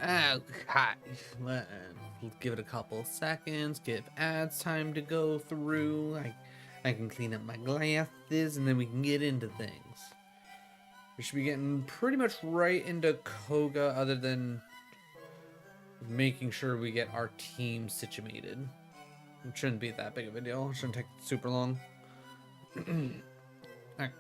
Okay, let's give it a couple seconds, give ads time to go through. I can clean up my glasses, and then we can get into things. We should be getting pretty much right into Koga, other than making sure we get our team situated. It shouldn't be that big of a deal. It shouldn't take super long. Alright.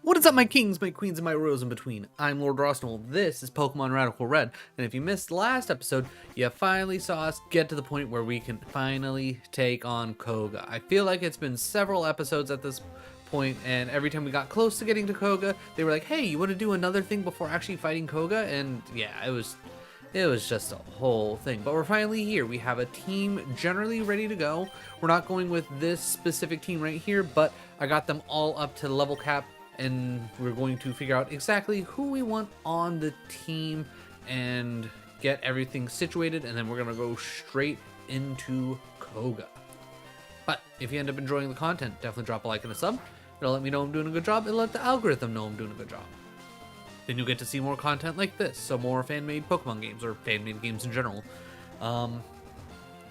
What is up, my kings, my queens, and my royals in between? I'm Lord Rosnell. This is Pokemon Radical Red, and if you missed the last episode, you finally saw us get to the point where we can finally take on Koga. I feel like it's been several episodes at this point, and every time we got close to getting to Koga, they were like, hey, you want to do another thing before actually fighting Koga? And yeah, it was just a whole thing. But we're finally here. We have a team generally ready to go. We're not going with this specific team right here, but I got them all up to level cap, and we're going to figure out exactly who we want on the team and get everything situated, and then we're going to go straight into Koga. But if you end up enjoying the content, definitely drop a like and a sub. It'll let me know I'm doing a good job. It'll let the algorithm know I'm doing a good job. Then you'll get to see more content like this, so more fan-made Pokemon games, or fan-made games in general.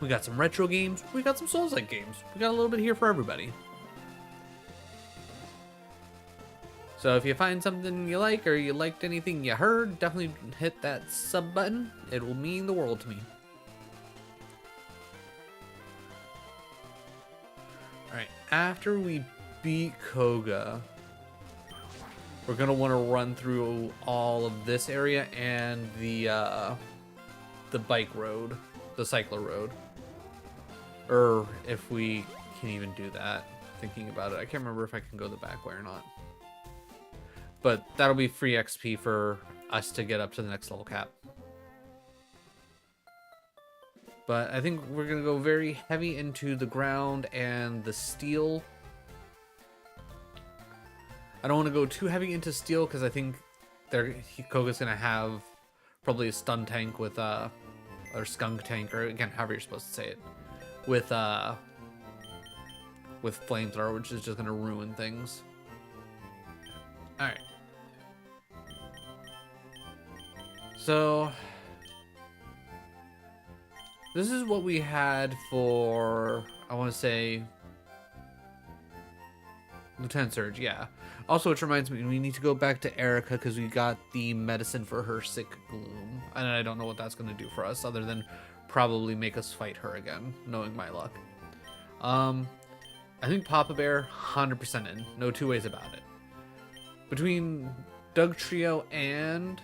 We got some retro games, we got some Souls-like games. We got a little bit here for everybody. So if you find something you like, or you liked anything you heard, definitely hit that sub button. It will mean the world to me. Alright, after we beat Koga, we're going to want to run through all of this area and the bike road, the cycler road. Or if we can even do that, thinking about it. I can't remember if I can go the back way or not. But that'll be free XP for us to get up to the next level cap. But I think we're going to go very heavy into the ground and the steel. I don't want to go too heavy into steel because I think Koga's going to have probably a stun tank with or skunk tank, or again, however you're supposed to say it, with flamethrower, which is just going to ruin things. All right. So this is what we had for, I want to say, Lieutenant Surge, yeah. Also, which reminds me, we need to go back to Erica because we got the medicine for her sick gloom. And I don't know what that's going to do for us other than probably make us fight her again, knowing my luck. I think Papa Bear, 100% in. No two ways about it. Between Doug Trio and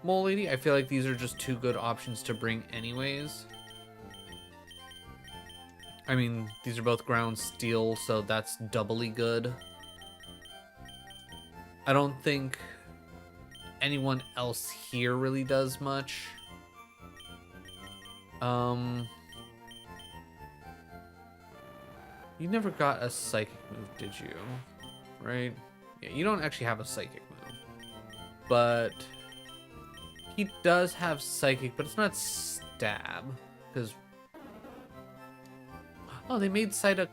Mole Lady, I feel like these are just two good options to bring anyways. I mean, these are both ground steel, so that's doubly good. I don't think anyone else here really does much. You never got a psychic move, did you? Right? Yeah, you don't actually have a psychic move. But he does have psychic, but it's not stab. Because, oh, they made Psyduck,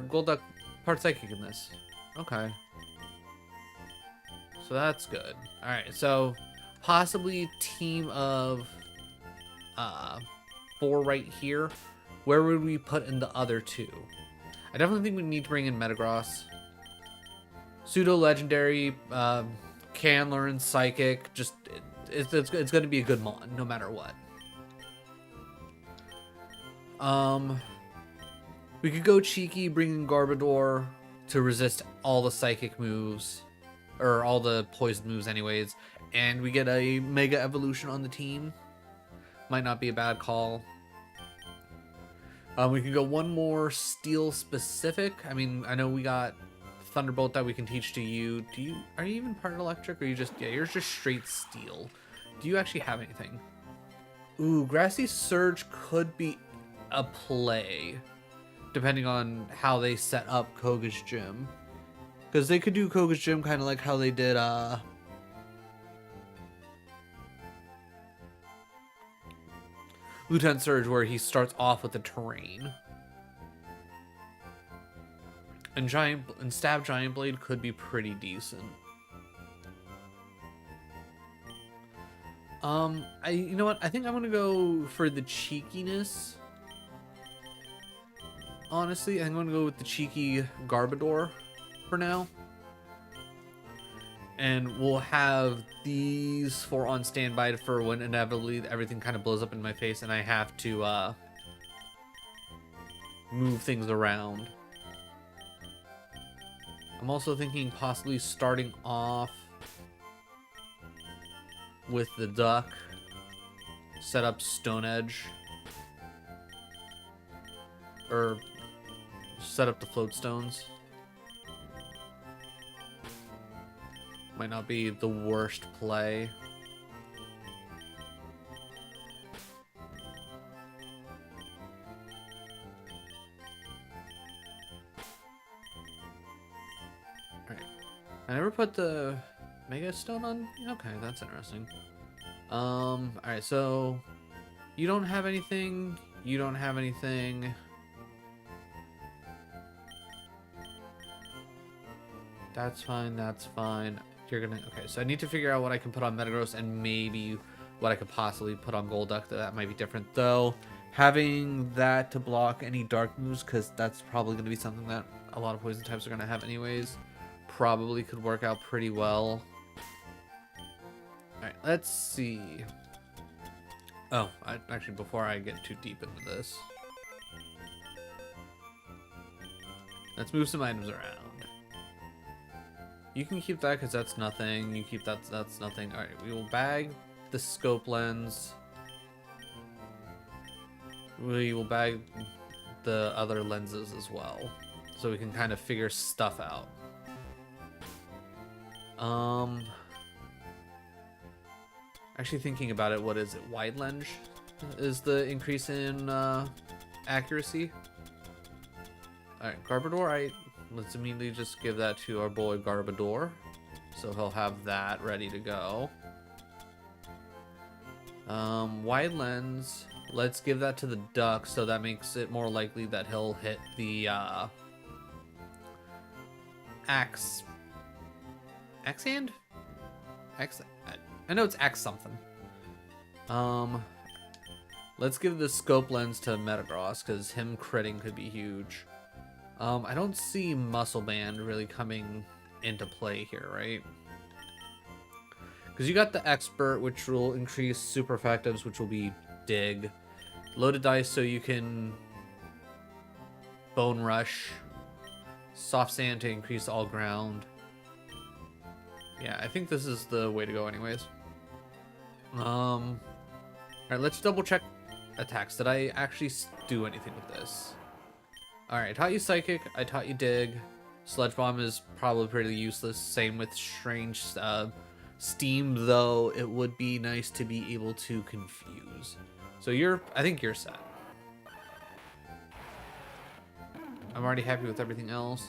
Golduck part psychic in this. Okay. So that's good. Alright, so possibly team of 4 right here. Where would we put in the other 2? I definitely think we need to bring in Metagross. Pseudo Legendary, can learn Psychic. Just it's going to be a good mon, no matter what. We could go cheeky, bring in Garbodor to resist all the Psychic moves, or all the poison moves, anyways. And we get a Mega Evolution on the team. Might not be a bad call. We can go one more Steel specific. I mean, I know we got Thunderbolt that we can teach to you. Are you even part electric, or are you just, yeah, you're just straight steel. Do you actually have anything? Ooh, Grassy Surge could be a play, depending on how they set up Koga's gym. Because they could do Koga's gym kind of like how they did Lieutenant Surge, where he starts off with the terrain. And Stab Giant Blade could be pretty decent. You know what? I think I'm gonna go for the cheekiness. Honestly, I'm gonna go with the cheeky Garbodor for now. And we'll have these 4 on standby for when inevitably everything kind of blows up in my face and I have to move things around. I'm also thinking possibly starting off with the duck, set up Stone Edge, or set up the float stones. Might not be the worst play. Alright. I never put the Mega Stone on? Okay, that's interesting. Alright, so you don't have anything. You don't have anything. That's fine, that's fine. You're gonna... Okay, so I need to figure out what I can put on Metagross and maybe what I could possibly put on Golduck. That might be different, though. Having that to block any dark moves, because that's probably going to be something that a lot of poison types are going to have anyways, probably could work out pretty well. Alright, let's see. Oh, actually, before I get too deep into this, let's move some items around. You can keep that because that's nothing. You keep that, that's nothing. Alright, we will bag the scope lens. We will bag the other lenses as well, so we can kind of figure stuff out. Actually thinking about it, what is it? Wide lens is the increase in accuracy. Alright, Garbodor, let's immediately just give that to our boy Garbodor, so he'll have that ready to go. Wide lens, let's give that to the duck, so that makes it more likely that he'll hit the axe hand? I know it's axe something. Let's give the scope lens to Metagross, because him critting could be huge. I don't see Muscle Band really coming into play here, right? Because you got the Expert, which will increase super effectives, which will be Dig. Loaded Dice, so you can Bone Rush. Soft Sand to increase all ground. Yeah, I think this is the way to go anyways. Alright, let's double check attacks. Did I actually do anything with this? Alright, I taught you Psychic, I taught you Dig. Sludge Bomb is probably pretty useless. Same with Strange Steam, though it would be nice to be able to confuse. So I think you're set. I'm already happy with everything else.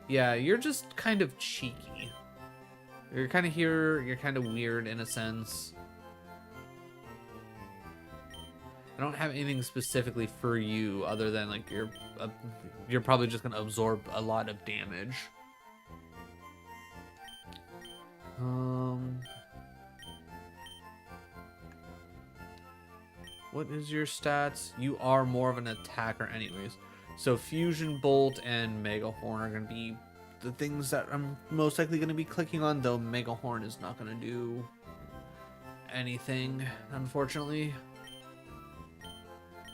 Yeah, you're just kind of cheeky. You're kind of here, you're kind of weird in a sense. I don't have anything specifically for you other than like you're probably just gonna absorb a lot of damage. What is your stats? You are more of an attacker anyways. So Fusion Bolt and Mega Horn are gonna be the things that I'm most likely gonna be clicking on, though Mega Horn is not gonna do anything, unfortunately.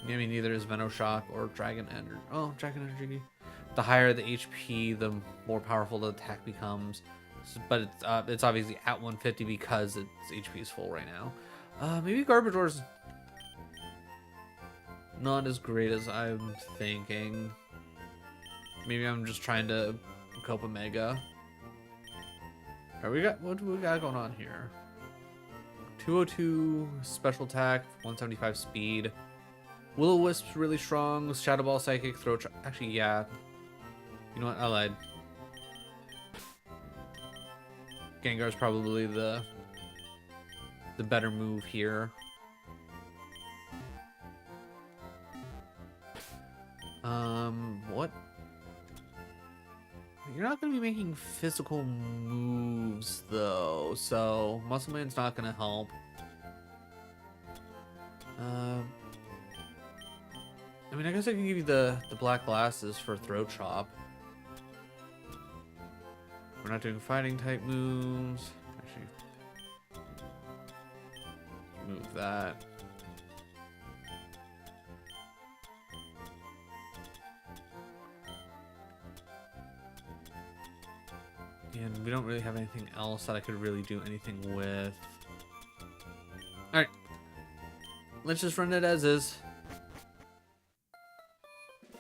I mean, neither is Venoshock or Dragon Energy. Oh, Dragon Energy. The higher the HP, the more powerful the attack becomes. But it's obviously at 150 because its HP is full right now. Maybe Garbodor's not as great as I'm thinking. Maybe I'm just trying to cope a Mega. Alright, what do we got going on here? 202 special attack, 175 speed. Will-O-Wisp's really strong. Shadow Ball, Psychic, actually, yeah. You know what? I lied. Gengar's probably the better move here. What? You're not going to be making physical moves, though, so Muscle Man's not going to help. I mean, I guess I can give you the black glasses for throat chop. We're not doing fighting type moves. Actually, move that. And we don't really have anything else that I could really do anything with. Alright. Let's just run it as is.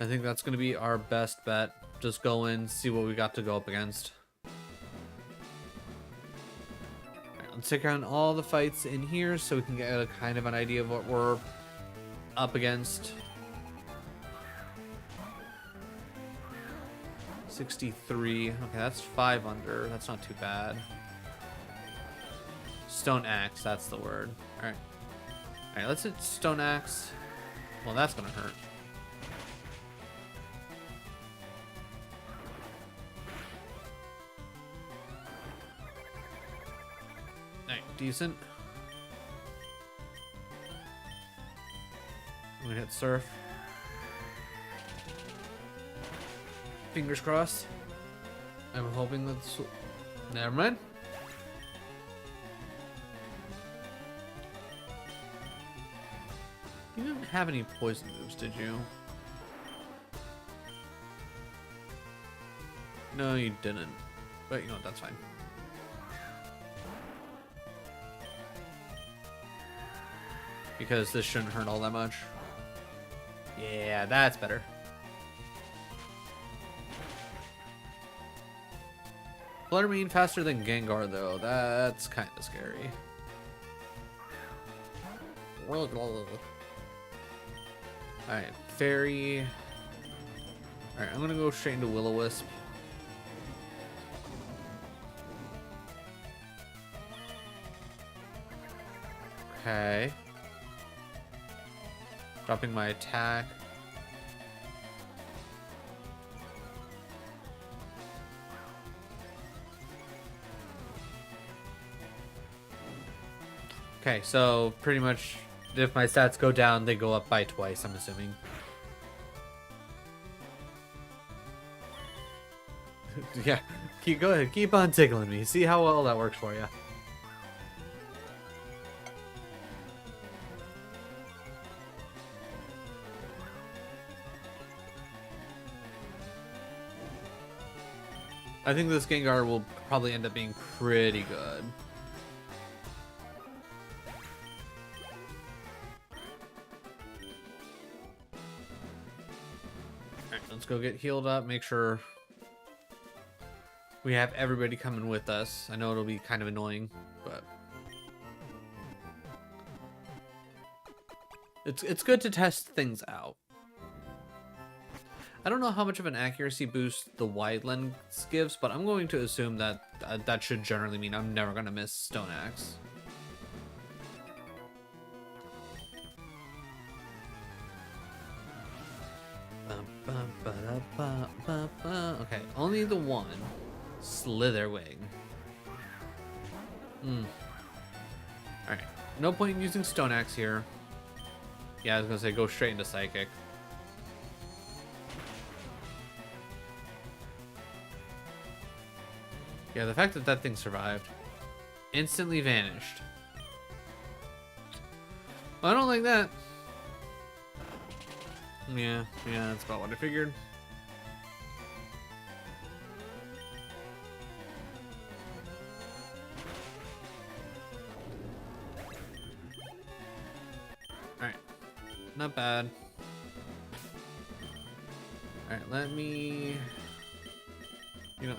I think that's going to be our best bet. Just go in, see what we got to go up against. Alright, let's take on all the fights in here so we can get a kind of an idea of what we're up against. 63. Okay, that's 5 under. That's not too bad. Stone axe, that's the word. Alright. Alright, let's hit stone axe. Well, that's gonna hurt. Alright, decent. I'm gonna hit surf. Fingers crossed. I'm hoping that's... Never mind. You didn't have any poison moves, did you? No, you didn't. But you know what, that's fine. Because this shouldn't hurt all that much. Yeah, that's better. Fluttermane faster than Gengar, though. That's kind of scary. Alright, Fairy. Alright, I'm gonna go straight into Will-O-Wisp. Okay. Dropping my attack. Okay, so pretty much if my stats go down, they go up by twice, I'm assuming. Yeah, go ahead, keep on tickling me. See how well that works for you. I think this Gengar will probably end up being pretty good. Let's go get healed up, make sure we have everybody coming with us. I know it'll be kind of annoying, but it's good to test things out. I don't know how much of an accuracy boost the wide lens gives, but I'm going to assume that that should generally mean I'm never going to miss Stone Axe. Okay, only the one. Slitherwing. Alright, no point in using Stone Axe here. Yeah, I was gonna say go straight into Psychic. Yeah, the fact that that thing survived. Instantly vanished. Well, I don't like that. Yeah, that's about what I figured. Alright. Not bad. Alright, let me... You know...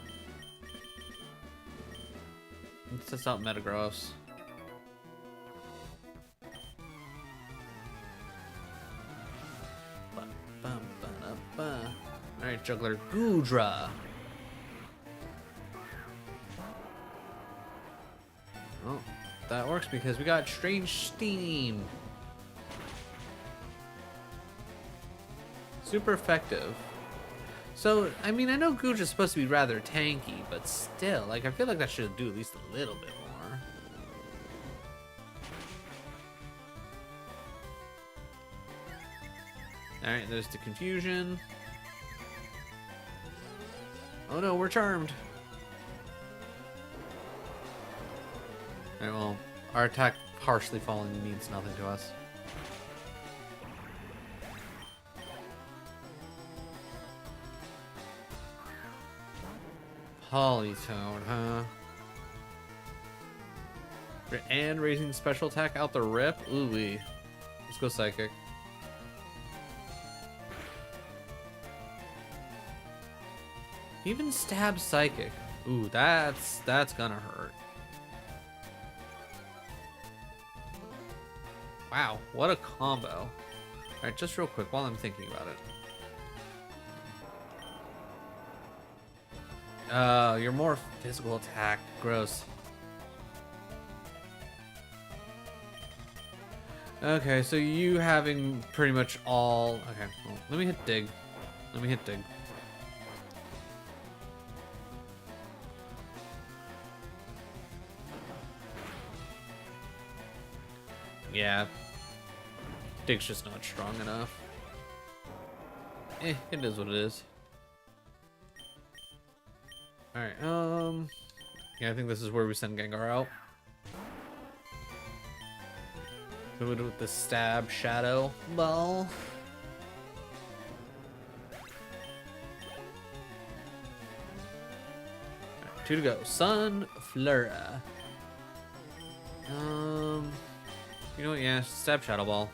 Let's test out Metagross. Alright, Juggler Goodra. Oh, that works because we got Strange Steam. Super effective. So, I mean, I know Goodra's supposed to be rather tanky, but still, like, I feel like that should do at least a little bit more. Alright, there's the confusion. Oh no, we're charmed. Alright, well, our attack harshly falling means nothing to us. Polytone, huh? And raising special attack out the rip? Ooh-wee. Let's go Psychic. Even stab Psychic. Ooh, that's gonna hurt. Wow, what a combo. Alright, just real quick while I'm thinking about it. You're more physical attack. Gross. Okay, so you having pretty much all... Okay, well, let me hit dig. Let me hit dig. Yeah. Dig's just not strong enough. It is what it is. Alright, yeah, I think this is where we send Gengar out. Do it with the stab shadow ball. Right, 2 to go. Sunflora. You know what? Yeah, stab shadow ball.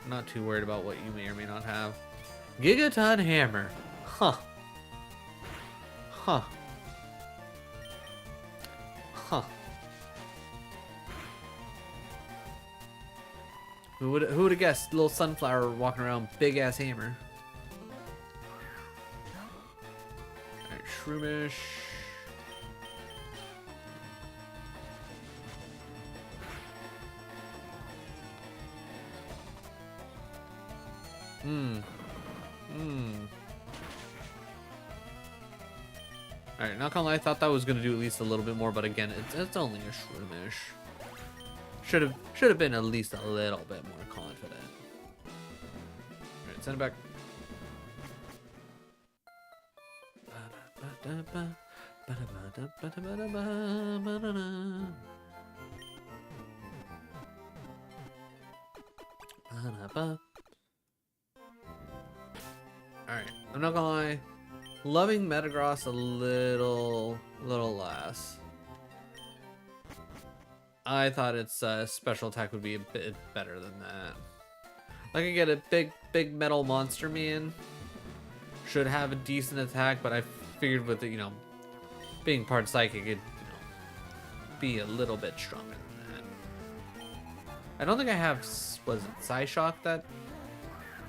I'm not too worried about what you may or may not have. Gigaton Hammer. Huh. Huh. Huh. Who would have guessed? Little sunflower walking around, big ass hammer. Alright, Shroomish. Alright, not gonna lie, I thought that was gonna do at least a little bit more, but again, it's only a Shroomish. Should have been at least a little bit more confident. Alright, send it back. Alright, I'm not gonna lie. Loving Metagross a little less. I thought its special attack would be a bit better than that. Like I get a big metal monster man. Should have a decent attack, but I figured with it, being part psychic, it'd be a little bit stronger than that. I don't think I have, was it Psyshock that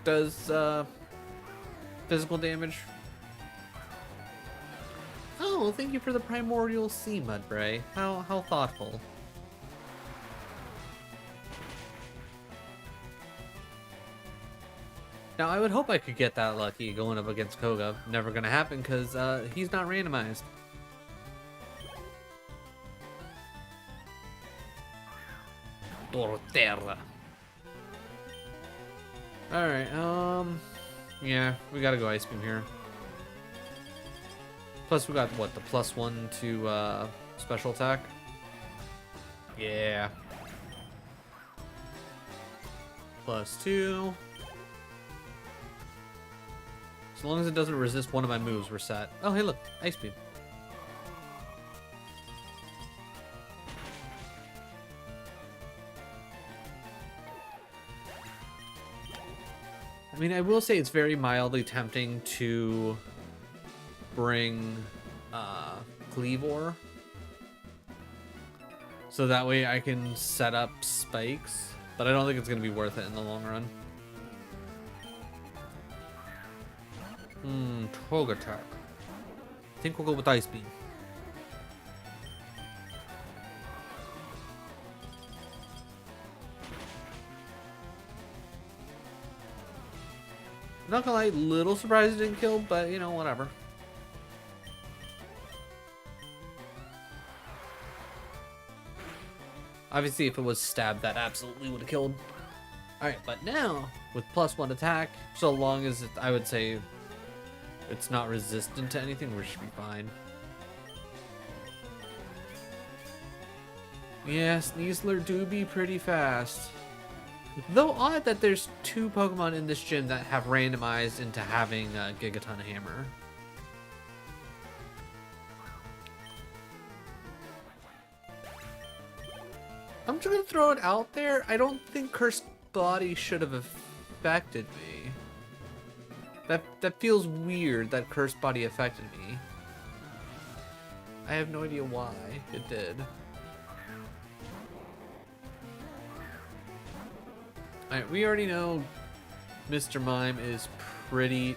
does physical damage? Oh, thank you for the primordial sea, Mudbray. How thoughtful. Now, I would hope I could get that lucky going up against Koga. Never gonna happen, because he's not randomized. Torterra. Alright, yeah, we gotta go Ice Beam here. Plus, we got, what, the +1 to special attack? Yeah. +2. As long as it doesn't resist one of my moves, we're set. Oh, hey, look. Ice Beam. I mean, I will say it's very mildly tempting to bring Cleavor. So that way I can set up spikes. But I don't think it's going to be worth it in the long run. Koga attack. I think we'll go with Ice Beam. Not gonna lie, little surprised it didn't kill, but whatever. Obviously, if it was stabbed, that absolutely would have killed. Alright, but now, with +1 attack, so long as I would say it's not resistant to anything, we should be fine. Yes, Sneasler do be pretty fast. Though odd that there's 2 Pokemon in this gym that have randomized into having a Gigaton Hammer. I'm just gonna throw it out there. I don't think Cursed Body should have affected me. That feels weird that Cursed Body affected me. I have no idea why it did. Alright, we already know Mr. Mime is pretty...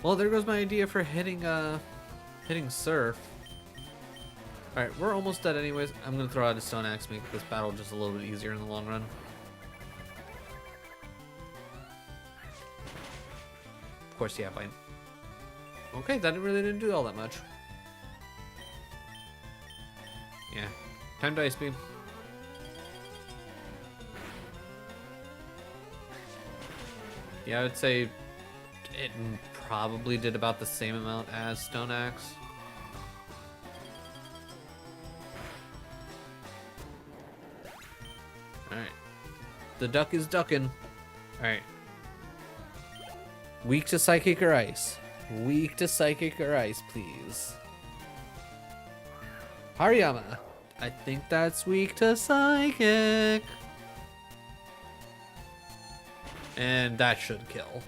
Well, there goes my idea for hitting Surf. Alright, we're almost dead anyways. I'm gonna throw out a Stone Axe to make this battle just a little bit easier in the long run. Of course, yeah, fine. Okay, that really didn't do all that much. Yeah. Time to Ice Beam. Yeah, I would say it probably did about the same amount as Stone Axe. Alright. The duck is ducking. Alright. Weak to Psychic or Ice. Weak to Psychic or Ice, please. Hariyama. I think that's weak to Psychic. And that should kill.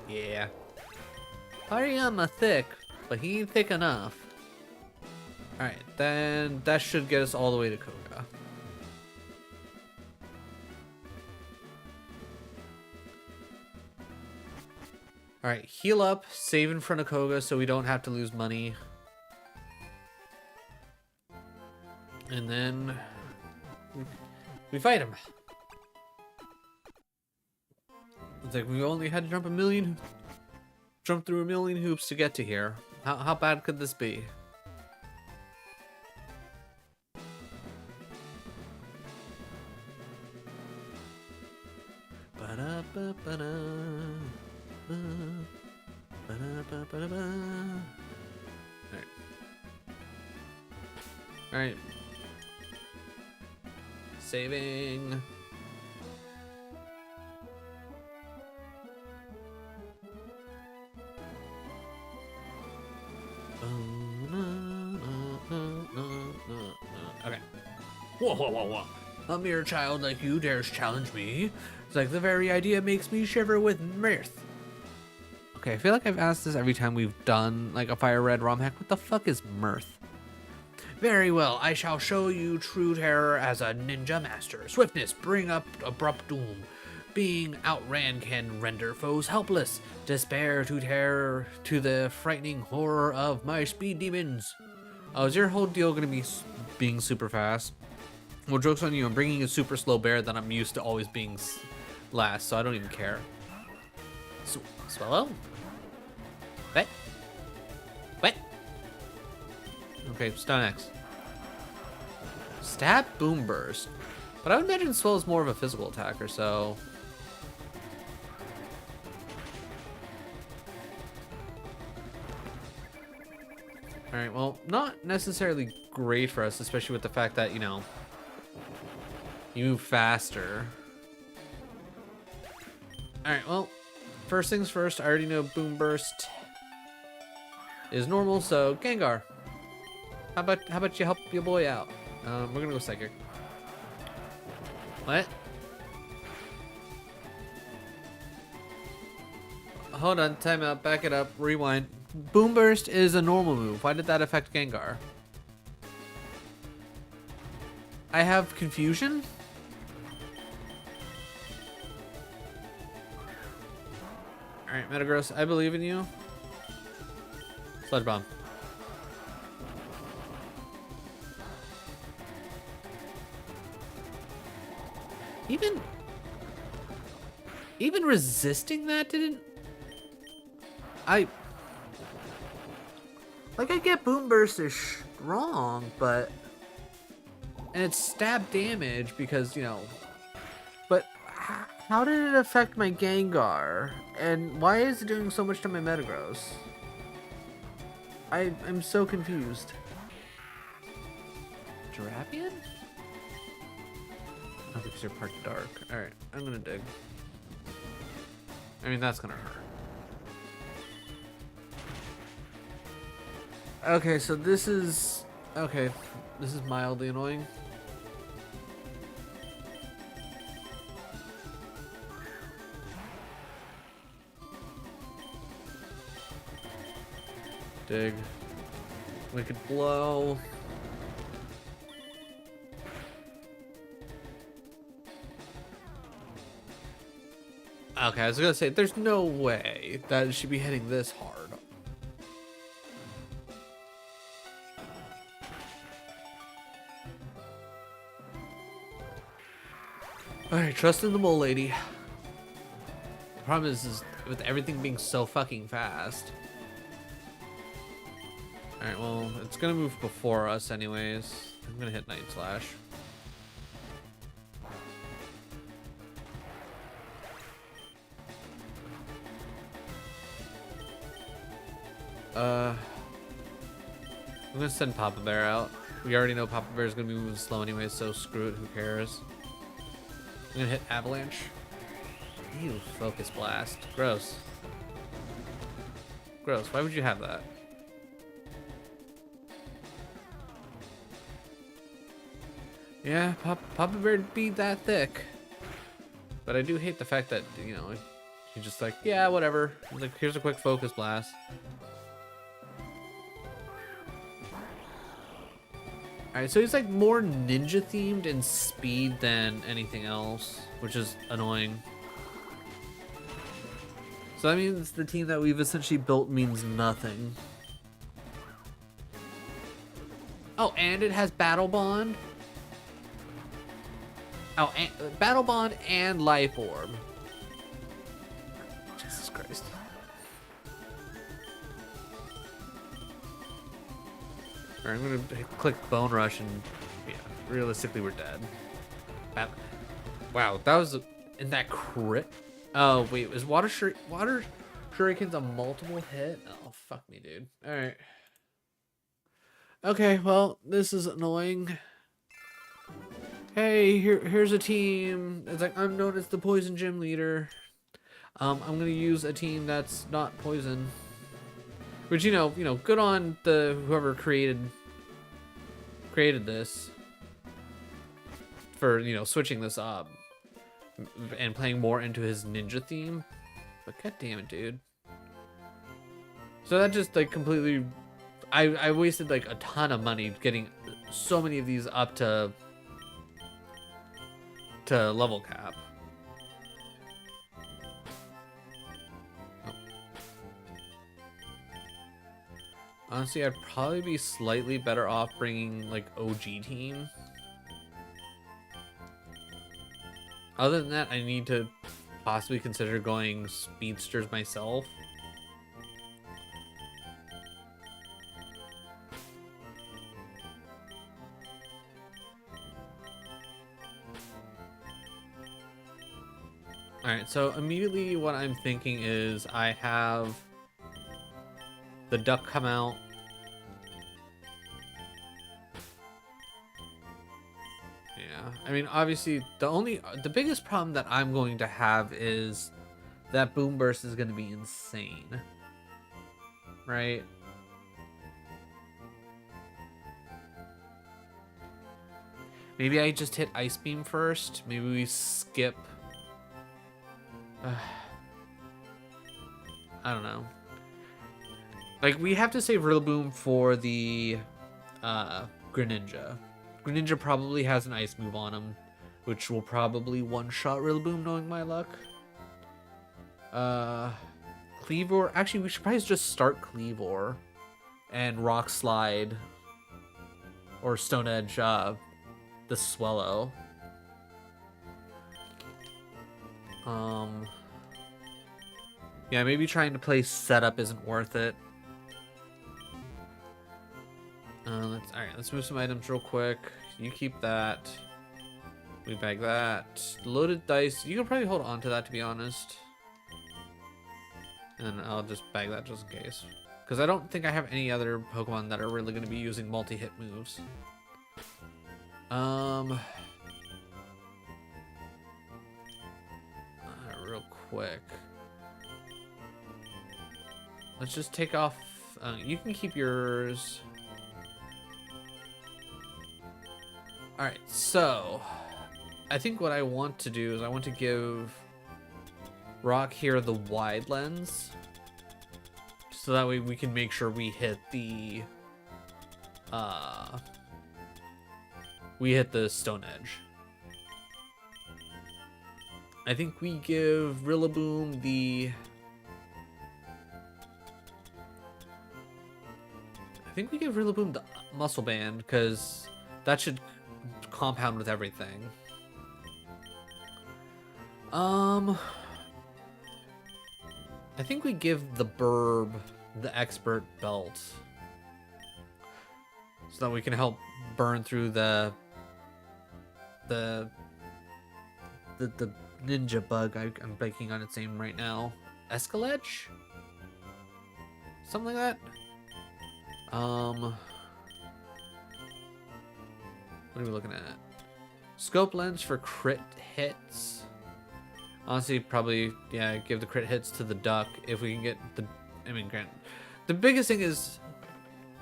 Yeah. Hariyama thick, but he ain't thick enough. Alright, then that should get us all the way to Koga. Alright, heal up, save in front of Koga so we don't have to lose money. And then we fight him. It's like we only had to jump through a million hoops to get to here. How bad could this be? Alright. Saving. Okay. Whoa. A mere child like you dares challenge me? It's like the very idea makes me shiver with mirth. Okay, I feel like I've asked this every time we've done like a Fire Red ROM hack. What the fuck is mirth? Very well, I shall show you true terror as a ninja master. Swiftness, bring up abrupt doom. Being outran can render foes helpless. Despair to terror, to the frightening horror of my speed demons. Oh, is your whole deal gonna be being super fast? Well, joke's on you, I'm bringing a super slow bear that I'm used to always being last, so I don't even care. Swallow? Wet? Okay, Stun X. Stab, Boom Burst. But I would imagine Swell is more of a physical attacker, so... Alright, well, not necessarily great for us, especially with the fact that, you know, you move faster. Alright, well, first things first, I already know Boom Burst is normal, so Gengar. How about you help your boy out? We're gonna go Psychic. What? Hold on, time out, back it up, rewind. Boom Burst is a normal move. Why did that affect Gengar? I have confusion? Alright, Metagross, I believe in you. Sludge Bomb. Even resisting that didn't... I get Boom Burst is strong, but And it's stab damage because, you know... But how did it affect my Gengar? And why is it doing so much to my Metagross? I'm so confused. Drapion? Oh, because you're part dark. Alright, I'm gonna dig. I mean, that's gonna hurt. Okay, so this is... Okay, this is mildly annoying. Dig. Wicked Blow. Okay, I was gonna say, there's no way that it should be hitting this hard. Alright, trust in the mole lady. The problem is with everything being so fucking fast. Alright, well, it's gonna move before us anyways. I'm gonna hit Night Slash. I'm gonna send Papa Bear out. We already know Papa Bear is gonna be moving slow anyway, so screw it, who cares? I'm gonna hit Avalanche. Ew, Focus Blast. Gross. Gross, why would you have that? Yeah, Papa Bear'd be that thick. But I do hate the fact that, you know, you're just like, yeah, whatever. Like, here's a quick Focus Blast. Alright, so he's like more ninja themed in speed than anything else, which is annoying. So that means the team that we've essentially built means nothing. Oh, and it has Battle Bond? Oh, and, Battle Bond and Life Orb. Jesus Christ. Alright, I'm gonna click Bone Rush and, yeah, realistically we're dead. Wow, that was in that crit. Oh wait, is Water Shuriken's a multiple hit? Oh fuck me, dude. Alright. Okay, well, this is annoying. Hey, here's a team. It's like, I'm known as the Poison Gym Leader. I'm gonna use a team that's not poison. Which, you know, good on the whoever created this for, you know, switching this up and playing more into his ninja theme. But god damn it, dude. So that just like completely, I wasted like a ton of money getting so many of these up to level cap. Honestly, I'd probably be slightly better off bringing, like, OG team. Other than that, I need to possibly consider going speedsters myself. Alright, so immediately what I'm thinking is I have the duck come out. Yeah, I mean, obviously the biggest problem that I'm going to have is that Boom Burst is going to be insane, right? Maybe I just hit Ice Beam first. Maybe we skip. I don't know. Like, we have to save Rillaboom for the Greninja. Greninja probably has an ice move on him, which will probably one-shot Rillaboom, knowing my luck. Cleavor. Actually, we should probably just start Cleavor and Rock Slide or Stone Edge the Swellow. Yeah, maybe trying to play setup isn't worth it. Alright, let's move some items real quick. You keep that. We bag that. Loaded dice. You can probably hold on to that, to be honest. And I'll just bag that just in case. Because I don't think I have any other Pokemon that are really going to be using multi-hit moves. Real quick. Let's just take off. You can keep yours. Alright, so I think what I want to do is I want to give Rock here the wide lens. So that way we can make sure we hit the Stone Edge. I think we give Rillaboom the Muscle Band, because that should compound with everything. I think we give the Burb the Expert Belt, so that we can help burn through the ninja bug. I'm blanking on its name right now. Escalade? Something like that? What are we looking at? Scope lens for crit hits. Honestly, probably, yeah, give the crit hits to the duck if we can get the... I mean, grant. The biggest thing is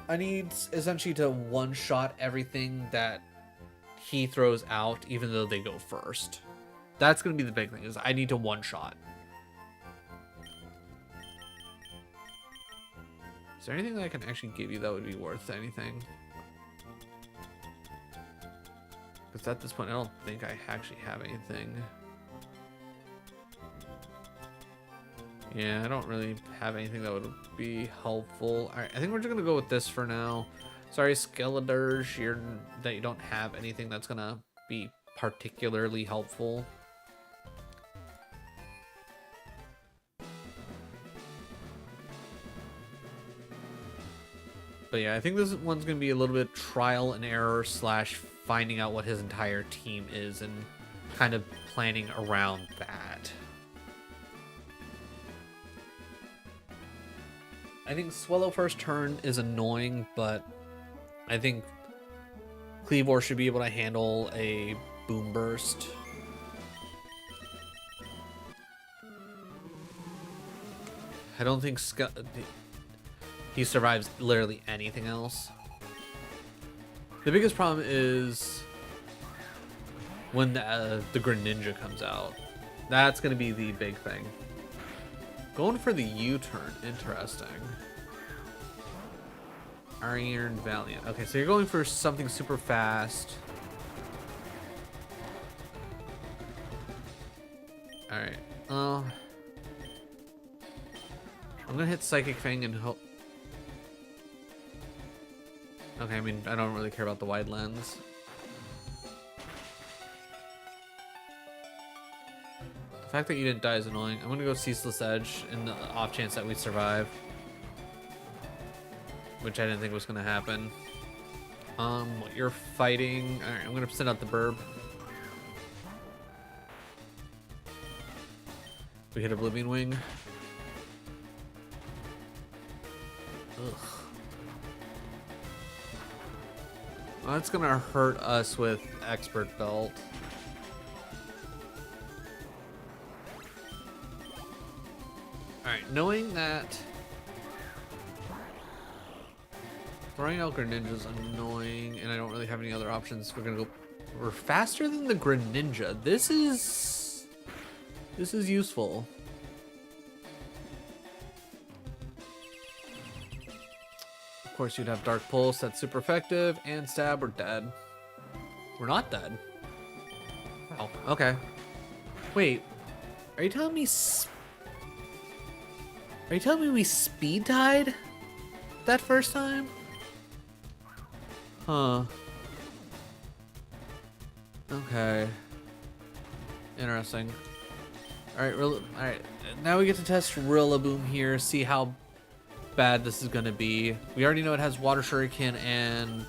I need essentially to one-shot everything that he throws out, even though they go first. That's going to be the big thing, is I need to one-shot. Is there anything that I can actually give you that would be worth anything? Because at this point, I don't think I actually have anything. Yeah, I don't really have anything that would be helpful. All right, I think we're just going to go with this for now. Sorry, Skeledirge, that you don't have anything that's going to be particularly helpful. But yeah, I think this one's going to be a little bit trial and error / finding out what his entire team is and kind of planning around that. I think Swellow first turn is annoying, but I think Cleavor should be able to handle a Boom Burst. I don't think he survives literally anything else. The biggest problem is when the Greninja comes out. That's going to be the big thing. Going for the U-turn. Interesting. Iron Valiant. Okay, so you're going for something super fast. Alright. I'm going to hit Psychic Fang and hope... Okay, I mean, I don't really care about the wide lens. The fact that you didn't die is annoying. I'm gonna go Ceaseless Edge in the off chance that we survive. Which I didn't think was gonna happen. What you're fighting... Alright, I'm gonna send out the Burb. We hit Oblivion Wing. Ugh. Well, that's gonna hurt us with Expert Belt. Alright, knowing that throwing out Greninja is annoying and I don't really have any other options, we're faster than the Greninja. This is useful. Of course, you'd have Dark Pulse, that's super effective, and Stab, we're dead. We're not dead. Oh, okay. Wait, are you telling me we speed tied that first time? Huh. Okay. Interesting. Alright, now we get to test Rillaboom here, see how bad this is gonna be. We already know it has Water Shuriken and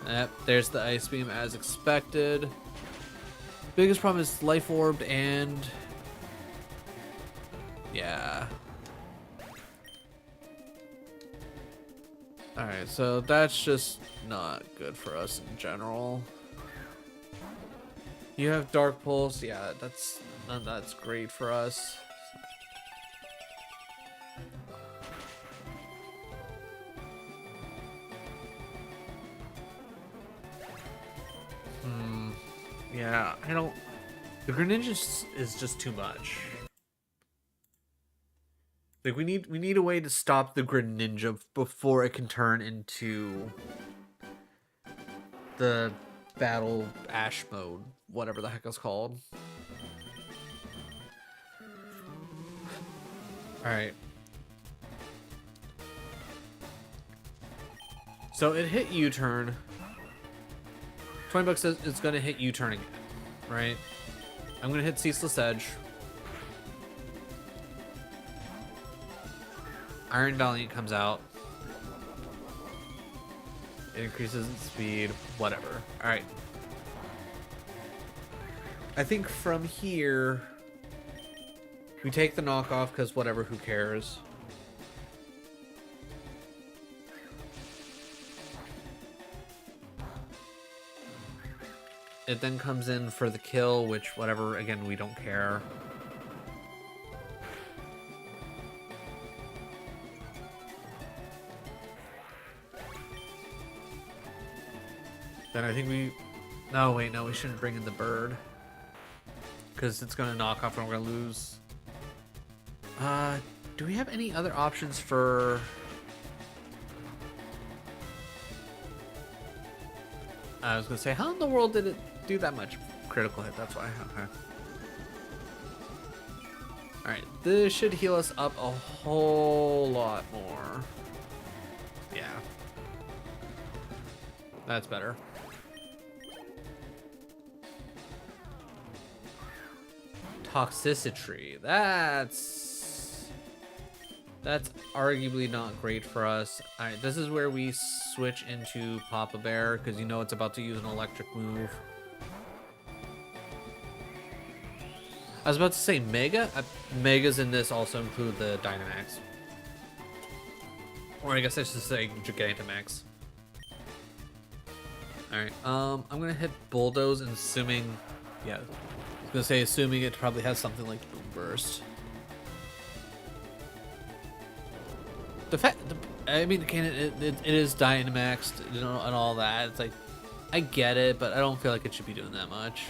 Yep, there's the ice beam as expected. Biggest problem is life orb and yeah. Alright, so that's just not good for us in general. You have Dark Pulse, yeah, that's great for us. Yeah, I don't. The Greninja is just too much. Like we need a way to stop the Greninja before it can turn into the battle ash mode, whatever the heck it's called. All right. So it hit U-turn. 20 bucks says it's gonna hit U-turn again, right? I'm gonna hit Ceaseless Edge. Iron Valiant comes out. It increases its speed, whatever. Alright. I think from here, we take the knockoff because whatever, who cares? It then comes in for the kill, which whatever, again, we don't care. Then I think we... No, wait, no, we shouldn't bring in the bird. Because it's going to knock off and we're going to lose. Do we have any other options for... I was going to say, how in the world did it do that much critical hit? That's why. Okay. Alright, this should heal us up a whole lot more. Yeah. That's better. Toxicity. That's arguably not great for us. Alright, this is where we switch into Papa Bear, because you know it's about to use an electric move. I was about to say Mega. Megas in this also include the Dynamax. Or I guess I should say Gigantamax. Alright, I'm gonna hit Bulldoze and assuming... Yeah, I was gonna say assuming it probably has something like Boom Burst. I mean, it is Dynamaxed and all that. It's like, I get it, but I don't feel like it should be doing that much.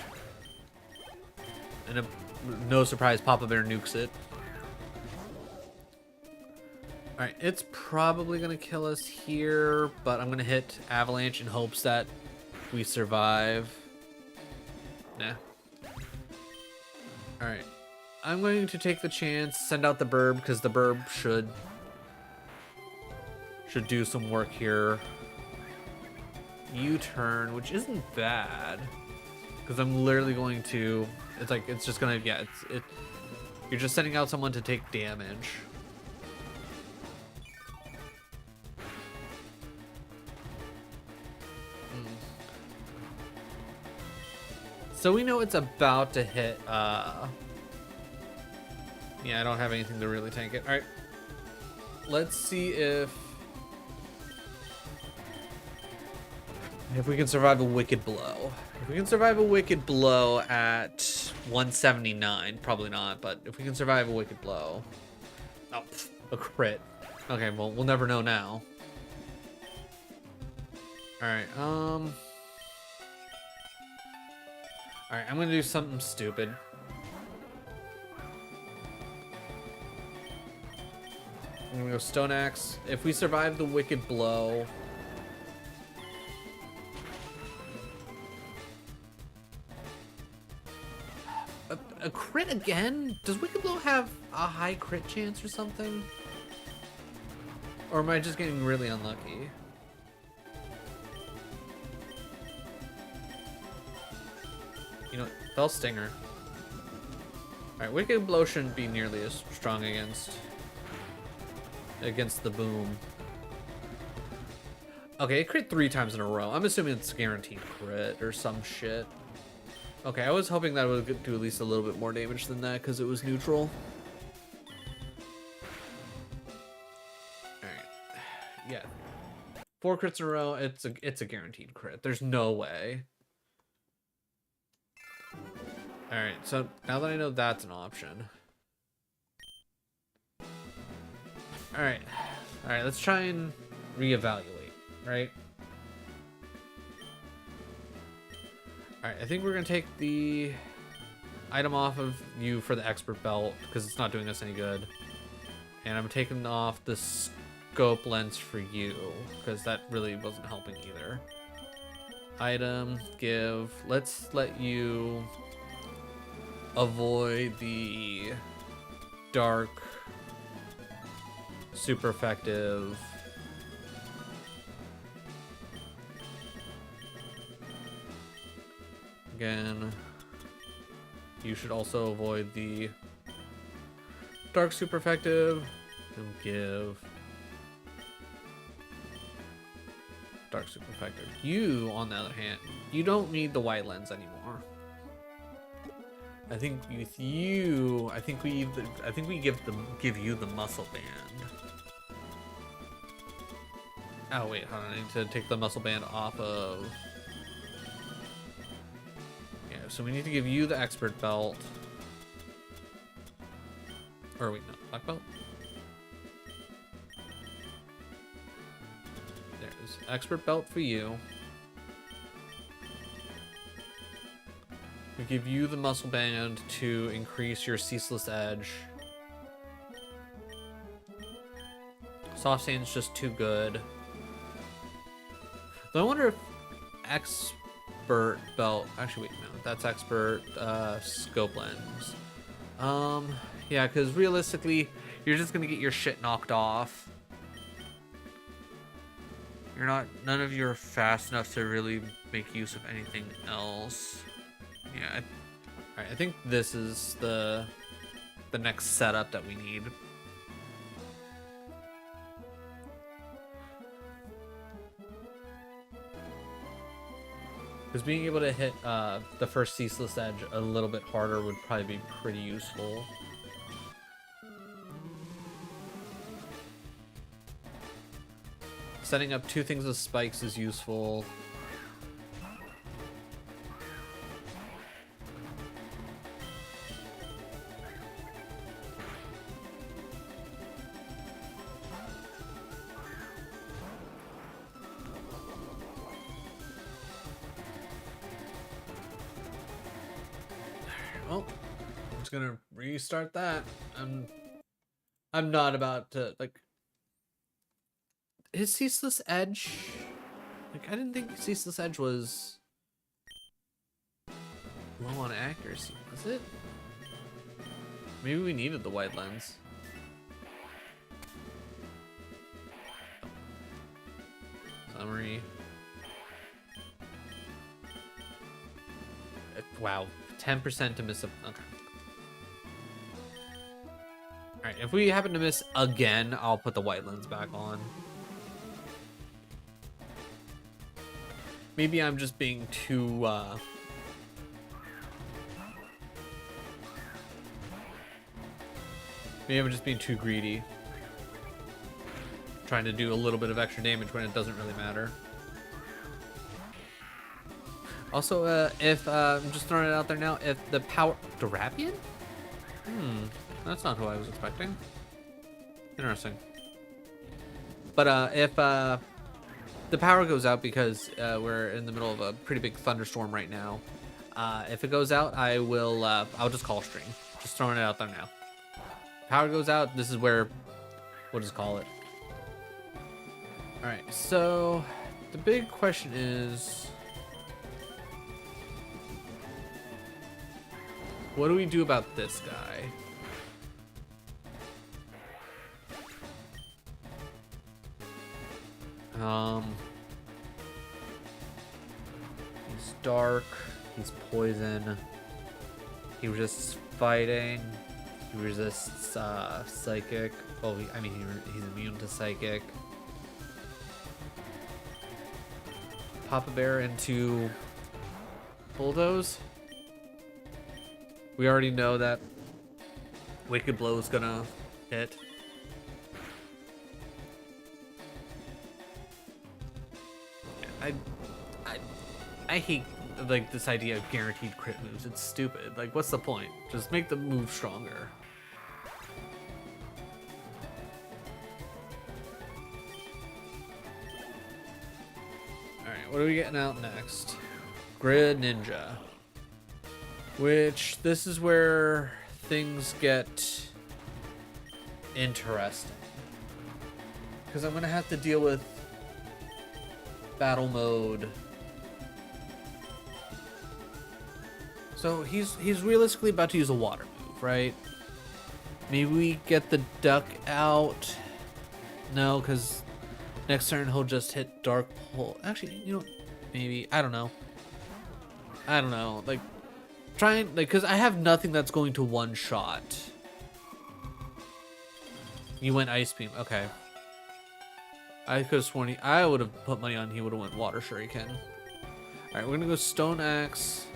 And no surprise, Papa Bear nukes it. Alright, it's probably going to kill us here, but I'm going to hit Avalanche in hopes that we survive. Nah. Alright. I'm going to take the chance, send out the Burb, because the Burb should do some work here. U-turn, which isn't bad, because I'm literally going to... It's like, it's just gonna, yeah, you're just sending out someone to take damage. So we know it's about to hit, yeah, I don't have anything to really tank it. Alright. Let's see if we can survive a Wicked Blow. If we can survive a Wicked Blow at 179, probably not, but if we can survive a Wicked Blow... Oh, a crit. Okay, well, we'll never know now. Alright, Alright, I'm gonna do something stupid. I'm gonna go Stone Axe. If we survive the Wicked Blow... A crit again? Does Wicked Blow have a high crit chance or something? Or am I just getting really unlucky? You know, Fell Stinger. Alright, Wicked Blow shouldn't be nearly as strong against the boom. Okay, it crit 3 times in a row. I'm assuming it's guaranteed crit or some shit. Okay, I was hoping that it would do at least a little bit more damage than that because it was neutral. Alright. Yeah. 4 crits in a row, it's a guaranteed crit. There's no way. Alright, so now that I know that's an option. Alright. Alright, let's try and reevaluate, right? Alright, I think we're gonna take the item off of you for the expert belt because it's not doing us any good. And I'm taking off the scope lens for you because that really wasn't helping either. Item, give. Let's let you avoid the dark, super effective. Again, you should also avoid the dark super effective and give dark super effective. You, on the other hand, you don't need the white lens anymore. I think with you, I think we give you the muscle band. Oh wait, hold on, I need to take the muscle band off of. Yeah, so we need to give you the expert belt. Or wait, no, black belt. There's expert belt for you. We give you the muscle band to increase your ceaseless edge. Soft sand's just too good. Though I wonder if expert belt. Actually, wait, no, that's expert scope lens. Yeah, because realistically, you're just gonna get your shit knocked off. None of you are fast enough to really make use of anything else. Yeah, alright, I think this is the next setup that we need. Because being able to hit the first ceaseless edge a little bit harder would probably be pretty useful. Setting up 2 things with spikes is useful. Well, I'm just gonna restart that. I'm not about to, like, is Ceaseless Edge, like, I didn't think Ceaseless Edge was low on accuracy, was it? Maybe we needed the white lens. Summary. Wow, 10% to miss a, okay. Alright, if we happen to miss again, I'll put the white lens back on. Maybe I'm just being too, maybe I'm just being too greedy. Trying to do a little bit of extra damage when it doesn't really matter. Also, if, I'm just throwing it out there now, if the power, Durapian? That's not who I was expecting. Interesting. But, if, the power goes out because we're in the middle of a pretty big thunderstorm right now. If it goes out, I will, I'll just call stream. Just throwing it out there now. Power goes out, this is where we'll just call it. Alright, so the big question is, what do we do about this guy? He's dark, he's poison, he resists fighting, he resists psychic. Well, I mean, he's immune to psychic. Papa Bear into Bulldoze. We already know that Wicked Blow is gonna hit. I hate like this idea of guaranteed crit moves. It's stupid. Like, what's the point? Just make the move stronger. Alright, what are we getting out next? Grid Ninja. Which, this is where things get interesting. Because I'm going to have to deal with battle mode. So he's realistically about to use a water move, right? Maybe we get the duck out. No, because next turn he'll just hit Dark Pole. Actually, you know, maybe. I don't know. Like, trying, like, because I have nothing that's going to one shot. You went Ice Beam. Okay. I could have sworn I would have put money on he would have went Water Shuriken. Alright, we're going to go Stone Axe.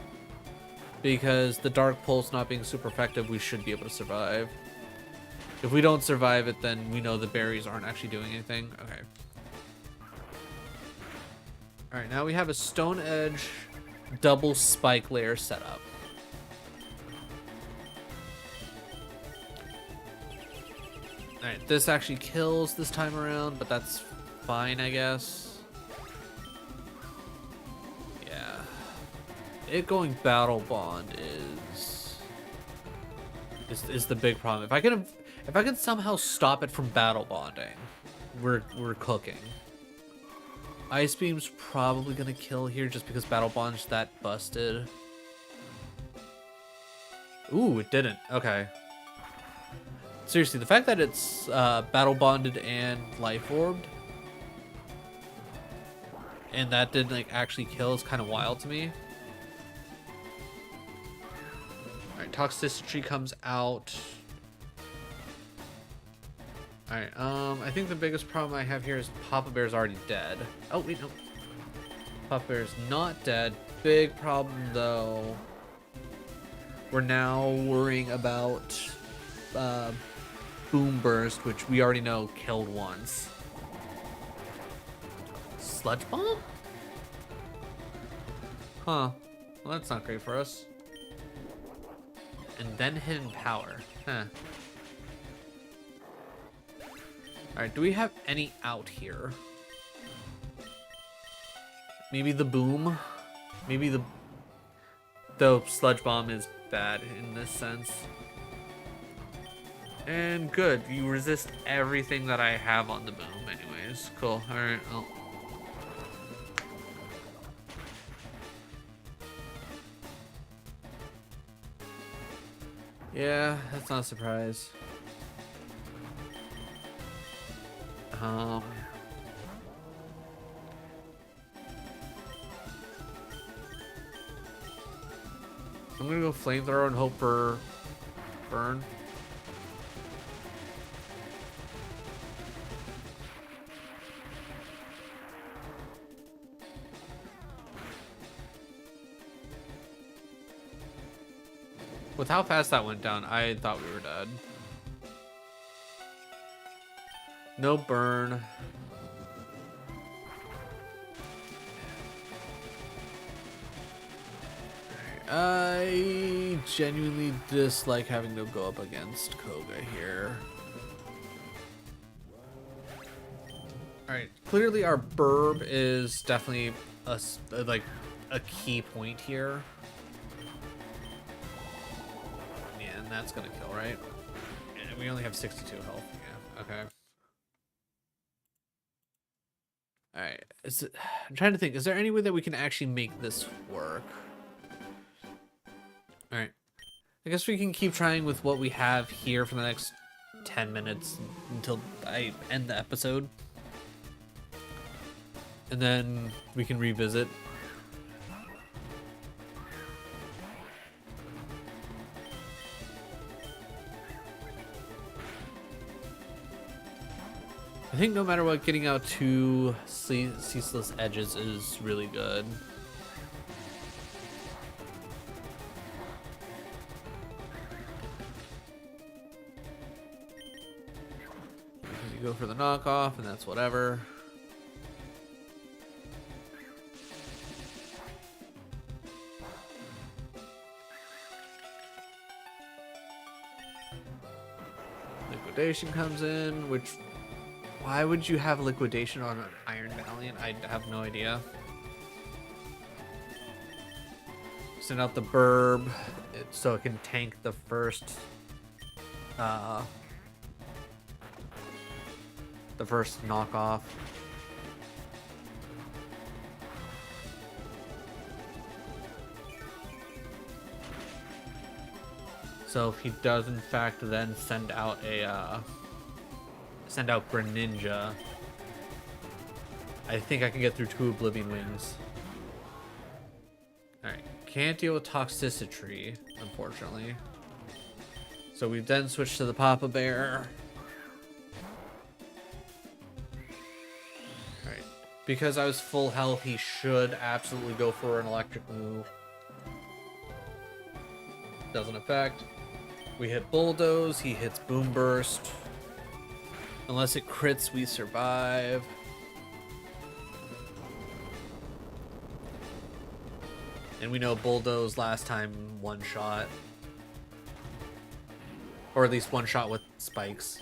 Because the Dark Pulse not being super effective, we should be able to survive. If we don't survive it, then we know the berries aren't actually doing anything. Okay. Alright, now we have a Stone Edge double spike layer setup. Alright, this actually kills this time around, but that's fine, I guess. It going Battle Bond is the big problem. If I can somehow stop it from battle bonding, we're cooking. Ice Beam's probably gonna kill here just because battle bond's that busted. Ooh, it didn't. Okay. Seriously, the fact that it's battle bonded and life orbed, and that didn't like actually kill is kind of wild to me. Alright, Toxicity comes out. Alright, I think the biggest problem I have here is Papa Bear's already dead. Oh, wait, no. Papa Bear's not dead. Big problem, though. We're now worrying about Boom Burst, which we already know killed once. Sludge Bomb? Huh. Well, that's not great for us. And then Hidden Power. Huh. Alright, do we have any out here? Maybe the Boom? Maybe the... Though Sludge Bomb is bad in this sense. And good, you resist everything that I have on the Boom anyways. Cool, alright, oh. Yeah, that's not a surprise. I'm gonna go Flamethrower and hope for burn. With how fast that went down, I thought we were dead. No burn. I genuinely dislike having to go up against Koga here. Alright, clearly our burb is definitely like a key point here. Yeah, and that's gonna kill, right? And we only have 62 health. Yeah, okay. Alright, I'm trying to think, is there any way that we can actually make this work? Alright, I guess we can keep trying with what we have here for the next 10 minutes until I end the episode. And then we can revisit. I think no matter what, getting out two ceaseless edges is really good. You go for the knockoff, and that's whatever. Liquidation comes in, which... Why would you have liquidation on an Iron Valiant? I have no idea. Send out the burb so it can tank the first knockoff. So if he does in fact then send out Greninja, I think I can get through 2 Oblivion Wings. Alright, can't deal with Toxicity, unfortunately. So we've then switched to the Papa Bear. Alright, because I was full health, he should absolutely go for an electric move. Doesn't affect. We hit Bulldoze, he hits Boom Burst. Unless it crits, we survive. And we know Bulldoze last time one-shot. Or at least one-shot with spikes.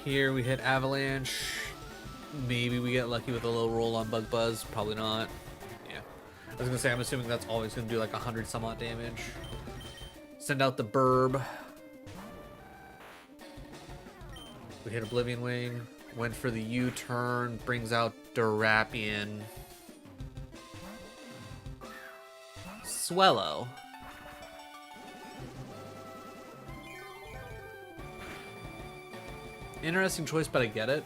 Here we hit Avalanche. Maybe we get lucky with a low roll on Bug Buzz. Probably not. I was gonna say, I'm assuming that's always gonna do like 100 some odd damage. Send out the burb. We hit Oblivion Wing. Went for the U-turn. Brings out Durapian. Swellow. Interesting choice, but I get it.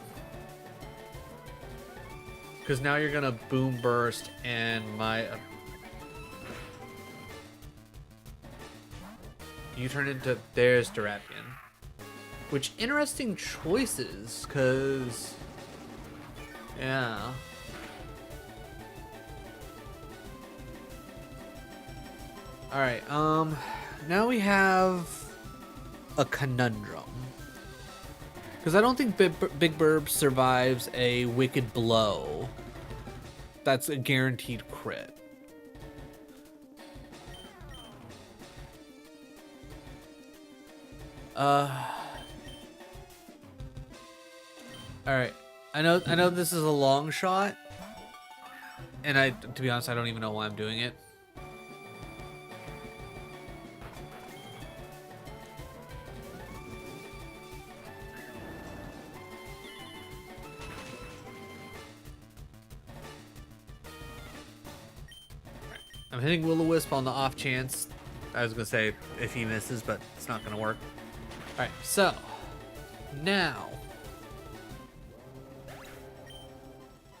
Because now you're gonna Boom Burst and my... You turn into... There's Durapian. Which, interesting choices, because... Yeah. Alright, now we have a conundrum. Because I don't think Big Burb survives a Wicked Blow. That's a guaranteed crit. Alright. I know this is a long shot. And to be honest, I don't even know why I'm doing it. I'm hitting Will-O-Wisp on the off chance. I was gonna say if he misses, but it's not gonna work. Alright, so now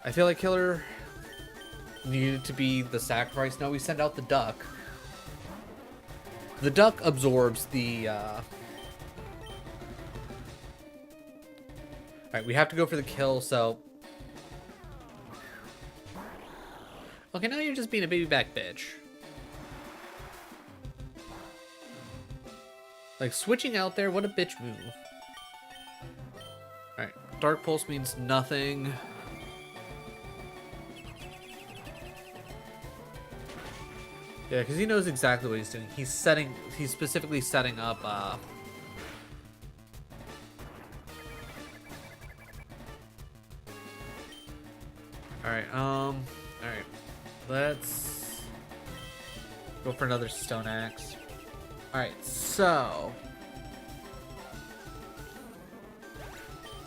I feel like Killer needed to be the sacrifice. Now we send out the duck. The duck absorbs the Alright, we have to go for the kill, so okay, now you're just being a baby back bitch. Like, switching out there, what a bitch move. Alright, Dark Pulse means nothing. Yeah, because he knows exactly what he's doing. He's specifically setting up, Alright, let's go for another Stone Axe. Alright, so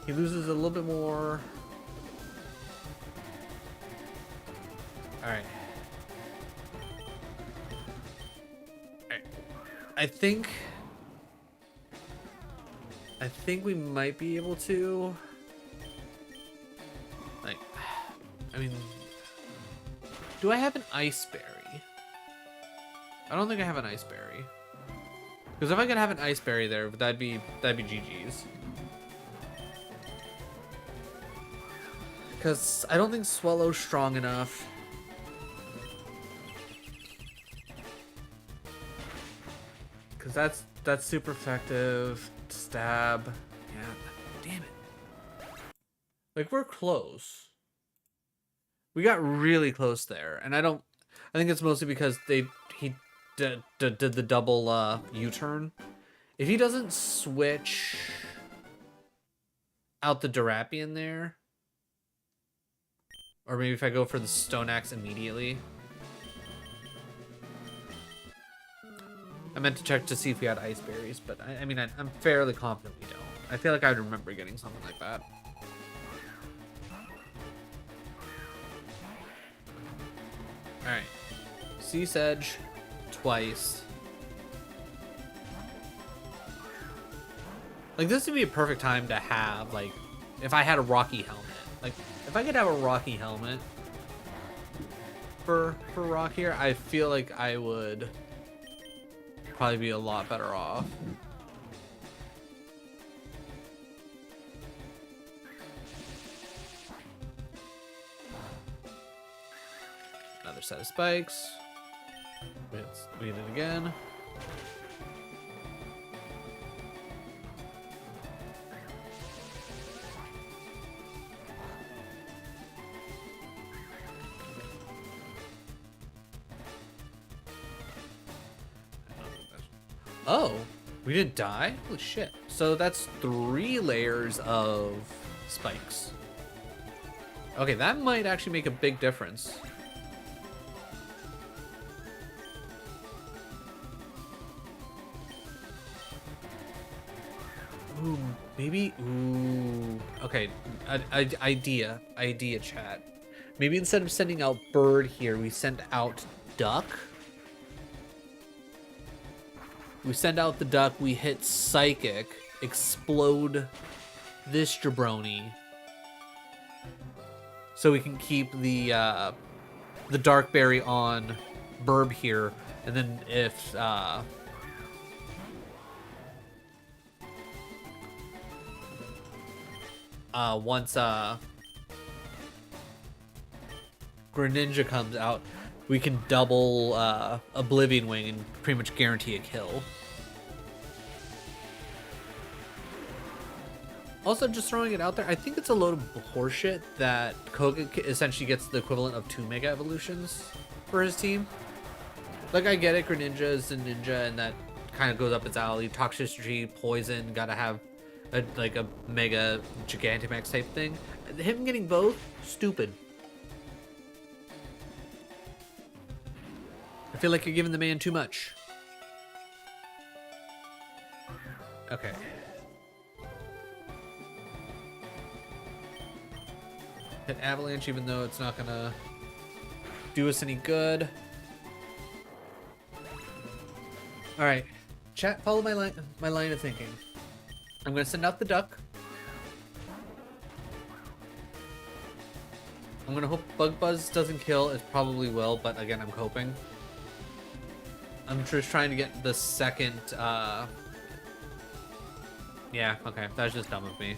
he loses a little bit more. Alright. I think we might be able to, like, I mean, do I have an Ice Berry? I don't think I have an Ice Berry. Because if I could have an Ice Berry there, that'd be GG's. Because I don't think Swallow's strong enough. Because that's super effective. Stab. Yeah. Damn it. Like, we're close. We got really close there. And I think it's mostly because he did the double U-turn. If he doesn't switch out the Durapian there, or maybe if I go for the Stone Axe immediately. I meant to check to see if we had Ice Berries, but I mean, I'm fairly confident we don't. I feel like I remember getting something like that. Alright. Sea Sedge twice. Like, this would be a perfect time to have, like, if I had a Rocky helmet. Like, if I could have a Rocky helmet for Rock here, I feel like I would probably be a lot better off. Another set of spikes. Let's read it again. Oh, we didn't die? Holy shit. So that's 3 layers of spikes. Okay, that might actually make a big difference. Ooh, maybe, ooh. Okay, idea chat. Maybe instead of sending out bird here, we send out duck. We send out the duck, we hit psychic, explode this jabroni. So we can keep the dark berry on Burb here, and then if once Greninja comes out, we can double Oblivion Wing and pretty much guarantee a kill. Also, just throwing it out there, I think it's a load of horseshit that Koga essentially gets the equivalent of 2 Mega Evolutions for his team. Like, I get it, Greninja is a ninja, and that kind of goes up its alley. Toxicity, poison, gotta have a Mega Gigantamax type thing. Him getting both, stupid. I feel like you're giving the man too much. Okay. Hit Avalanche, even though it's not gonna do us any good. All right, chat. Follow my line of thinking. I'm gonna send out the duck. I'm gonna hope Bug Buzz doesn't kill. It probably will, but again, I'm hoping. I'm just trying to get the second. Yeah. Okay, that's just dumb of me.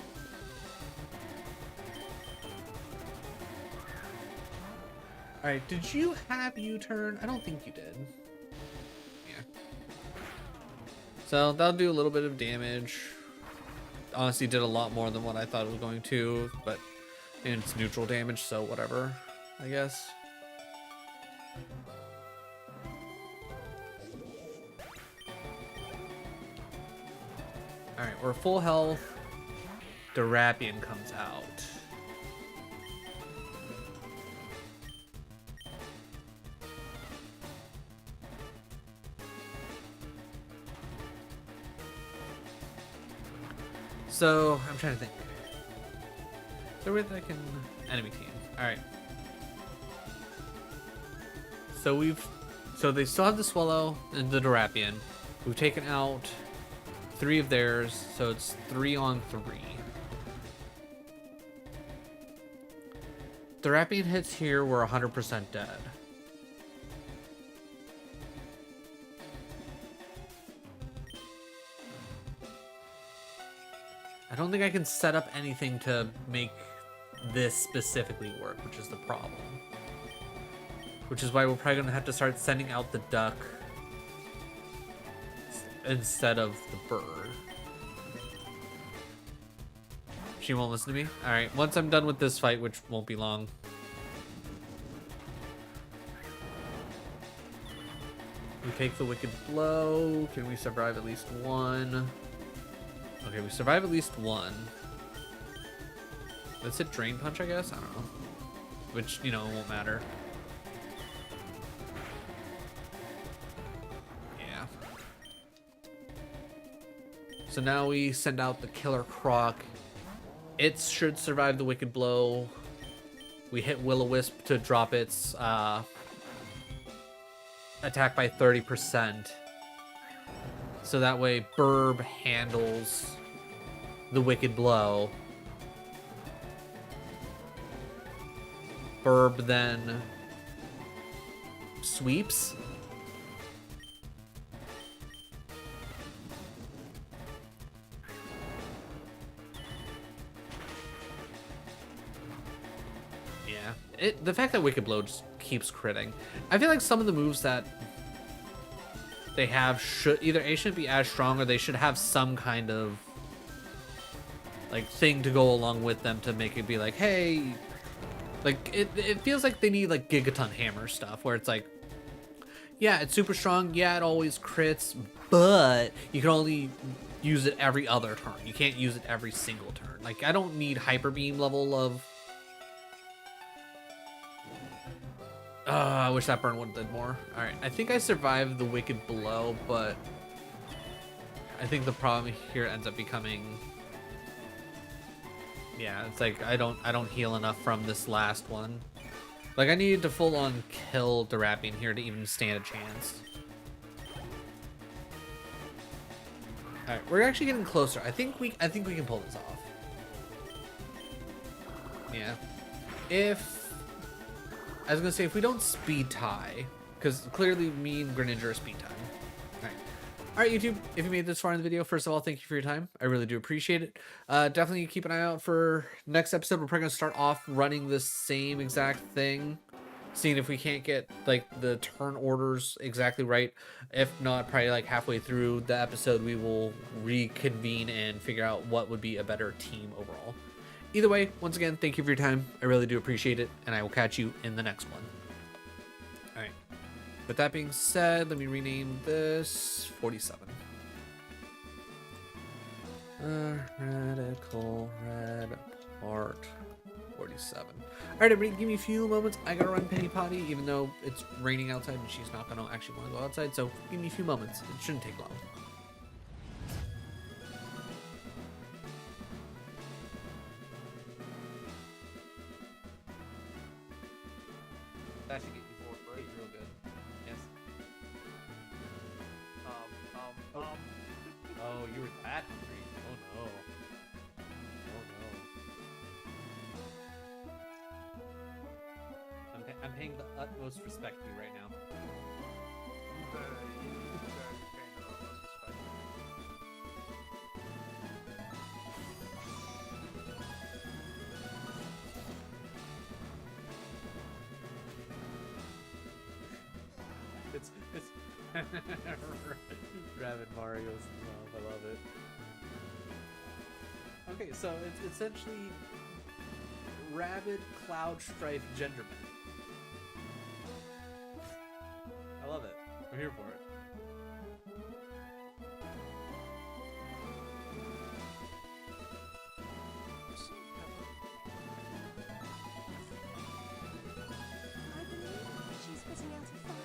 Alright, did you have U-turn? I don't think you did. Yeah. So that'll do a little bit of damage. Honestly, did a lot more than what I thought it was going to, but and it's neutral damage, so whatever, I guess. Alright, we're full health. Durapian comes out. So, I'm trying to think. Is there a way that I can... Enemy team. Alright. So they still have the Swallow and the Durapian. We've taken out 3 of theirs, so it's 3 on 3. Durapian hits here, we're 100% dead. I don't think I can set up anything to make this specifically work, which is the problem. Which is why we're probably gonna have to start sending out the duck instead of the bird. She won't listen to me? Alright, once I'm done with this fight, which won't be long. We take the wicked blow. Can we survive at least one? Okay, we survive at least one. Let's hit drain punch, I guess? I don't know. Which, you know, won't matter. Yeah. So now we send out the killer croc. It should survive the wicked blow. We hit Will-O-Wisp to drop its attack by 30%. So that way Burb handles the wicked blow. Burb then sweeps. Yeah. The fact that wicked blow just keeps critting. I feel like some of the moves that they have should either A, shouldn't be as strong, or they should have some kind of like thing to go along with them to make it be like, hey, like it feels like they need like Gigaton Hammer stuff where it's like, yeah, it's super strong, yeah, it always crits, but you can only use it every other turn. You can't use it every single turn. Like, I don't need Hyper Beam level of I wish that burn would have did more. Alright, I think I survived the wicked blow, but I think the problem here ends up becoming, yeah, it's like I don't heal enough from this last one. Like, I needed to full on kill the Ratbean here to even stand a chance. Alright, we're actually getting closer. I think we can pull this off. Yeah. I was gonna say, if we don't speed tie, because clearly me and Greninja are speed time. Alright, YouTube, if you made this far in the video, first of all, thank you for your time. I really do appreciate it. Definitely keep an eye out for next episode. We're probably gonna start off running the same exact thing, seeing if we can't get like the turn orders exactly right. If not, probably like halfway through the episode, we will reconvene and figure out what would be a better team overall. Either way, once again, thank you for your time. I really do appreciate it, and I will catch you in the next one. All right. With that being said, let me rename this 47. Radical Red Part 47. All right, everybody, give me a few moments. I gotta run Penny Potty, even though it's raining outside and she's not gonna actually want to go outside. So give me a few moments. It shouldn't take long. That should get you forward break real good. Yes. Oh, you were that hungry. Oh no. Oh no. I'm paying the utmost respect to you right now. It's Rabbit Mario's love. I love it. Okay, so it's essentially Rabid Cloud Strife Genderman. I love it. I'm here for it. I believe she's putting out a fire.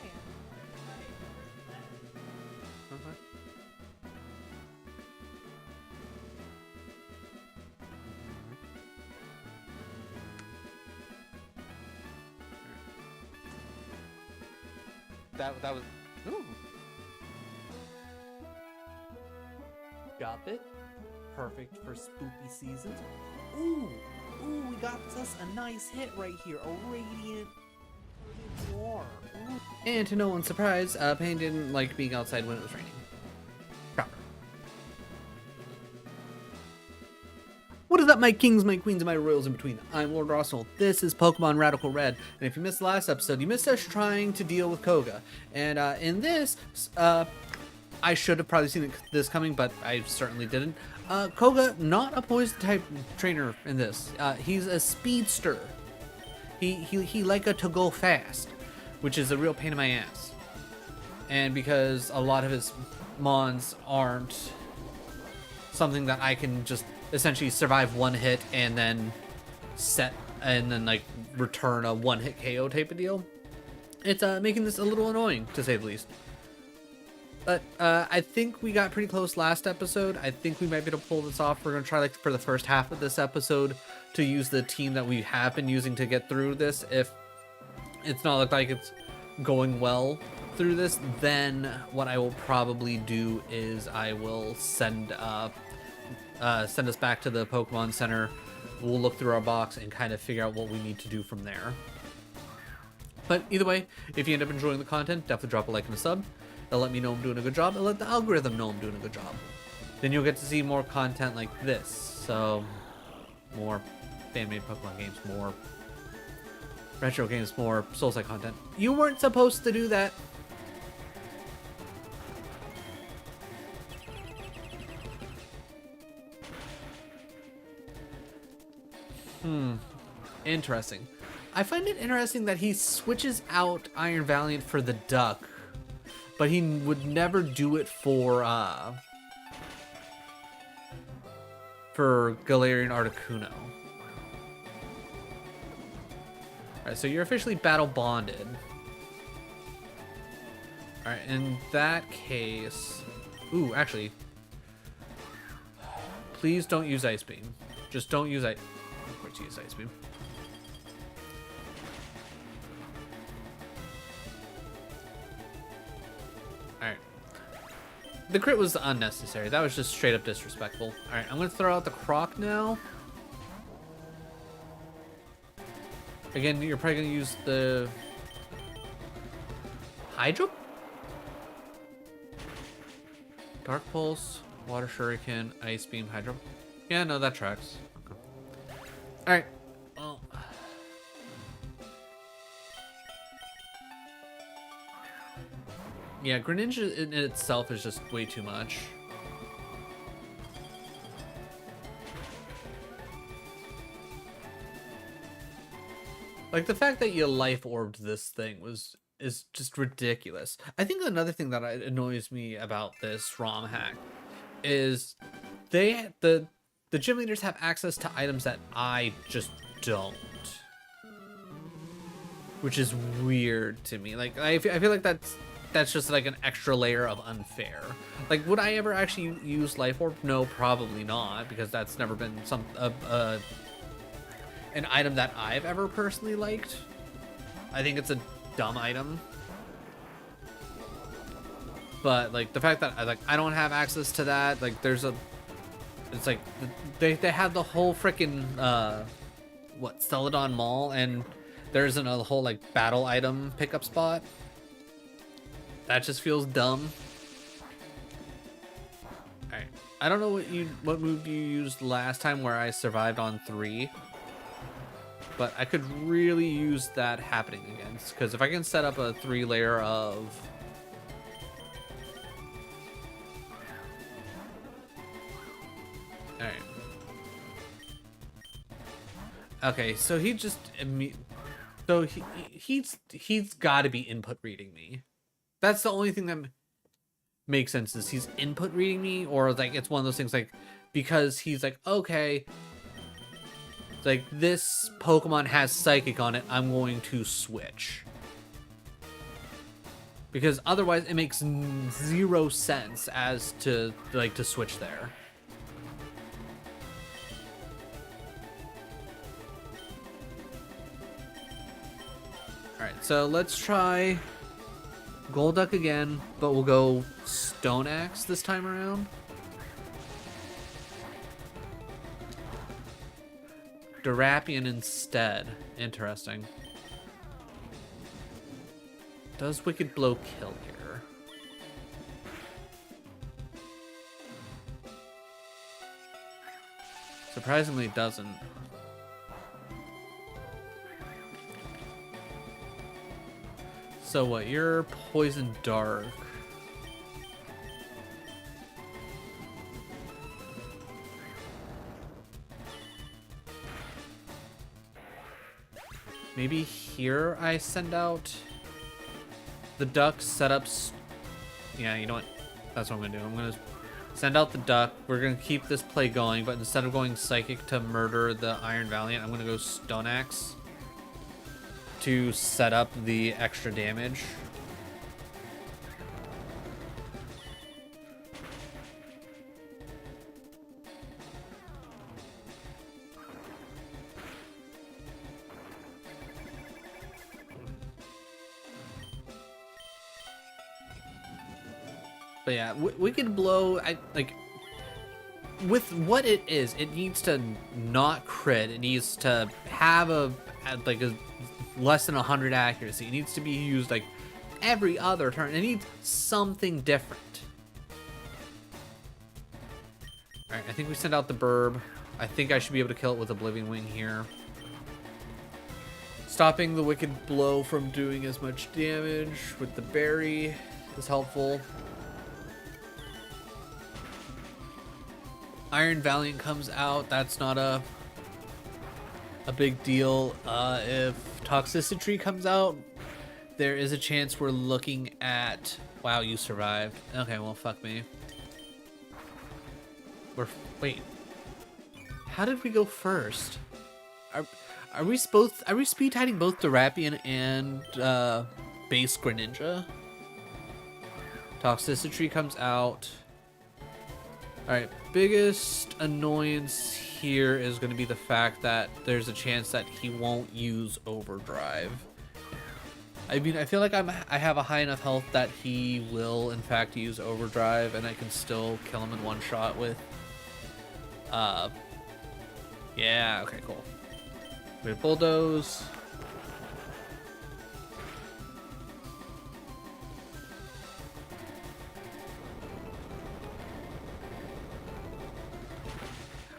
That was. Ooh. Got it. Perfect for spooky seasons. Ooh, we got us a nice hit right here. A radiant war. Ooh. And to no one's surprise, Pain didn't like being outside when it was raining. Proper. What up, my kings, my queens, and my royals in between? I'm Lord Arsenal. This is Pokemon Radical Red, and if you missed the last episode, you missed us trying to deal with Koga. And in this, I should have probably seen this coming, but I certainly didn't. Koga, not a poison type trainer in this. He's a speedster. He like to go fast, which is a real pain in my ass. And because a lot of his mons aren't something that I can just essentially survive one hit and then like return a one-hit KO type of deal, it's making this a little annoying, to say the least. But I think we got pretty close last episode. I think we might be able to pull this off. We're gonna try, like, for the first half of this episode to use the team that we have been using to get through this. If it's not look like it's going well through this, then what I will probably do is I will send us back to the Pokemon Center. We'll look through our box and kind of figure out what we need to do from there. But either way, if you end up enjoying the content, definitely drop a like and a sub. It'll let me know I'm doing a good job. It'll let the algorithm know I'm doing a good job. Then you'll get to see more content like this. So, more fan-made Pokemon games, more retro games, more Soulside content. You weren't supposed to do that. Interesting. I find it interesting that he switches out Iron Valiant for the duck, but he would never do it for Galarian Articuno. Alright, so you're officially battle bonded. Alright, in that case... Ooh, actually... Please don't use Ice Beam. Just don't use Ice... Of course, use Ice Beam. Alright. The crit was unnecessary. That was just straight up disrespectful. Alright, I'm going to throw out the Croc now. Again, you're probably going to use the... Hydro? Dark Pulse, Water Shuriken, Ice Beam, Hydro. Yeah, no, that tracks. Okay. Alright. Well... Yeah, Greninja in itself is just way too much. Like, the fact that you life orbed this thing is just ridiculous. I think another thing that annoys me about this ROM hack is the gym leaders have access to items that I just don't. Which is weird to me. Like, I feel like that's just like an extra layer of unfair. Like, would I ever actually use Life Orb? No, probably not, because that's never been an item that I've ever personally liked. I think it's a dumb item. But like the fact that I don't have access to that, like it's like they have the whole freaking Celadon Mall, and there isn't a whole like battle item pickup spot. That just feels dumb. Alright. I don't know what move you used last time where I survived on 3. But I could really use that happening again. Because if I can set up a 3-layer of... Alright. Okay, so he just... So he's got to be input reading me. That's the only thing that makes sense, is he's input reading me, or like it's one of those things like, because he's like, okay, like this Pokemon has Psychic on it, I'm going to switch. Because otherwise it makes zero sense as to like to switch there. Alright, so let's try Golduck again, but we'll go Stone Axe this time around. Durapian instead. Interesting. Does Wicked Blow kill here? Surprisingly, it doesn't. So what? You're poison dark. Maybe here I send out the duck setups. Yeah, you know what? That's what I'm gonna do. I'm gonna send out the duck. We're gonna keep this play going, but instead of going psychic to murder the Iron Valiant, I'm gonna go Stone Axe to set up the extra damage. But yeah, Wicked Blow, I like with what it is, it needs to not crit. It needs to have a less than 100 accuracy. It needs to be used like every other turn. It needs something different. All right, I think we send out the Burb. I think I should be able to kill it with Oblivion Wing here. Stopping the Wicked Blow from doing as much damage with the berry is helpful. Iron Valiant comes out. That's not a big deal. If Toxicity comes out, there is a chance we're looking at... Wow, you survived. Okay, well, fuck me. Wait. How did we go first? Are we speed tiding both Durapian and base Greninja? Toxicity comes out. Alright, biggest annoyance here is going to be the fact that there's a chance that he won't use Overdrive. I mean, I feel like I have a high enough health that he will, in fact, use Overdrive, and I can still kill him in one shot with... Yeah, okay, cool. We have Bulldoze.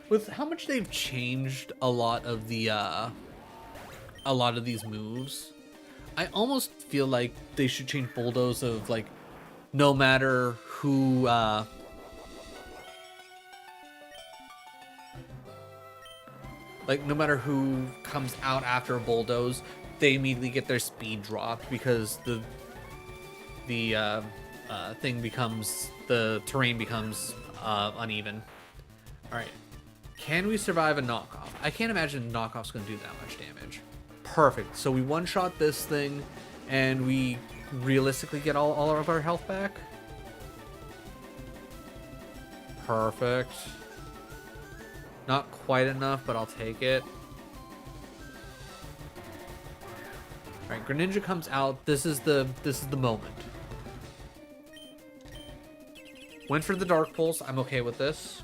With how much they've changed a lot of these moves, I almost feel like they should change Bulldoze of like no matter who no matter who comes out after a Bulldoze, they immediately get their speed dropped because the terrain becomes uneven. All right. Can we survive a knockoff? I can't imagine knockoff's going to do that much damage. Perfect. So we one-shot this thing, and we realistically get all of our health back. Perfect. Not quite enough, but I'll take it. All right, Greninja comes out. This is the moment. Went for the Dark Pulse. I'm okay with this.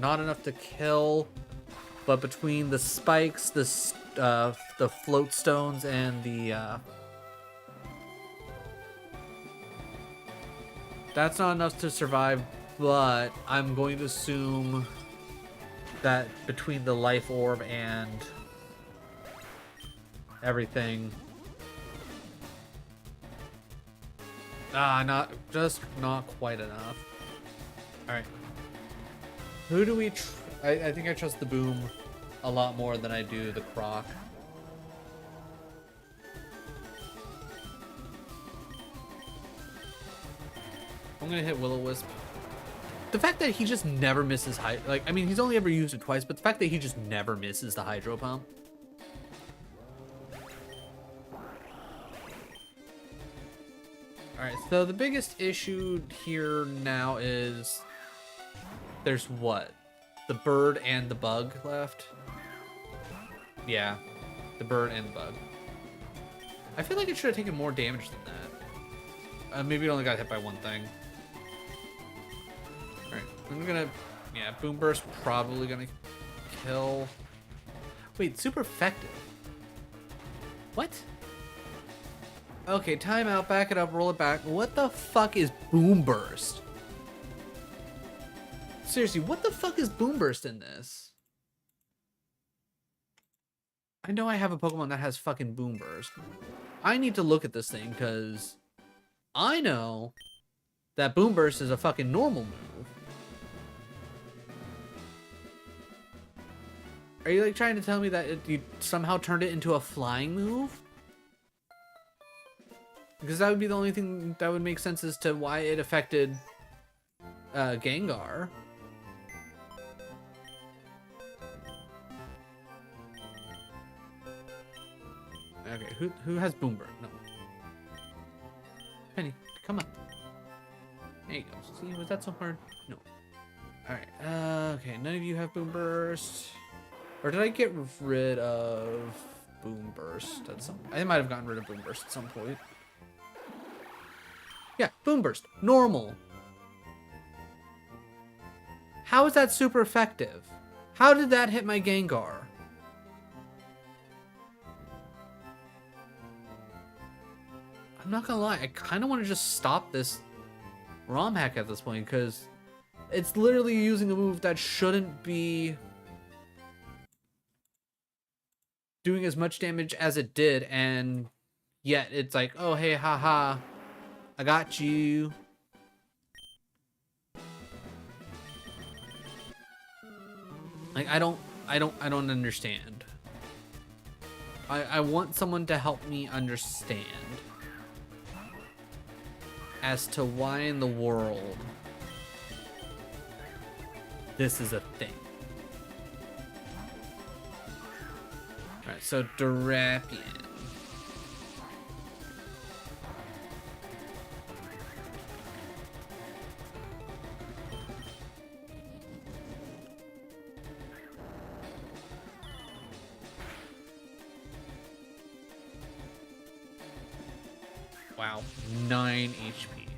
Not enough to kill, but between the spikes, the float stones, and the that's not enough to survive. But I'm going to assume that between the life orb and everything, not quite enough. All right. Who do we... I think I trust the Boom a lot more than I do the Croc. I'm gonna hit Will-O-Wisp. The fact that he just never misses I mean, he's only ever used it twice, but the fact that he just never misses the Hydro Pump. Alright, so the biggest issue here now is... There's what? The bird and the bug left? Yeah, the bird and the bug. I feel like it should have taken more damage than that. Maybe it only got hit by one thing. Alright, I'm gonna... Yeah, Boom Burst probably gonna kill... Wait, super effective. What? Okay, time out, back it up, roll it back. What the fuck is Boom Burst? Seriously, what the fuck is Boom Burst in this? I know I have a Pokemon that has fucking Boom Burst. I need to look at this thing because I know that Boom Burst is a fucking normal move. Are you like trying to tell me that you somehow turned it into a flying move? Because that would be the only thing that would make sense as to why it affected Gengar. Okay, who has Boom Burst? No. Penny, come on. There you go. See, was that so hard? No. Alright, okay, none of you have Boom Burst. Or did I get rid of Boom Burst at some... I might have gotten rid of Boom Burst at some point. Yeah, Boom Burst. Normal. How is that super effective? How did that hit my Gengar? I'm not gonna lie, I kind of want to just stop this ROM hack at this point, because it's literally using a move that shouldn't be doing as much damage as it did, and yet it's like, oh hey, haha, I got you. Like, I don't understand. I want someone to help me understand as to why in the world this is a thing. Alright, so Drapion. Wow, 9 HP.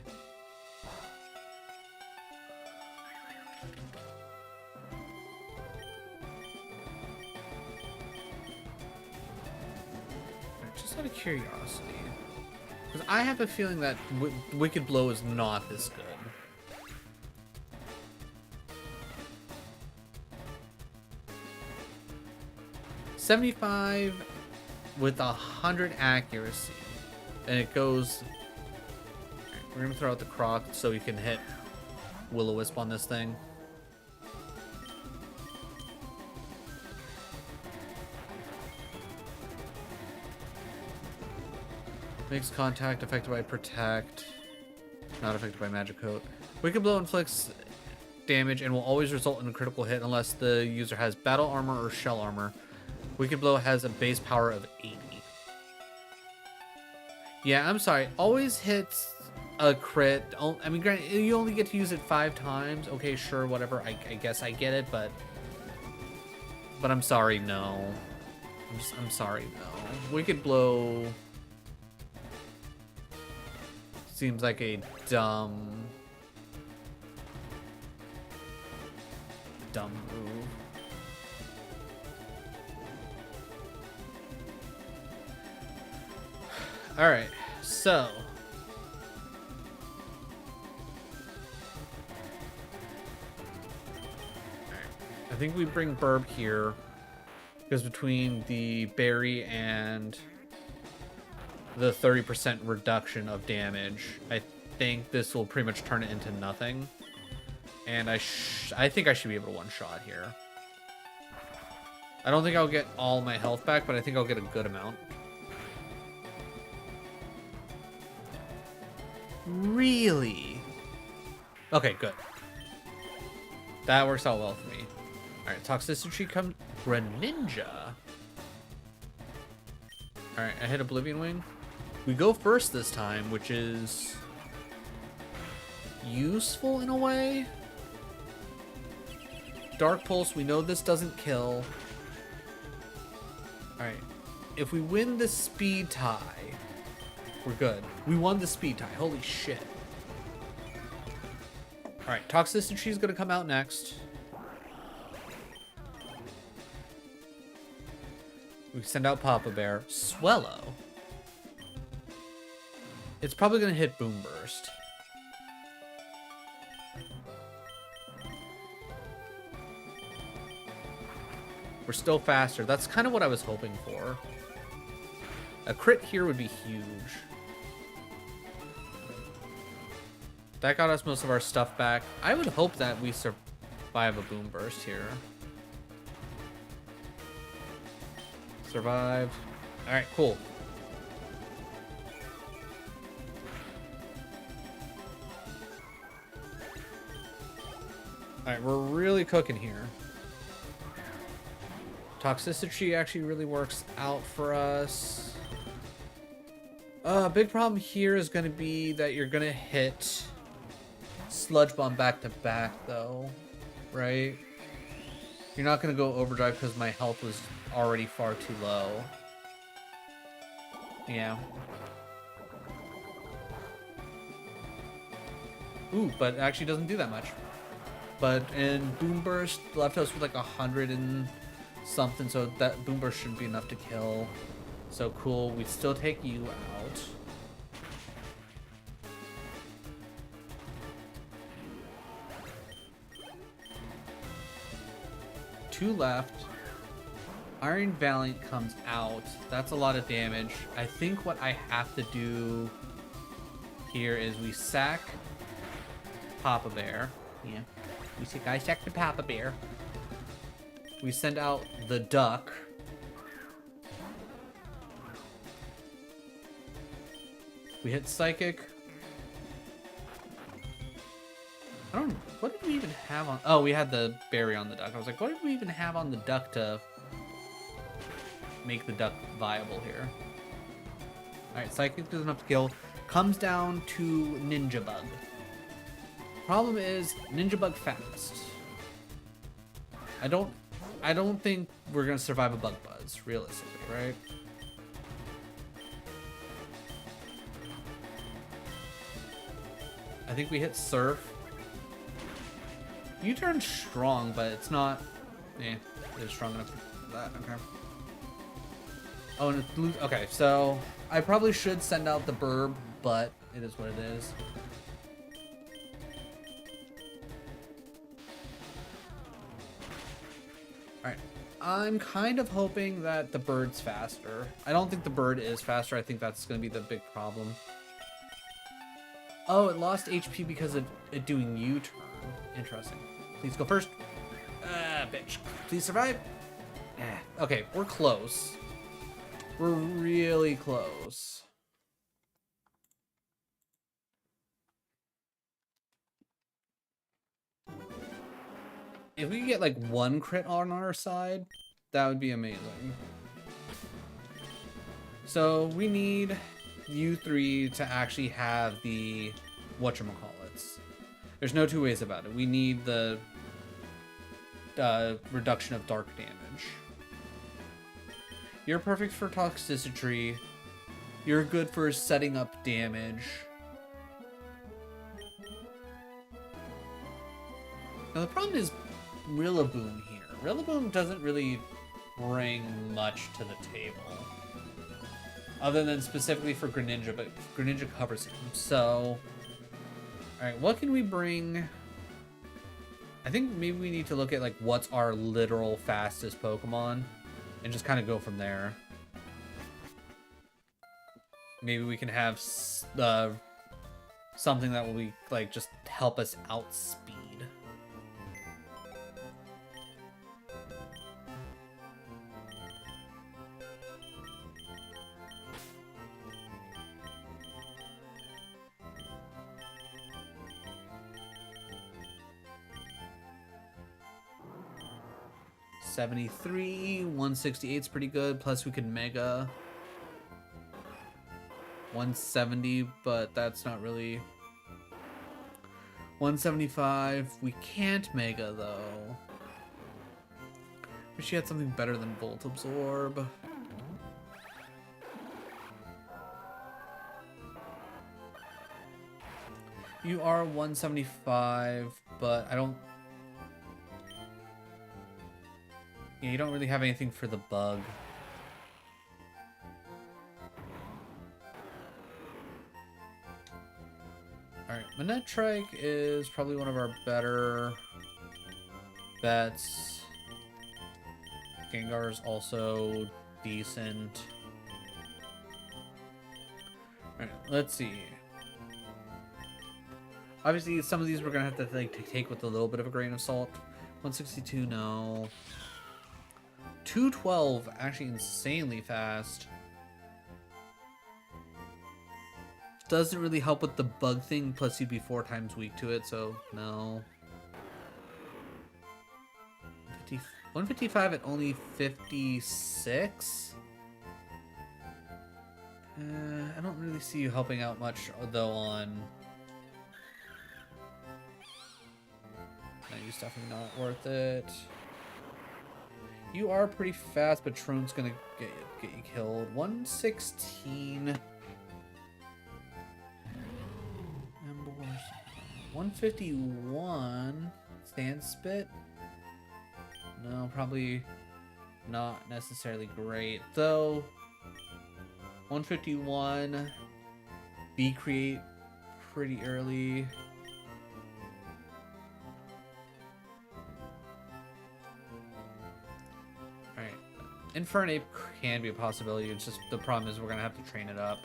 Just out of curiosity, because I have a feeling that Wicked Blow is not this good. $75 with 100 accuracy. And it goes... We're going to throw out the Croc so we can hit Will-O-Wisp on this thing. Makes contact, affected by Protect. Not affected by Magic Coat. Wicked Blow inflicts damage and will always result in a critical hit unless the user has Battle Armor or Shell Armor. Wicked Blow has a base power of 80. Yeah, I'm sorry. Always hits a crit. I mean, granted, you only get to use it 5 times. Okay, sure, whatever. I guess I get it, but I'm sorry, no. I'm sorry, no. Wicked Blow seems like a dumb move. All right, so I think we bring Burb here because between the berry and the 30% reduction of damage, I think this will pretty much turn it into nothing. And I think I should be able to one-shot here. I don't think I'll get all my health back, but I think I'll get a good amount. Really? Okay, good. That works out well for me. Alright, Toxicity comes... Greninja. Alright, I hit Oblivion Wing. We go first this time, which is useful in a way. Dark Pulse, we know this doesn't kill. Alright, if we win the speed tie, we're good. We won the speed tie. Holy shit. Alright, Toxicity is going to come out next. We send out Papa Bear. Swellow. It's probably going to hit Boom Burst. We're still faster. That's kind of what I was hoping for. A crit here would be huge. That got us most of our stuff back. I would hope that we survive a boom burst here. Survived. Alright, cool. Alright, we're really cooking here. Toxicity actually really works out for us. Big problem here is going to be that you're going to hit Sludge Bomb back to back, though. Right? You're not going to go overdrive because my health was already far too low. Yeah. Ooh, but it actually doesn't do that much. But in Boom Burst, left us with like 100 and something, so that Boom Burst shouldn't be enough to kill. So cool, we still take you out. Two left. Iron Valiant comes out. That's a lot of damage. I think what I have to do here is we sack Papa Bear. Yeah. I sack the Papa Bear. We send out the duck. We hit Psychic. I don't... What did we even have on... Oh, we had the berry on the duck. I was like, what did we even have on the duck to make the duck viable here? Alright, Psychic does enough to kill. Comes down to Ninja Bug. Problem is, Ninja Bug fast. I don't think we're gonna survive a Bug Buzz, realistically, right? I think we hit Surf. U-turn strong, but it's not... it is strong enough for that, okay. Oh, and it's... Okay, so... I probably should send out the Burb, but it is what it is. Alright. I'm kind of hoping that the Bird's faster. I don't think the Bird is faster. I think that's going to be the big problem. Oh, it lost HP because of it doing U-turn. Interesting. Please go first. Bitch. Please survive. Okay, we're close. We're really close. If we could get like one crit on our side, that would be amazing. So we need you three to actually have the whatchamacallits. There's no two ways about it. We need the reduction of dark damage. You're perfect for toxicity. You're good for setting up damage. Now the problem is Rillaboom here. Rillaboom doesn't really bring much to the table. Other than specifically for Greninja, but Greninja covers him. So, alright, what can we bring? I think maybe we need to look at like what's our literal fastest Pokemon and just kind of go from there. Maybe we can have something that will be like just help us outspeed. $73, 168 is pretty good. Plus we could Mega 170, but that's not really 175. We can't Mega though. Wish she had something better than Volt Absorb. You are 175, but I don't... Yeah, you don't really have anything for the bug. Alright, Manectric is probably one of our better bets. Gengar's also decent. Alright, let's see. Obviously, some of these we're gonna have to like take with a little bit of a grain of salt. 162, no. 212, actually insanely fast. Doesn't really help with the bug thing, plus you'd be 4 times weak to it, so no. 155 at only 56? I don't really see you helping out much, though, on... No, you're definitely not worth it. You are pretty fast, but Trone's gonna get you killed. 116... 151 Sand Spit. No, probably not necessarily great though. 151 B create pretty early. Alright. Infernape can be a possibility. It's just the problem is we're gonna have to train it up.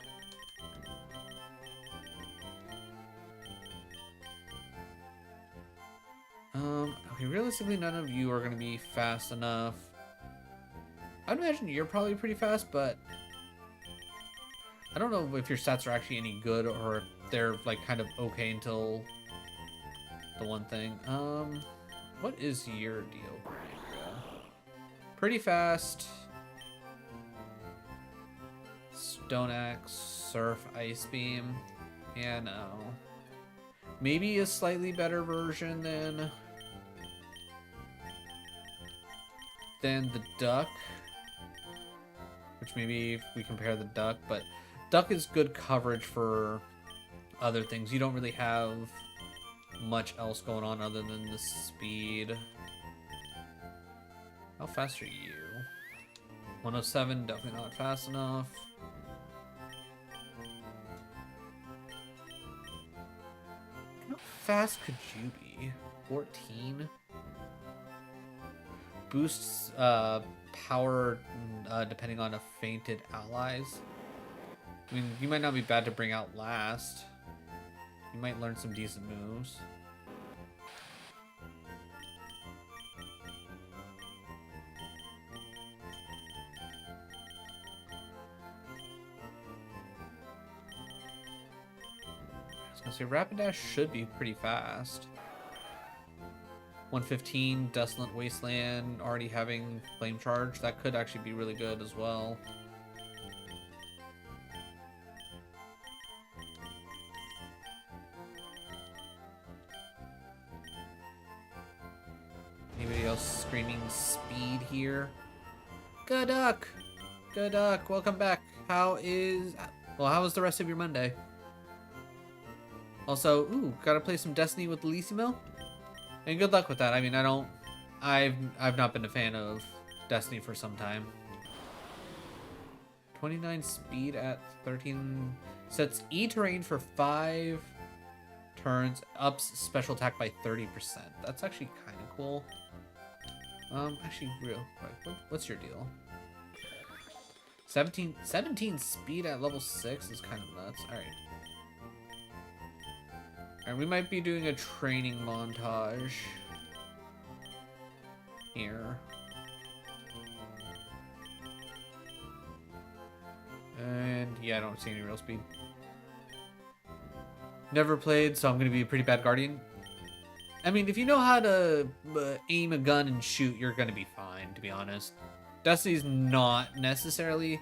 Okay, realistically, none of you are going to be fast enough. I'd imagine you're probably pretty fast, but I don't know if your stats are actually any good or if they're, like, kind of okay until the one thing. What is your deal, Koga? Pretty fast. Stone Axe, Surf, Ice Beam. Yeah, no. Maybe a slightly better version than the duck, which maybe if we compare the duck, but duck is good coverage for other things. You don't really have much else going on other than the speed. How fast are you? 107, definitely not fast enough. How fast could you be? 14? Boosts power depending on a fainted allies. I mean, you might not be bad to bring out last. You might learn some decent moves. I was gonna say Rapidash should be pretty fast. 115, Desolate Wasteland, already having Flame Charge. That could actually be really good as well. Anybody else screaming speed here? Good duck! Good duck, welcome back. How was the rest of your Monday? Also, ooh, gotta play some Destiny with Lissimo? And good luck with that. I mean, I've not been a fan of Destiny for some time. 29 speed at 13 sets E terrain for 5 turns, ups special attack by 30%. That's actually kind of cool. Actually, real quick, what's your deal? 17 speed at level 6 is kind of nuts. All right. Alright, we might be doing a training montage here. And yeah, I don't see any real speed. Never played, so I'm going to be a pretty bad guardian. I mean, if you know how to aim a gun and shoot, you're going to be fine, to be honest. Destiny's not necessarily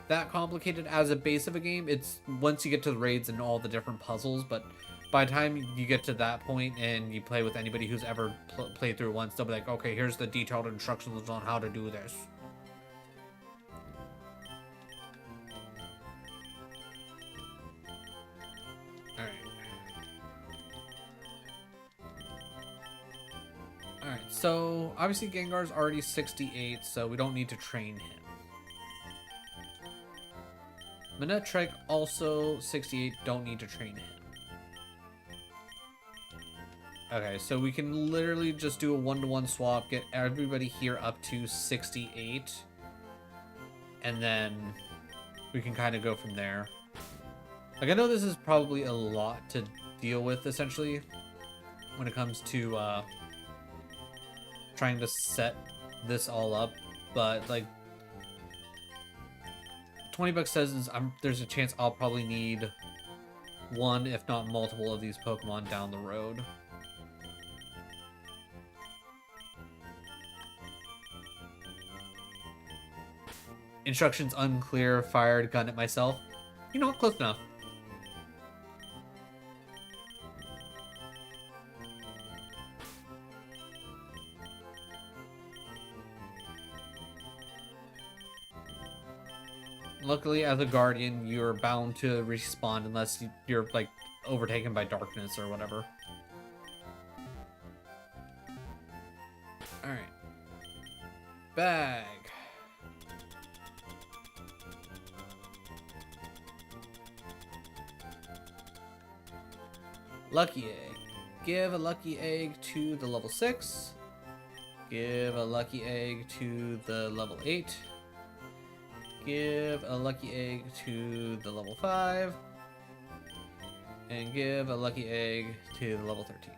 that complicated as a base of a game. It's once you get to the raids and all the different puzzles, but by the time you get to that point and you play with anybody who's ever played through once, they'll be like, okay, here's the detailed instructions on how to do this. Alright, so obviously Gengar's already 68, so we don't need to train him. Manectric also 68, don't need to train him. Okay, so we can literally just do a 1-to-1 swap, get everybody here up to 68, and then we can kind of go from there. Like, I know this is probably a lot to deal with, essentially, when it comes to trying to set this all up, but, like, 20 bucks says there's a chance I'll probably need one, if not multiple, of these Pokemon down the road. Instructions unclear, fired, gun at myself. You know what, close enough. Luckily, as a guardian, you're bound to respawn unless you're, like, overtaken by darkness or whatever. Alright. Bag. Lucky egg. Give a lucky egg to the level 6. Give a lucky egg to the level 8. Give a lucky egg to the level 5. And give a lucky egg to the level 13.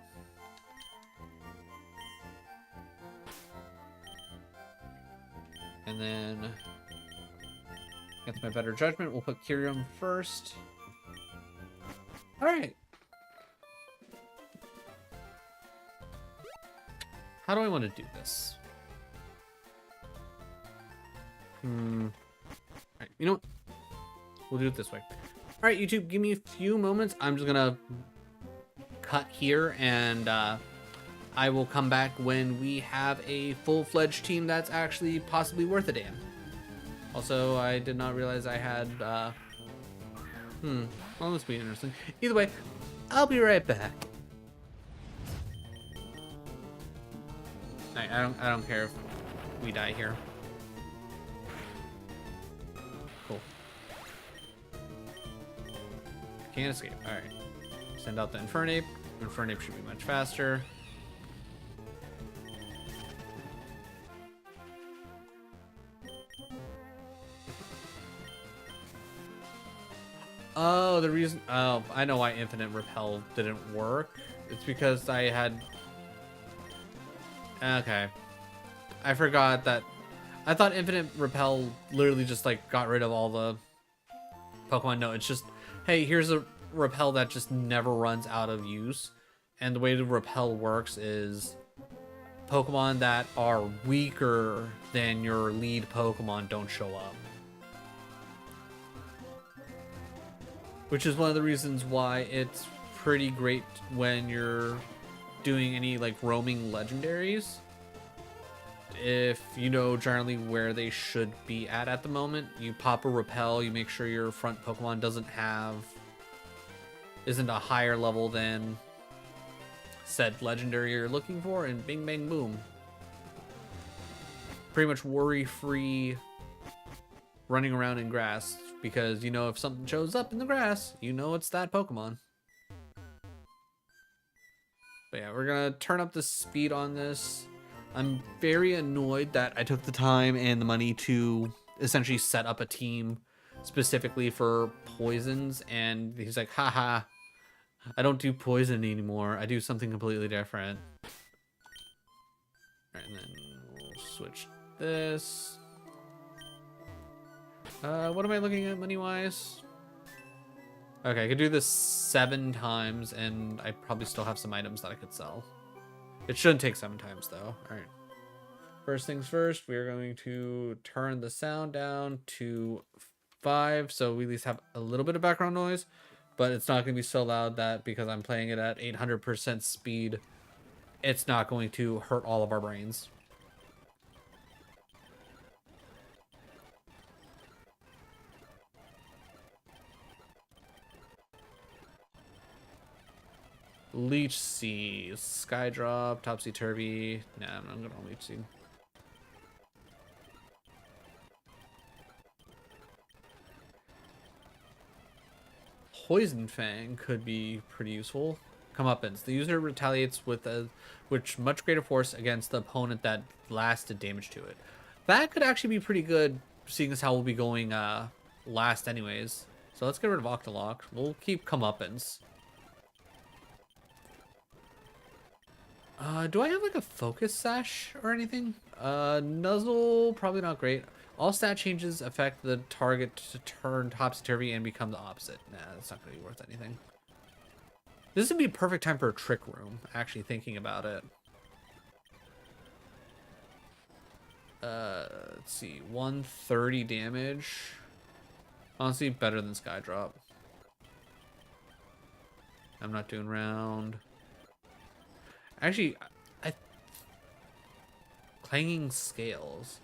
And then, against my better judgment, we'll put Kyurem first. Alright. How do I want to do this? Alright, you know what? We'll do it this way. Alright, YouTube, give me a few moments. I'm just gonna cut here, and I will come back when we have a full-fledged team that's actually possibly worth a damn. Also, I did not realize I had, well, this will be interesting. Either way, I'll be right back. I don't care if we die here. Cool. Can't escape. Alright. Send out the Infernape. Infernape should be much faster. Oh, the reason... Oh, I know why Infinite Repel didn't work. It's because I had... Okay. I forgot that... I thought Infinite Repel literally just, like, got rid of all the Pokemon. No, it's just, hey, here's a Repel that just never runs out of use. And the way the Repel works is Pokemon that are weaker than your lead Pokemon don't show up. Which is one of the reasons why it's pretty great when you're doing any, like, roaming legendaries. If you know generally where they should be at the moment, you pop a Repel, you make sure your front Pokemon isn't a higher level than said legendary you're looking for, and bing bang boom. Pretty much worry-free running around in grass, because you know if something shows up in the grass, you know it's that Pokemon. But yeah, we're gonna turn up the speed on this. I'm very annoyed that I took the time and the money to essentially set up a team specifically for poisons, and he's like, haha, I don't do poison anymore. I do something completely different. Alright, and then we'll switch this. What am I looking at money-wise? Okay, I could do this 7 times, and I probably still have some items that I could sell. It shouldn't take 7 times, though. Alright. First things first, we're going to turn the sound down to 5, so we at least have a little bit of background noise, but it's not going to be so loud that because I'm playing it at 800% speed, it's not going to hurt all of our brains. Leech Seed, Skydrop, Topsy Turvy. Nah, I'm gonna Leech Seed. Poison Fang could be pretty useful. Comeuppance. The user retaliates with much greater force against the opponent that last did damage to it. That could actually be pretty good, seeing as how we'll be going last anyways. So let's get rid of Octolock. We'll keep Comeuppance. Do I have like a focus sash or anything? Nuzzle, probably not great. All stat changes affect the target to turn topsy-turvy and become the opposite. Nah, that's not gonna be worth anything. This would be a perfect time for a trick room, actually thinking about it. Let's see, 130 damage. Honestly, better than Skydrop. I'm not doing round. Actually, clanging scales.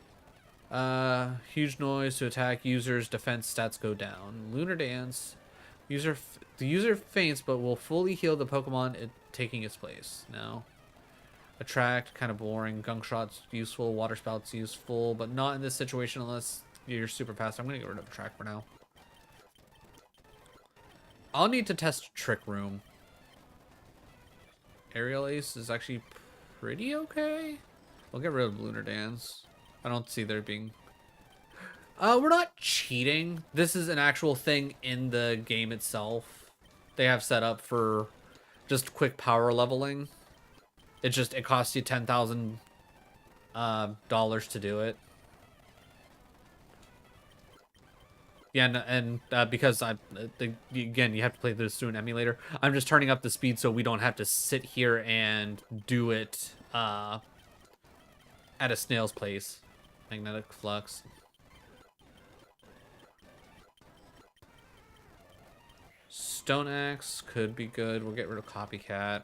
Huge noise to attack users. Defense stats go down. Lunar Dance. The user faints, but will fully heal the Pokemon taking its place. No. Attract, kind of boring. Gunk Shot's useful. Water Spout's useful, but not in this situation unless you're super fast. I'm gonna get rid of Attract for now. I'll need to test Trick Room. Aerial Ace is actually pretty okay. We'll get rid of Lunar Dance. I don't see there being... we're not cheating. This is an actual thing in the game itself. They have set up for just quick power leveling. It costs you $10,000 to do it. Yeah, and because again, you have to play this through an emulator. I'm just turning up the speed so we don't have to sit here and do it at a snail's pace. Magnetic Flux. Stone Axe could be good. We'll get rid of Copycat.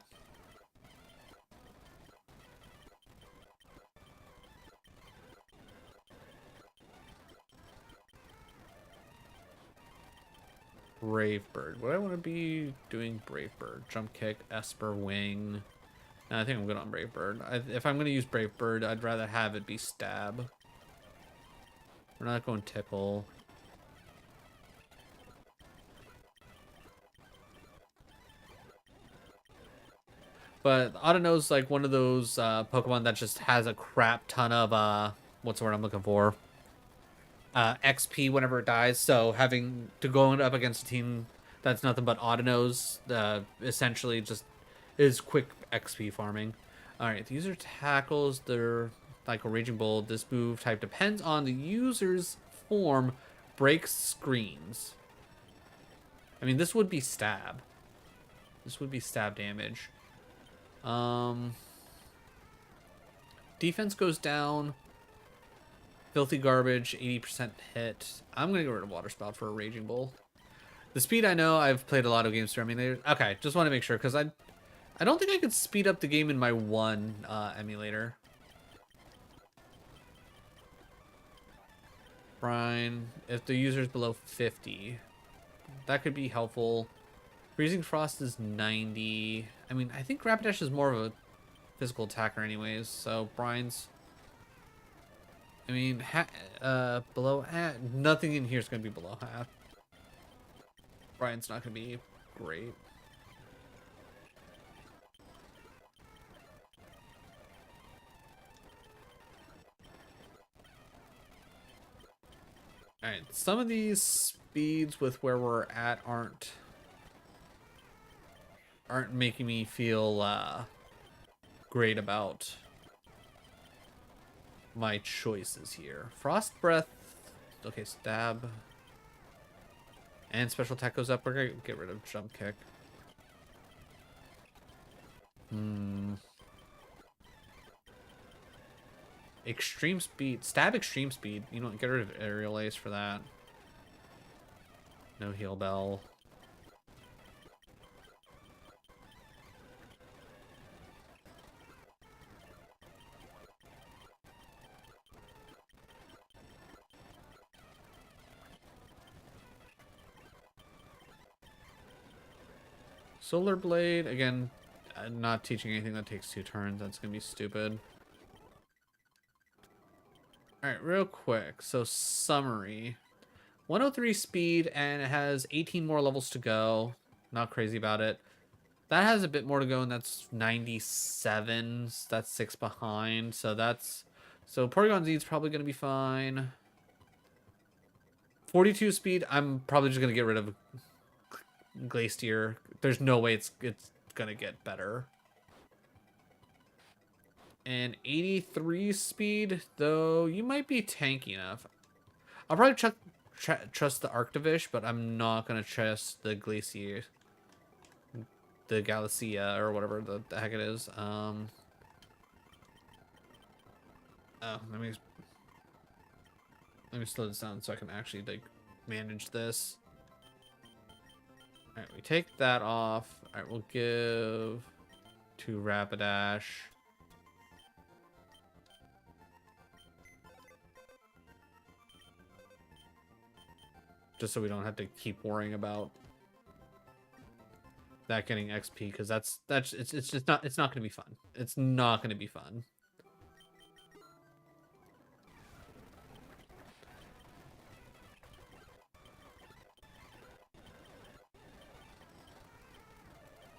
Brave Bird. Would I want to be doing Brave Bird? Jump Kick, Esper Wing. No, I think I'm good on Brave Bird. If I'm going to use Brave Bird, I'd rather have it be Stab. We're not going Tickle. But Audino's like one of those Pokemon that just has a crap ton of, what's the word I'm looking for? XP whenever it dies. So having to go up against a team that's nothing but Audino's, essentially just is quick XP farming. Alright, the user tackles their like a Raging Bull. This move type depends on the user's form, breaks screens. I mean, this would be stab. This would be stab damage. Defense goes down. Filthy Garbage, 80% hit. I'm going to get rid of Water Spout for a Raging Bull. The speed, I know I've played a lot of games through emulators. Okay, just want to make sure, because I don't think I could speed up the game in my one emulator. Brine, if the user's below 50, that could be helpful. Freezing Frost is 90. I mean, I think Rapidash is more of a physical attacker anyways, so Brine's... I mean, below half. Nothing in here is going to be below half. Brian's not going to be great. Alright, some of these speeds with where we're at aren't making me feel great about my choices here. Frost Breath. Okay, Stab. And Special Attack goes up. We're gonna get rid of Jump Kick. Extreme Speed. Stab Extreme Speed. You know, get rid of Aerial Ace for that. No Heal Bell. Solar Blade, again, not teaching anything that takes 2 turns. That's going to be stupid. Alright, real quick. So, summary. 103 speed, and it has 18 more levels to go. Not crazy about it. That has a bit more to go, and that's 97. So that's 6 behind. So that's... So Porygon Z is probably going to be fine. 42 speed, I'm probably just going to get rid of Glacier. There's no way it's going to get better. And 83 speed, though, you might be tanky enough. I'll probably trust the Arctovish, but I'm not going to trust the Glacier. The Galaxia, or whatever the heck it is. Oh, let me slow this down so I can actually, like, manage this. Alright, we take that off. Alright, we'll give to Rapidash. Just so we don't have to keep worrying about that getting XP, because it's just not, it's not going to be fun. It's not going to be fun.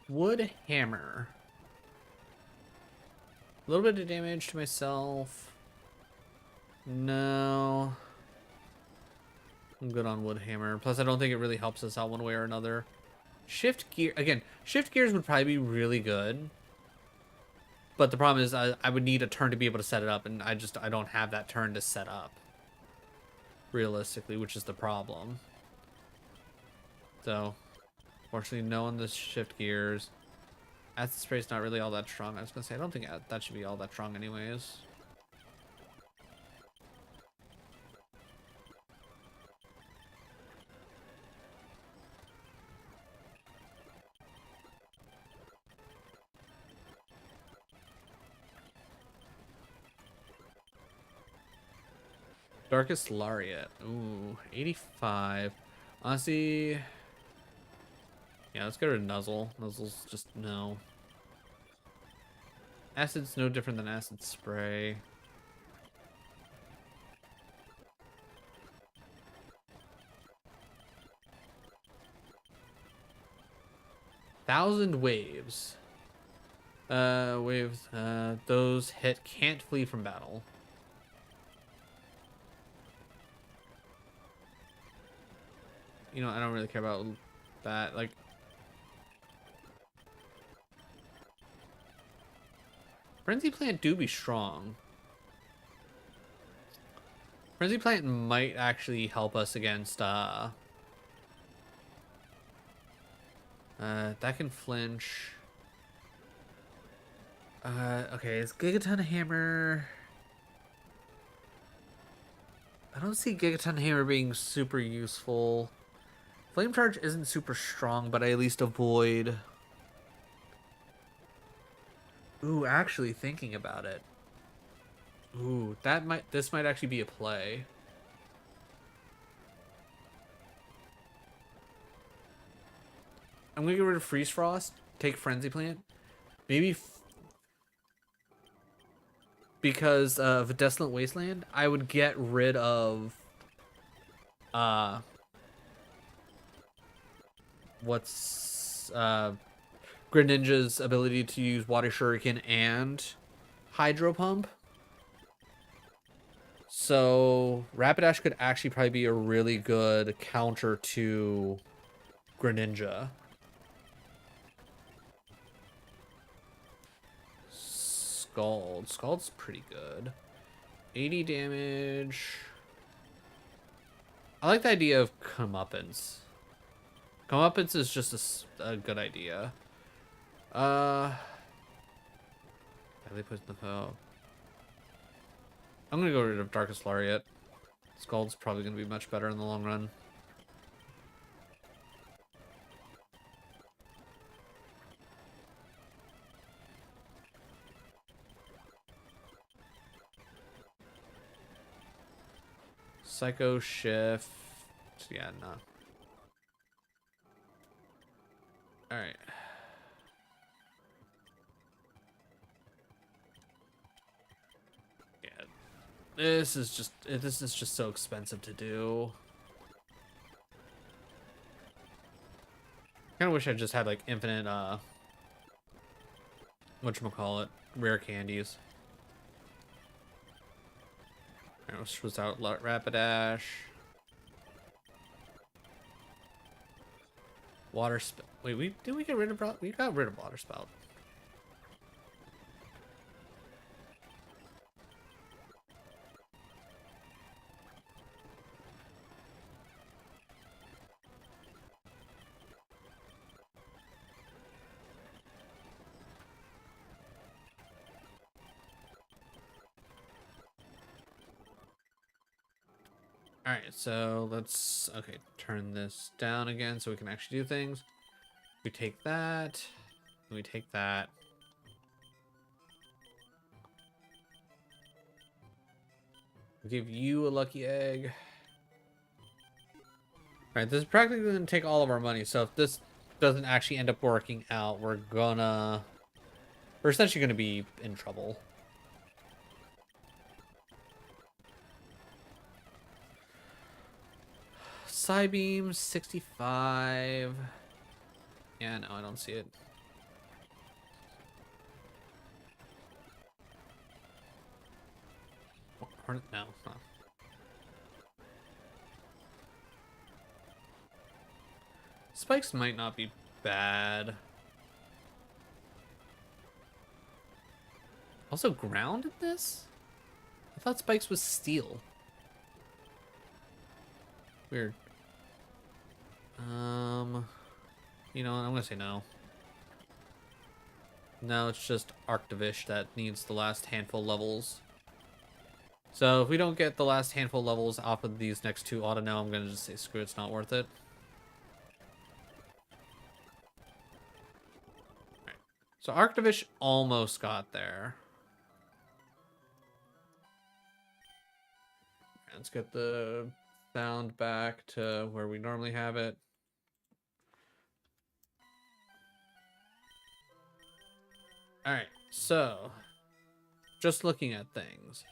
Wood Hammer. A little bit of damage to myself. No. I'm good on Wood Hammer. Plus, I don't think it really helps us out one way or another. Shift Gear. Again, Shift Gears would probably be really good. But the problem is I would need a turn to be able to set it up. And I don't have that turn to set up. Realistically, which is the problem. So, fortunately, no on the Shift Gears. Acid Spray's not really all that strong. I was going to say, I don't think that should be all that strong anyways. Darkest Lariat. Ooh, 85. Honestly, yeah, let's get rid of Nuzzle. Nuzzle's just no. Acid's no different than Acid Spray. Thousand Waves. Waves. Those hit can't flee from battle. You know, I don't really care about that. Like, Frenzy Plant do be strong. Frenzy Plant might actually help us against, that can flinch. Okay, is Gigaton Hammer... I don't see Gigaton Hammer being super useful. Flame Charge isn't super strong, but I at least avoid... Ooh, actually thinking about it. Ooh, this might actually be a play. I'm gonna get rid of Freeze Frost, take Frenzy Plant. Maybe because of Desolate Wasteland, I would get rid of what's Greninja's ability to use Water Shuriken and Hydro Pump. So Rapidash could actually probably be a really good counter to Greninja. Scald. Scald's pretty good. 80 damage. I like the idea of Comeuppance. Comeuppance is just a good idea. They put the foe. I'm gonna go rid of Darkest Lariat. Scald's probably gonna be much better in the long run. Psycho Shift. Yeah, no. Alright. Yeah. This is just so expensive to do. Kinda wish I just had like infinite whatchamacallit, rare candies. Alright, let's switch out Rapidash. Water spout. Wait, did we get rid of we got rid of water spout. Alright, so let's turn this down again so we can actually do things. We take that. We take that. We'll give you a lucky egg. Alright, this is practically going to take all of our money, so if this doesn't actually end up working out, we're essentially gonna be in trouble. Psybeam 65. Yeah, no, I don't see it. No, huh. Spikes might not be bad. Also, ground in this? I thought Spikes was steel. Weird. You know, I'm gonna say no. No, it's just Arctivish that needs the last handful levels. So if we don't get the last handful levels off of these next two auto now, I'm gonna just say screw it, it's not worth it. Right. So Arctivish almost got there. Let's get the sound back to where we normally have it. Alright, so just looking at things.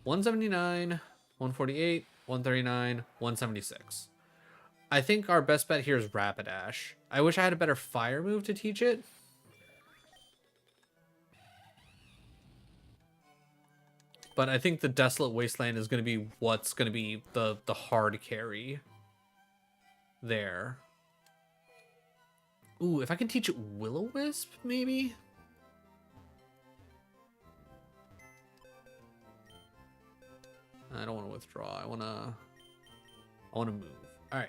179, 148, 139, 176. I think our best bet here is Rapidash. I wish I had a better fire move to teach it. But I think the Desolate Wasteland is going to be what's going to be the hard carry there. Ooh, if I can teach it Will-O-Wisp, maybe? I don't want to withdraw. I want to move. All right.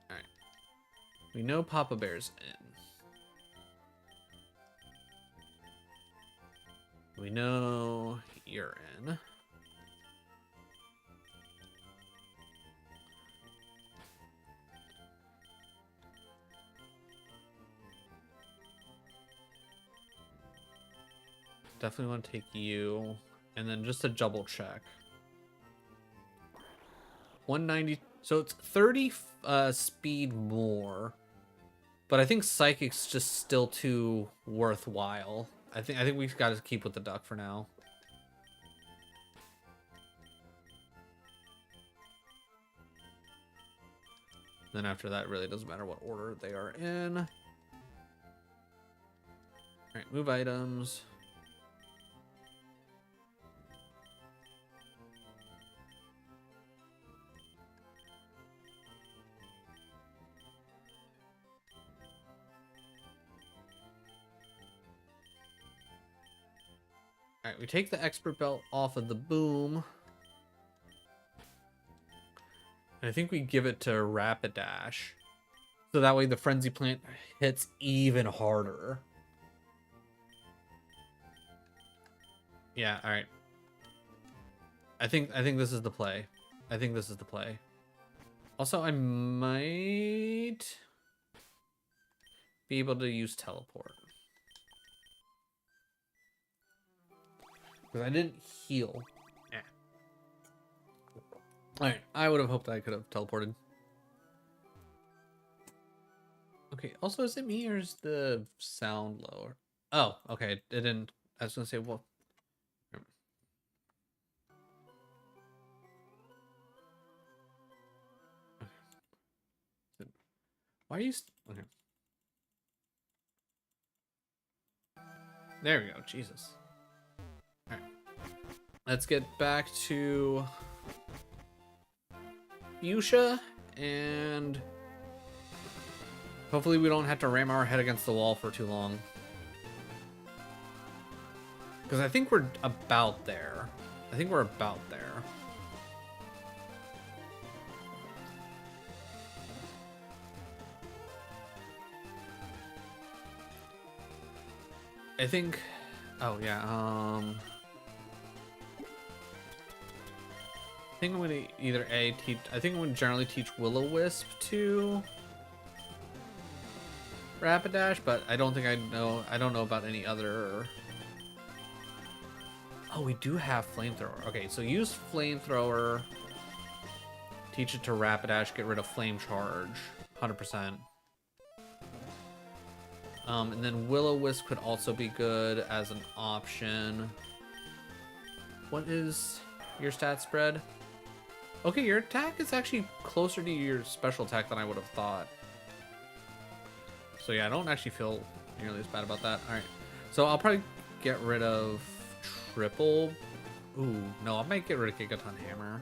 All right. We know Papa Bear's in. We know you're in. Definitely want to take you. And then just a double check. 190. So it's 30 speed more. But I think Psychic's just still too worthwhile. I think we've got to keep with the duck for now. Then after that, it really doesn't matter what order they are in. All right, move items. All right, we take the expert belt off of the boom. And I think we give it to Rapidash. So that way the Frenzy Plant hits even harder. Yeah, all right. I think this is the play. I think this is the play. Also, I might be able to use teleport. Because I didn't heal. Yeah. Alright, I would have hoped I could have teleported. Okay, also, is it me or is the sound lower? Oh, okay, it didn't. I was going to say, well. Why are you... Okay. There we go. Jesus. All right. Let's get back to Fuchsia, and hopefully we don't have to ram our head against the wall for too long. Because I think we're about there. I think we're about there. I think... Oh, yeah. I think I'm going to either teach... I think I'm going to generally teach Will-O-Wisp to Rapidash, but I don't think I don't know about any other... Oh, we do have Flamethrower. Okay, so use Flamethrower. Teach it to Rapidash. Get rid of Flame Charge. 100%. And then Will-O-Wisp could also be good as an option. What is your stat spread? Okay, your attack is actually closer to your special attack than I would have thought. So yeah, I don't actually feel nearly as bad about that. All right, so I'll probably get rid of triple. Ooh, no, I might get rid of Gigaton Hammer.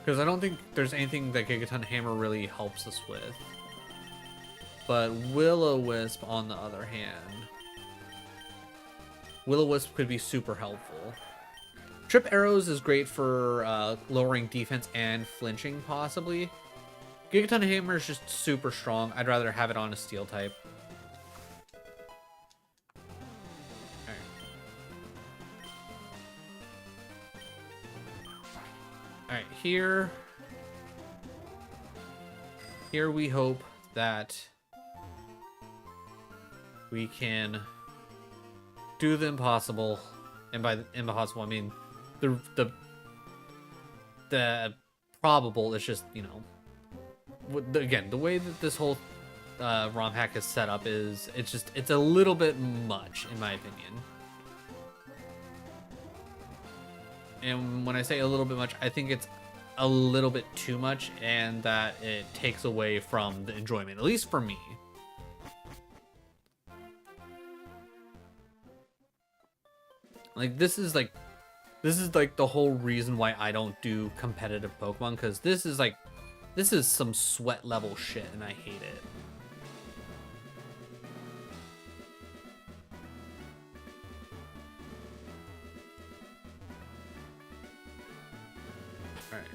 Because I don't think there's anything that Gigaton Hammer really helps us with. But Will-O-Wisp, on the other hand, Will-O-Wisp could be super helpful. Trip Arrows is great for lowering defense and flinching, possibly. Gigaton Hammer is just super strong. I'd rather have it on a steel type. Alright, here we hope that we can do the impossible, and by the impossible I mean the probable. Is just, you know, again, the way that this whole ROM hack is set up is it's a little bit much in my opinion. And when I say a little bit much, I think it's a little bit too much, and that it takes away from the enjoyment, at least for me. Like, this is like the whole reason why I don't do competitive Pokemon, because this is some sweat level shit, and I hate it. Alright.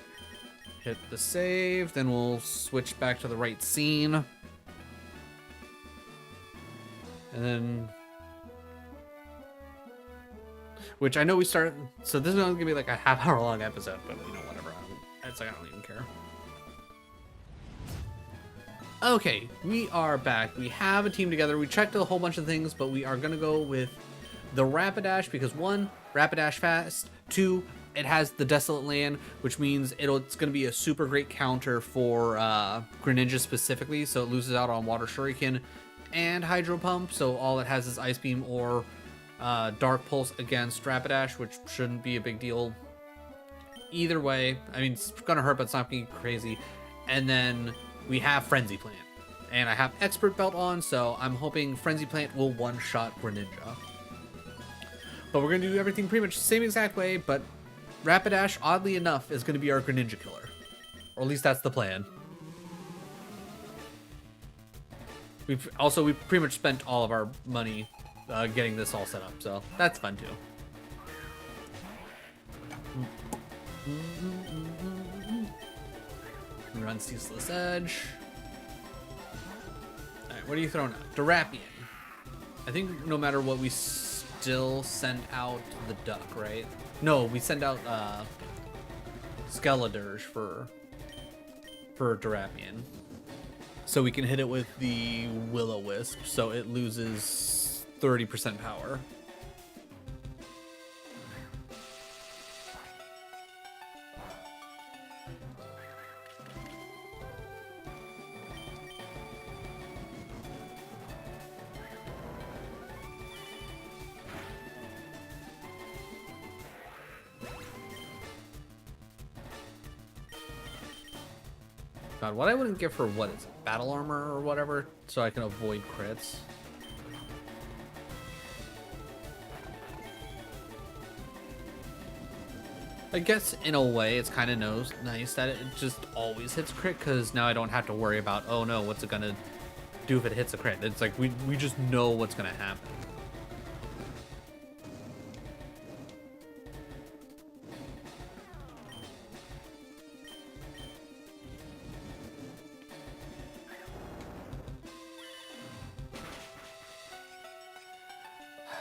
Hit the save, then we'll switch back to the right scene. And then... Which I know we started... So this is only going to be like a half-hour long episode, but, you know, whatever. It's like, I don't even care. Okay, we are back. We have a team together. We checked a whole bunch of things, but we are going to go with the Rapidash because, 1, Rapidash fast. 2, it has the Desolate Land, which means it's going to be a super great counter for Greninja specifically, so it loses out on Water Shuriken and Hydro Pump, so all it has is Ice Beam or Dark Pulse against Rapidash, which shouldn't be a big deal either way. I mean, it's going to hurt, but it's not being crazy. And then we have Frenzy Plant, and I have Expert Belt on, so I'm hoping Frenzy Plant will one-shot Greninja. But we're going to do everything pretty much the same exact way, but Rapidash, oddly enough, is going to be our Greninja killer. Or at least that's the plan. We've pretty much spent all of our money getting this all set up, so that's fun too. Run Ceaseless Edge. Alright, what are you throwing out? Durapian. I think no matter what, we still send out the duck, right? No, we send out Skeledirge for Durapian. So we can hit it with the Will-O-Wisp, so it loses 30% power. God, what I wouldn't give her, what is it, battle armor or whatever, so I can avoid crits. I guess in a way it's kind of nice that it just always hits crit, because now I don't have to worry about, oh no, what's it gonna do if it hits a crit. It's like we just know what's gonna happen.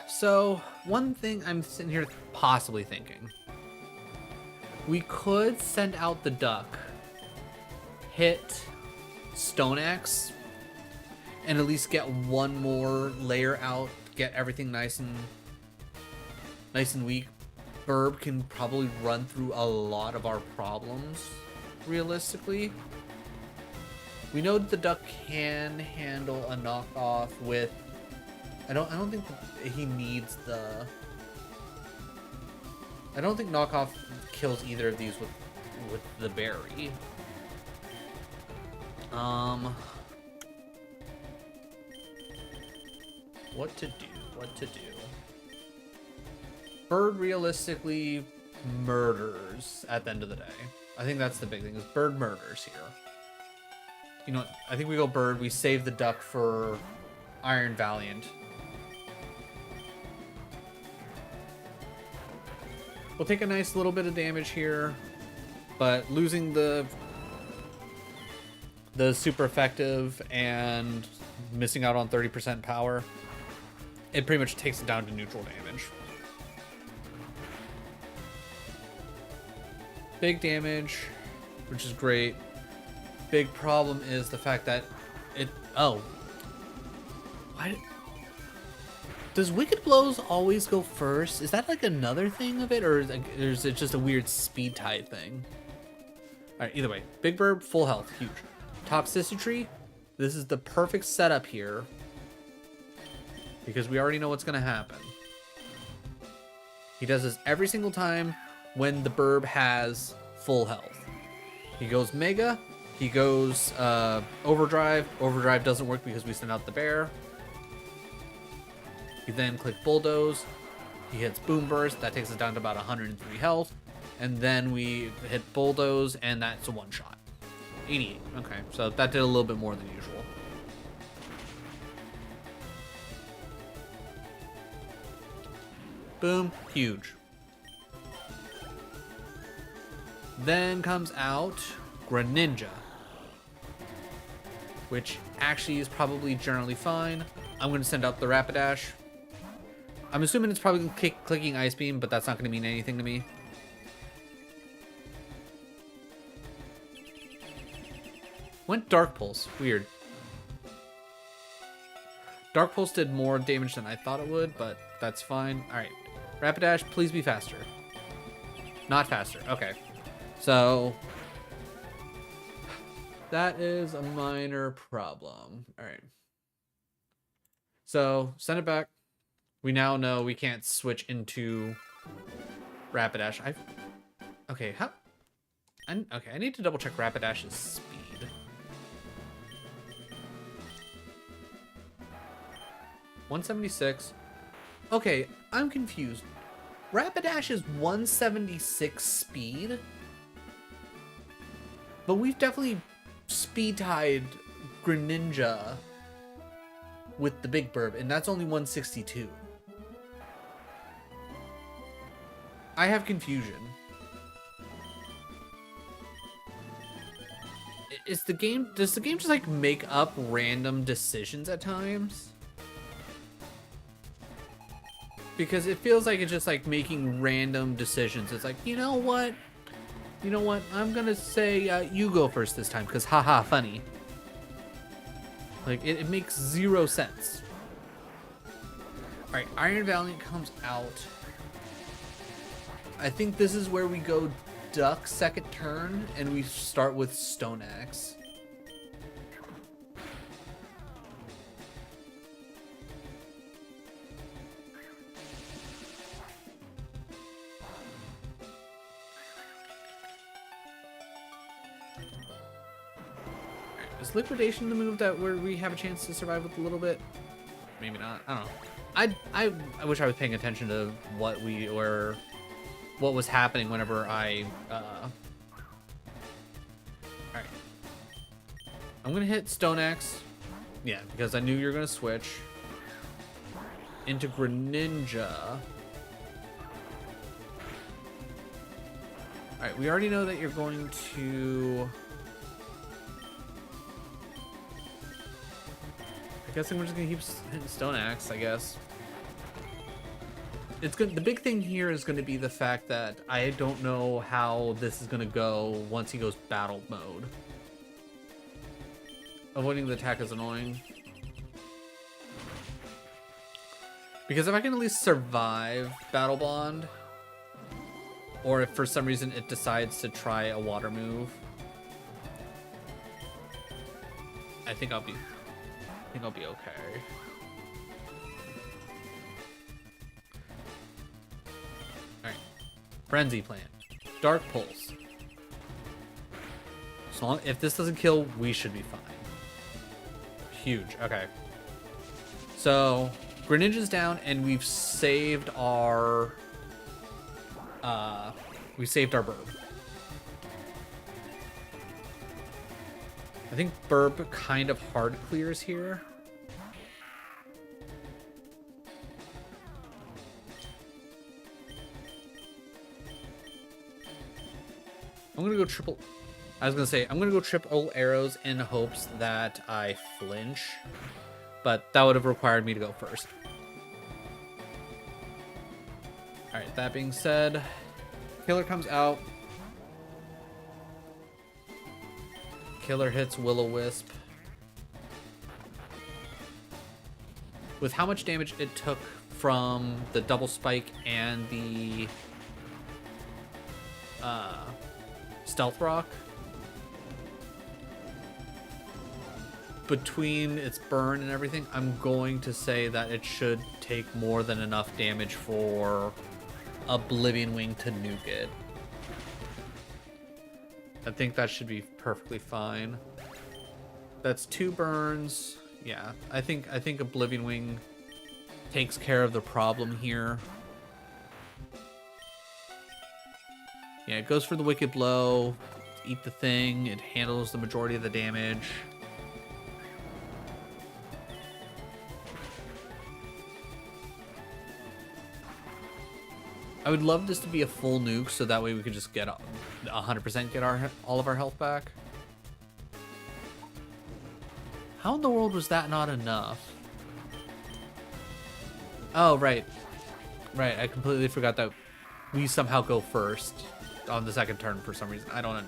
So one thing I'm sitting here possibly thinking, we could send out the duck, hit Stone Axe, and at least get one more layer out, get everything nice and weak. Burb can probably run through a lot of our problems, realistically. We know the duck can handle a knockoff with, I don't think he needs the, I don't think knockoff kills either of these with the berry. What to do? Bird realistically murders at the end of the day. I think that's the big thing, is bird murders here. You know what? I think we go bird. We save the duck for Iron Valiant. We'll take a nice little bit of damage here, but losing the super effective and missing out on 30% power, it pretty much takes it down to neutral damage. Big damage, which is great. Big problem is the fact that it, oh. Why? Does Wicked Blows always go first? Is that like another thing of it, or is it just a weird speed tide thing? All right, either way, Big Burb, full health, huge. Toxicity, this is the perfect setup here, because we already know what's gonna happen. He does this every single time when the Burb has full health. He goes Mega, he goes Overdrive. Overdrive doesn't work because we send out the bear. You then click Bulldoze, he hits Boom Burst, that takes us down to about 103 health, and then we hit Bulldoze, and that's a one-shot. 88, okay, so that did a little bit more than usual. Boom, huge. Then comes out Greninja, which actually is probably generally fine. I'm going to send out the Rapidash. I'm assuming it's probably clicking Ice Beam, but that's not going to mean anything to me. Went Dark Pulse. Weird. Dark Pulse did more damage than I thought it would, but that's fine. Alright. Rapidash, please be faster. Not faster. Okay. So that is a minor problem. Alright. So send it back. We now know we can't switch into Rapidash. Okay, how? Okay, I need to double check Rapidash's speed. 176. Okay, I'm confused. Rapidash is 176 speed, but we've definitely speed tied Greninja with the Big Burb, and that's only 162. I have confusion. Does the game just like make up random decisions at times? Because it feels like it's just like making random decisions. It's like, you know what? I'm gonna say you go first this time, because haha, funny. Like, it makes zero sense. Alright, Iron Valiant comes out. I think this is where we go Duck second turn, and we start with Stone Axe. Is liquidation the move that where we have a chance to survive with a little bit? Maybe not. I don't know. I wish I was paying attention to what was happening whenever I Alright. I'm gonna hit Stone Axe. Yeah, because I knew you were gonna switch. Into Greninja. Alright, we already know that you're going to... I guess I'm just gonna keep hitting Stone Axe, I guess. It's good. The big thing here is going to be the fact that I don't know how this is going to go once he goes battle mode. Avoiding the attack is annoying. Because if I can at least survive Battle Bond, or if for some reason it decides to try a water move, I think I'll be okay. Alright. Frenzy Plant. Dark Pulse. So long, if this doesn't kill, we should be fine. Huge. Okay. So, Greninja's down, and we've saved our... burb. I think burb kind of hard clears here. I'm gonna go triple... I was gonna say, I'm gonna go triple arrows in hopes that I flinch. But that would have required me to go first. Alright, that being said, Killer comes out. Killer hits Will-O-Wisp. With how much damage it took from the double spike and the stealth rock, between its burn and everything, I'm going to say that it should take more than enough damage for Oblivion Wing to nuke it. I think that should be perfectly fine. That's 2 burns. Yeah, I think Oblivion Wing takes care of the problem here. Yeah, it goes for the Wicked Blow. Eat the thing. It handles the majority of the damage. I would love this to be a full nuke, so that way we could just get 100% get all of our health back. How in the world was that not enough? Oh, right. Right, I completely forgot that we somehow go first on the second turn for some reason. I don't know.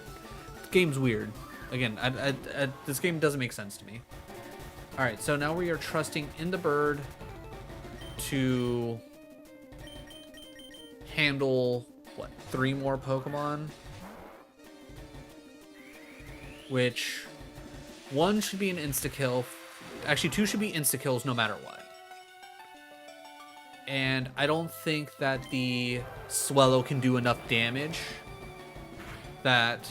The game's weird. Again, this game doesn't make sense to me. Alright, so now we are trusting in the bird to handle, what, 3 more Pokemon? Which, 1 should be an insta-kill. Actually, 2 should be insta-kills no matter what. And I don't think that the Swellow can do enough damage that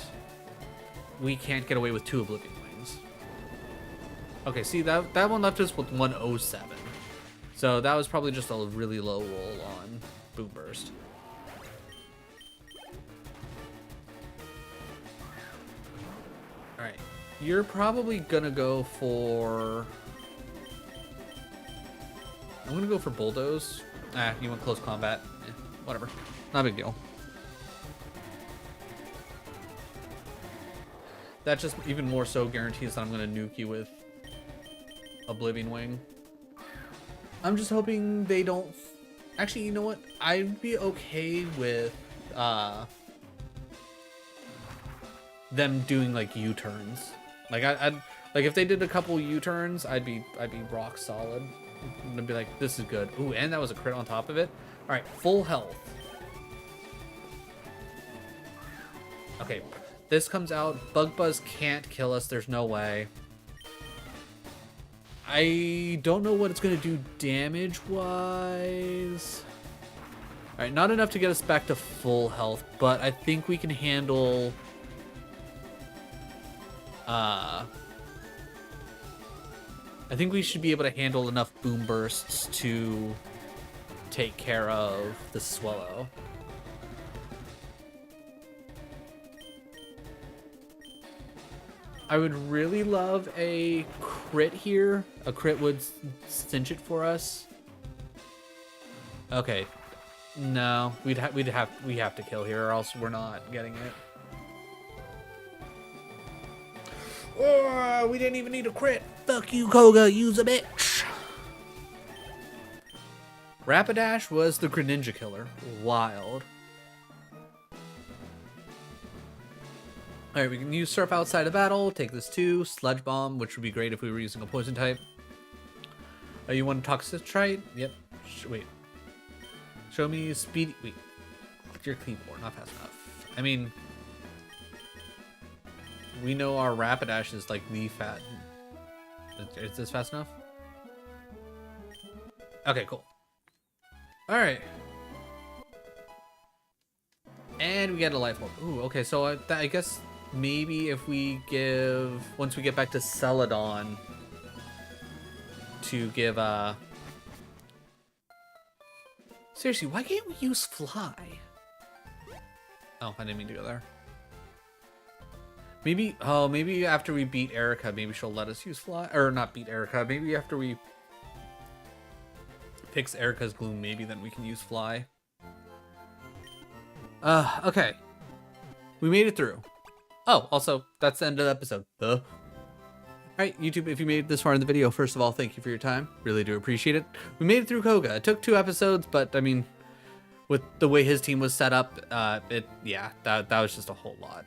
we can't get away with 2 Oblivion Wings. Okay, see, that one left us with 107. So that was probably just a really low roll on Boom Burst. Alright, you're probably gonna go for... I'm gonna go for Bulldoze. You want close combat? Whatever. Not a big deal. That just even more so guarantees that I'm gonna nuke you with Oblivion Wing. I'm just hoping they don't... Actually, you know what? I'd be okay with them doing like U-turns. Like I'd like if they did a couple U-turns, I'd be rock solid. I'm gonna be like, this is good. Ooh, and that was a crit on top of it. All right, full health. Okay, this comes out. Bug Buzz can't kill us. There's no way. I don't know what it's gonna do damage-wise. All right, not enough to get us back to full health, but I think we can handle I think we should be able to handle enough boom bursts to take care of the Swallow. I would really love a crit here. A crit would cinch it for us. Okay. No, we have to kill here, or else we're not getting it. Oh, we didn't even need a crit. Fuck you, Koga. Use a bitch. Rapidash was the Greninja killer. Wild. Alright, we can use Surf outside of battle. Take this too. Sludge Bomb, which would be great if we were using a poison type. Oh, you want Toxicite? Yep. Wait. Show me speed. Wait. Your Cleavor, not fast enough. I mean, we know our Rapidash is like the fat. Is this fast enough? Okay, cool. Alright. And we get a life orb. Ooh, okay, so I guess maybe if we give, once we get back to Celadon, to give seriously, why can't we use Fly? Oh, I didn't mean to go there. Maybe, oh, maybe after we beat Erica, maybe she'll let us use Fly. Or not beat Erica, maybe after we fix Erica's Gloom, maybe then we can use Fly. Okay. We made it through. Oh, also, that's the end of the episode. Alright, YouTube, if you made it this far in the video, first of all, thank you for your time. Really do appreciate it. We made it through Koga. It took 2 episodes, but, I mean, with the way his team was set up, yeah, that was just a whole lot.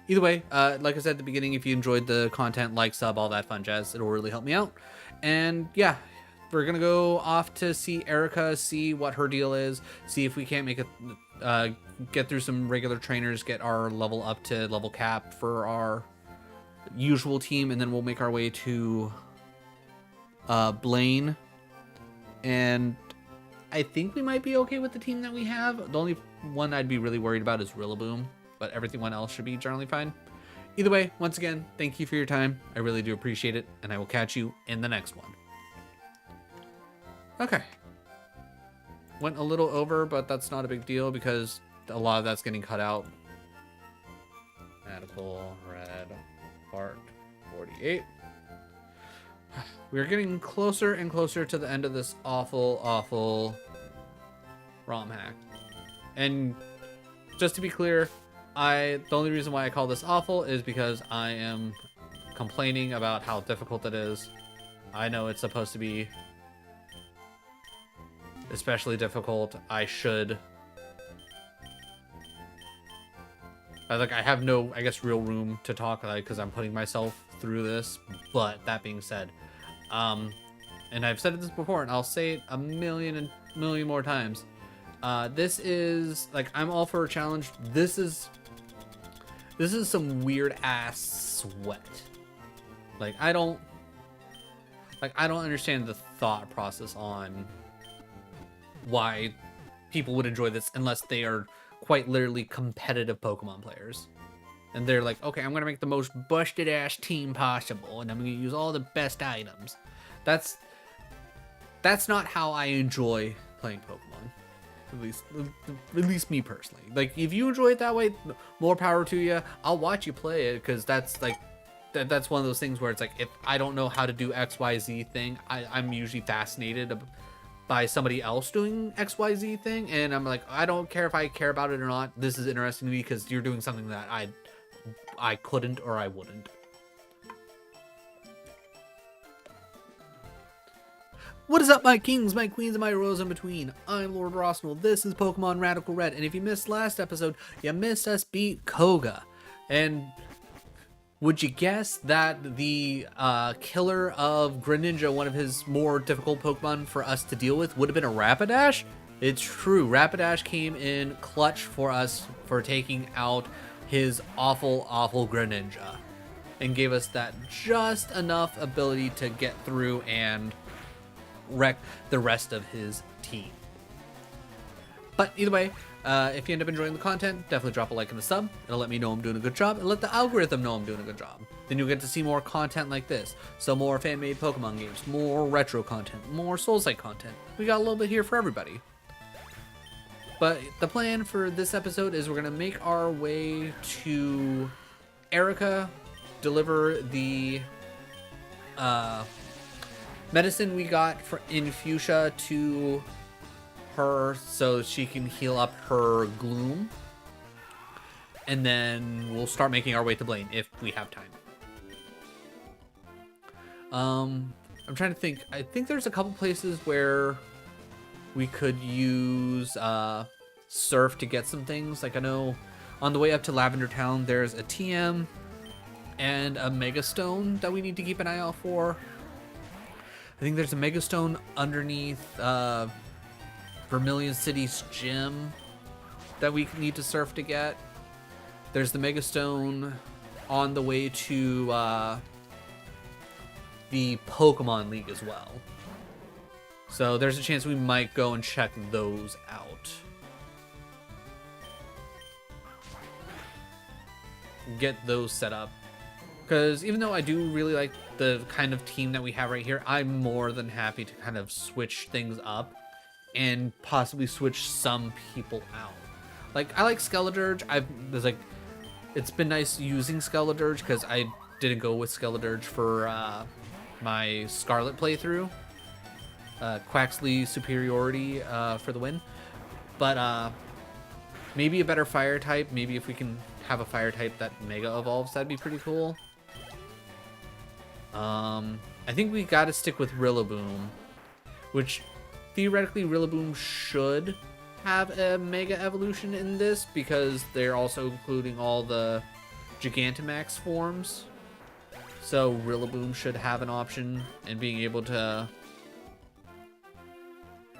Either way, like I said at the beginning, if you enjoyed the content, like, sub, all that fun jazz, it'll really help me out. And, yeah, we're gonna go off to see Erica, see what her deal is, see if we can't make it, get through some regular trainers, get our level up to level cap for our usual team, and then we'll make our way to Blaine. And I think we might be okay with the team that we have. The only one I'd be really worried about is Rillaboom, but everything else should be generally fine. Either way, once again, thank you for your time. I really do appreciate it, and I will catch you in the next one. Okay. Went a little over, but that's not a big deal because a lot of that's getting cut out. Radical Red Part 48. We're getting closer and closer to the end of this awful ROM hack. And just to be clear, the only reason why I call this awful is because I am complaining about how difficult it is. I know it's supposed to be especially difficult. I have no, I guess, real room to talk because I'm putting myself through this. But that being said, and I've said this before, and I'll say it a million more times. This is like, I'm all for a challenge. This is some weird ass sweat. Like I don't understand the thought process on why people would enjoy this unless they are quite literally competitive Pokemon players. And they're like, okay, I'm going to make the most busted ass team possible, and I'm going to use all the best items. That's not how I enjoy playing Pokemon. At least me personally. Like, if you enjoy it that way, more power to you. I'll watch you play it, because that's like, that's one of those things where it's like, if I don't know how to do XYZ thing, I'm usually fascinated by somebody else doing XYZ thing, and I'm like, I don't care if I care about it or not. This is interesting to me because you're doing something that I couldn't or I wouldn't. What is up, my kings, my queens, and my rows in between? I'm Lord Rosnell. This is Pokemon Radical Red, and if you missed last episode, you missed us beat Koga. And would you guess that the killer of Greninja, one of his more difficult Pokemon for us to deal with, would have been a Rapidash? It's true. Rapidash came in clutch for us for taking out his awful Greninja, and gave us that just enough ability to get through and wreck the rest of his team. But either way, If you end up enjoying the content, definitely drop a like and a sub. It'll let me know I'm doing a good job and let the algorithm know I'm doing a good job. Then you'll get to see more content like this. So more fan-made Pokemon games, more retro content, more Souls-like content. We got a little bit here for everybody. But the plan for this episode is we're going to make our way to Erica, deliver the medicine we got in Fuchsia to her so she can heal up her gloom. And then we'll start making our way to Blaine if we have time. I'm trying to think. I think there's a couple places where we could use Surf to get some things. Like I know on the way up to Lavender Town, there's a TM and a Mega Stone that we need to keep an eye out for. I think there's a Mega Stone underneath Vermilion City's gym that we need to Surf to get. There's the Mega Stone on the way to the Pokemon League as well. So there's a chance we might go and check those out. Get those set up. Because even though I do really like the kind of team that we have right here, I'm more than happy to kind of switch things up and possibly switch some people out. Like, I like Skeledirge. It's been nice using Skeledirge because I didn't go with Skeledirge for my Scarlet playthrough. Quaxley superiority for the win. But maybe a better fire type. Maybe if we can have a fire type that mega evolves, that'd be pretty cool. I think we gotta stick with Rillaboom, which theoretically Rillaboom should have a mega evolution in this because they're also including all the Gigantamax forms. So Rillaboom should have an option in being able to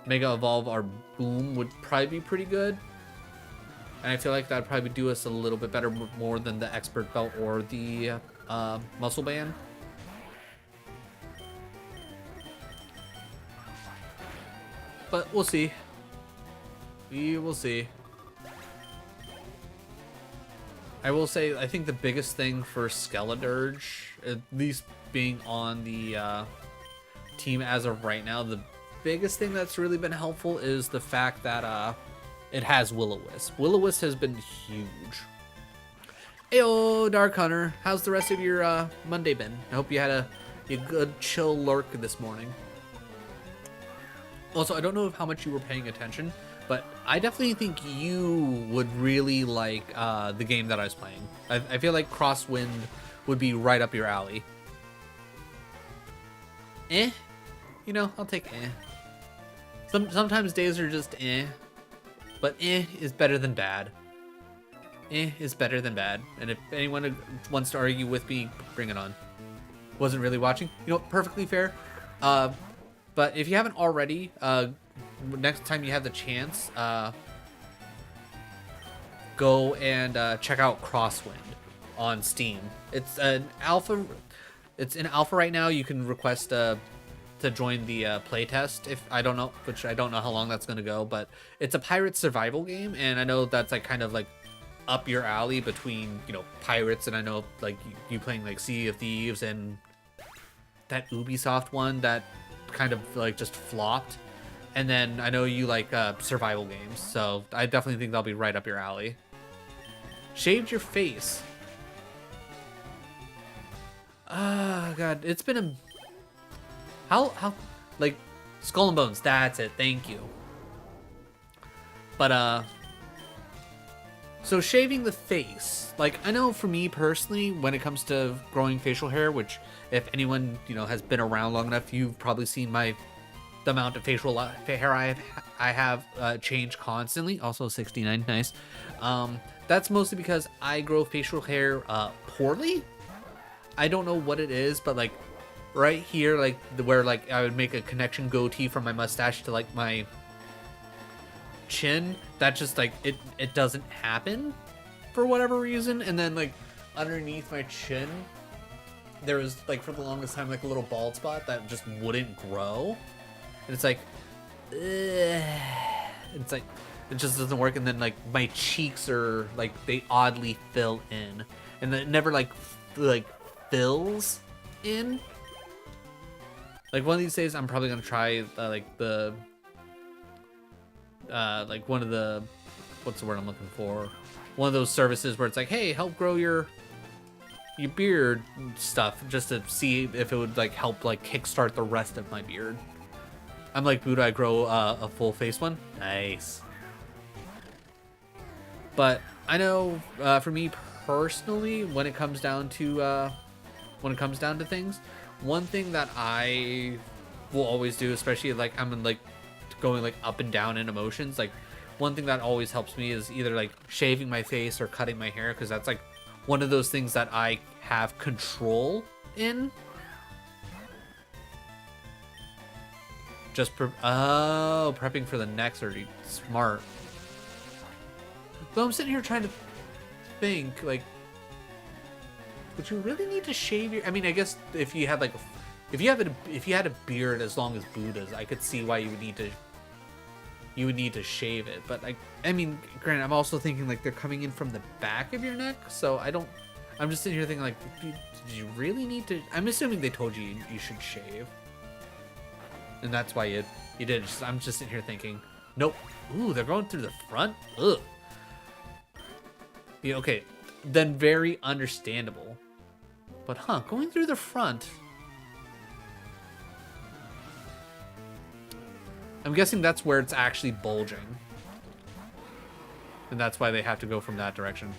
mega evolve our Boom would probably be pretty good. And I feel like that'd probably do us a little bit better more than the Expert Belt or the Muscle Band. But we'll see. We will see. I will say, I think the biggest thing for Skeledirge, at least being on the team as of right now, the biggest thing that's really been helpful is the fact that it has Will-O-Wisp. Will-O-Wisp has been huge. Heyo, Dark Hunter. How's the rest of your Monday been? I hope you had a good chill lurk this morning. Also, I don't know how much you were paying attention, but I definitely think you would really like the game that I was playing. I feel like Crosswind would be right up your alley. You know, I'll take Sometimes days are just but is better than bad. Is better than bad. And if anyone wants to argue with me, bring it on. Wasn't really watching. You know, perfectly fair. But if you haven't already, next time you have the chance, go and check out Crosswind on Steam. It's an alpha. It's in alpha right now. You can request to join the playtest. I don't know how long that's gonna go, but it's a pirate survival game, and I know that's like kind of like up your alley between, you know, pirates, and I know like you playing like Sea of Thieves and that Ubisoft one that kind of like just flopped, and then I know you like survival games, so I definitely think that'll be right up your alley. Shaved your face. Ah, God, it's been a how like Skull and Bones. That's it. Thank you. But so shaving the face, like I know for me personally, when it comes to growing facial hair, which if anyone, you know, has been around long enough, you've probably seen the amount of facial hair I have change constantly. Also 69, nice. That's mostly because I grow facial hair poorly. I don't know what it is, but like right here, like where like I would make a connection goatee from my mustache to like my chin, that just like it doesn't happen for whatever reason. And then like underneath my chin, there was like for the longest time like a little bald spot that just wouldn't grow, and it's like it's like it just doesn't work. And then like my cheeks are like they oddly fill in, and it never like fills in. Like one of these days, I'm probably gonna try like the like one of the, what's the word I'm looking for? One of those services where it's like, hey, help grow your beard stuff, just to see if it would like help like kickstart the rest of my beard. I'm like, Buddha, I grow a full face one. Nice. But I know for me personally, when it comes down to things, one thing that I will always do, especially like I'm in like going like up and down in emotions, like one thing that always helps me is either like shaving my face or cutting my hair, because that's like one of those things that I have control in. Just prepping for the next surgery. Smart. But I'm sitting here trying to think, like, would you really need to shave your? I mean, I guess if you had like, if you had a beard as long as Buddha's, I could see why you would need to shave it. But I mean, granted, I'm also thinking like they're coming in from the back of your neck, so I'm just sitting here thinking like, did you really need to? I'm assuming they told you you should shave, and that's why you did. I'm just sitting here thinking, nope. Ooh, they're going through the front. Ugh. Yeah, okay, then very understandable. But going through the front. I'm guessing that's where it's actually bulging. And that's why they have to go from that direction.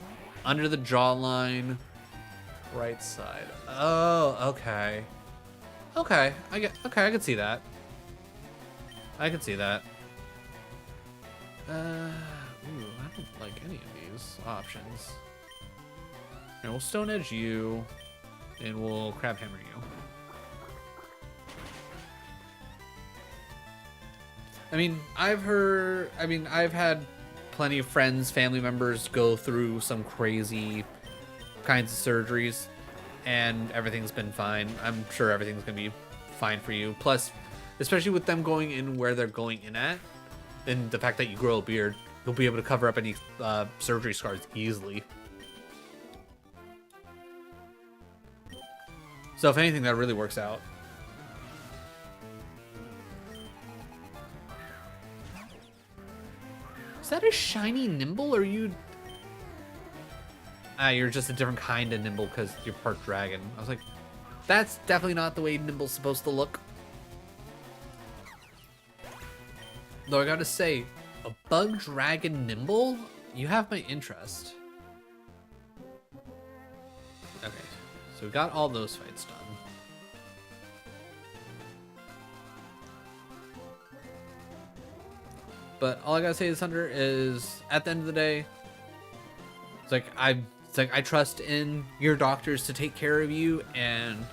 Under the jawline, right side. Oh, okay. Okay, I can see that. I can see that. Ooh, I don't like any of these options. Here, we'll Stone Edge you, and we'll Crab Hammer you. I mean, I've had plenty of friends, family members go through some crazy kinds of surgeries, and everything's been fine. I'm sure everything's gonna be fine for you. Plus, especially with them going in where they're going in at, and the fact that you grow a beard, you'll be able to cover up any surgery scars easily. So if anything, that really works out. Is that a shiny Nimble, or you? You're just a different kind of Nimble because you're part dragon. I was like, that's definitely not the way Nimble's supposed to look. Though I gotta say, a bug dragon Nimble, you have my interest. Okay, so we got all those fights done. But all I gotta say to Thunder is, at the end of the day, it's like I trust in your doctors to take care of you, and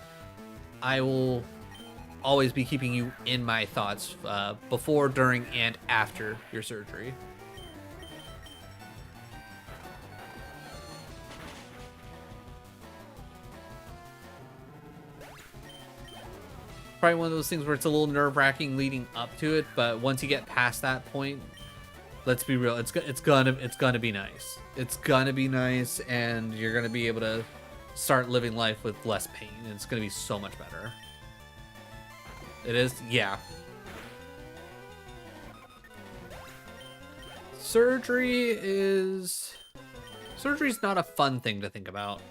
I will always be keeping you in my thoughts before, during, and after your surgery. Probably one of those things where it's a little nerve-wracking leading up to it, but once you get past that point, let's be real, it's gonna be nice. It's gonna be nice, and you're gonna be able to start living life with less pain, and it's gonna be so much better. It is, yeah. Surgery's not a fun thing to think about.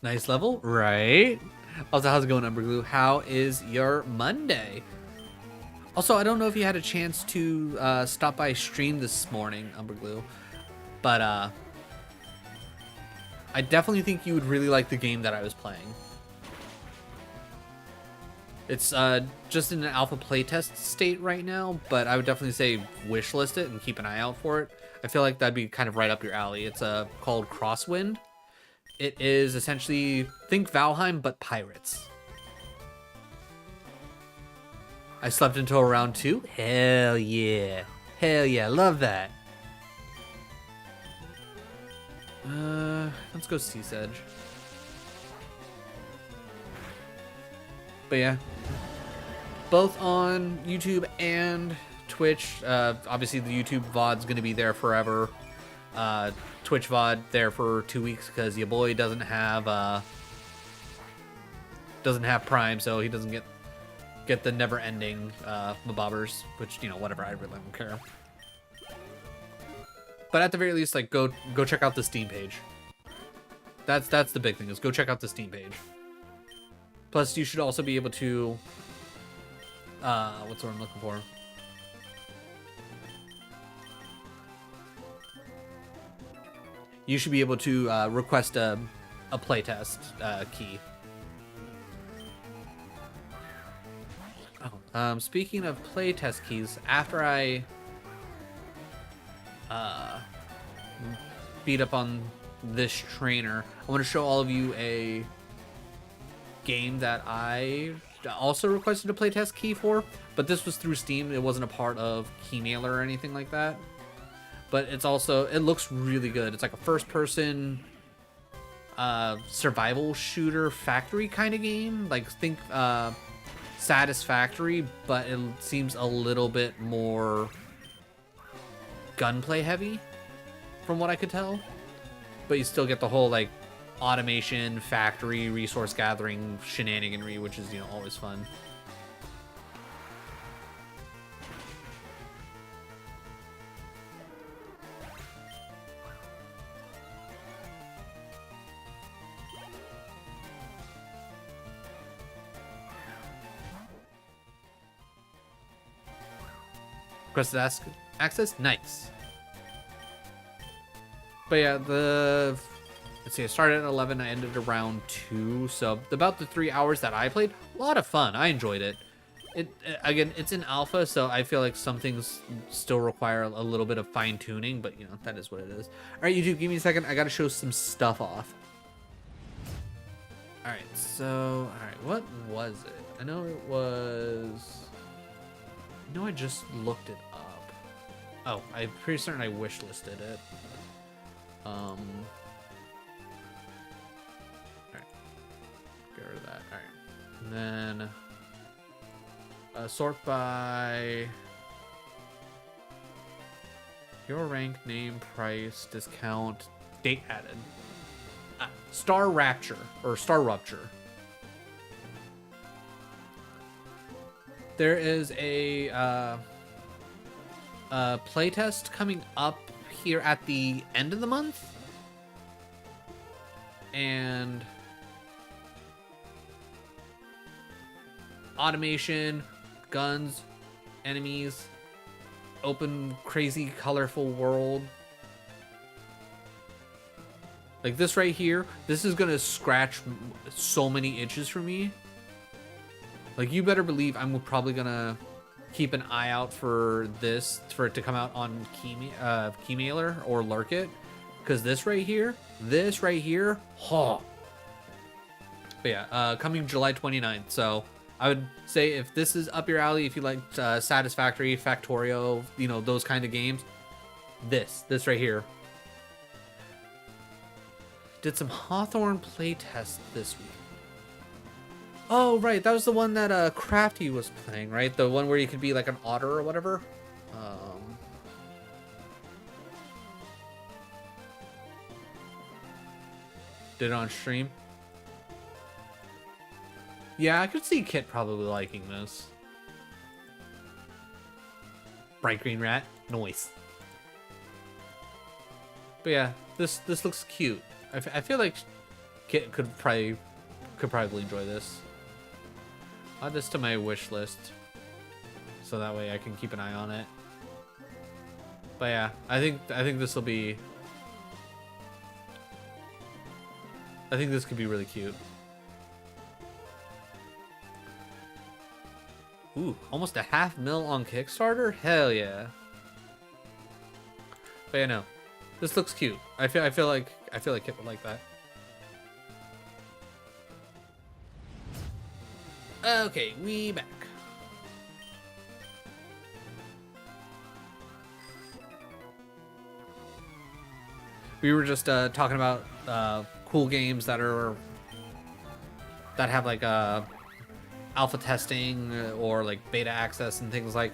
Nice level, right? Also, how's it going, Umberglue? How is your Monday? Also, I don't know if you had a chance to stop by stream this morning, Umberglue, but I definitely think you would really like the game that I was playing. It's just in an alpha playtest state right now, but I would definitely say wishlist it and keep an eye out for it. I feel like that'd be kind of right up your alley. It's called Crosswind. It is essentially, think Valheim, but pirates. I slept until round 2. Hell yeah. Hell yeah, love that. Let's go Sea Sedge. But yeah. both on YouTube and Twitch. Obviously, the YouTube VOD's going to be there forever. Twitch VOD there for 2 weeks because your boy doesn't have Prime, so he doesn't get the never-ending mabobbers, which, you know, whatever, I really don't care. But at the very least, like, go check out the Steam page. That's the big thing, is go check out the Steam page. Plus, you should also be able to what's the word I'm looking for? You should be able to request a playtest key. Oh, speaking of playtest keys, after I beat up on this trainer, I want to show all of you a game that I also requested a playtest key for, but this was through Steam. It wasn't a part of Keymailer or anything like that. But it's also, it looks really good. It's like a first-person survival shooter factory kind of game. Like, think Satisfactory, but it seems a little bit more gunplay heavy, from what I could tell. But you still get the whole, like, automation, factory, resource gathering shenaniganry, which is, you know, always fun. Requested access? Nice. But yeah, let's see, I started at 11, I ended around 2, so about the 3 hours that I played, a lot of fun. I enjoyed it. Again, it's in alpha, so I feel like some things still require a little bit of fine-tuning, but, you know, that is what it is. Alright, YouTube, give me a second. I gotta show some stuff off. Alright, so, alright, what was it? I know I just looked it up. Oh, I'm pretty certain I wishlisted it. Alright. Get rid of that. Alright. And then sort by your rank, name, price, discount, date added. Star Rapture or Star Rupture. There is a playtest coming up here at the end of the month, and automation, guns, enemies, open, crazy, colorful world. Like this right here, this is gonna scratch so many itches for me. Like, you better believe I'm probably gonna keep an eye out for this, for it to come out on Keymailer or Lurk It, because this right here, oh. But yeah, coming July 29th. So I would say if this is up your alley, if you like Satisfactory, Factorio, you know, those kind of games, this right here. Did some Hawthorne playtests this week. Oh, right. That was the one that Crafty was playing, right? The one where you could be like an otter or whatever. Did it on stream. Yeah, I could see Kit probably liking this. Bright green rat. Noise. But yeah, this looks cute. I feel like Kit could probably enjoy this. Add this to my wish list, so that way I can keep an eye on it. But yeah, I think this will be. I think this could be really cute. Ooh, almost a $500,000 on Kickstarter. Hell yeah! But yeah, no, this looks cute. I feel like Kit would like that. Okay, we back. We were just talking about cool games that have like alpha testing or like beta access and things like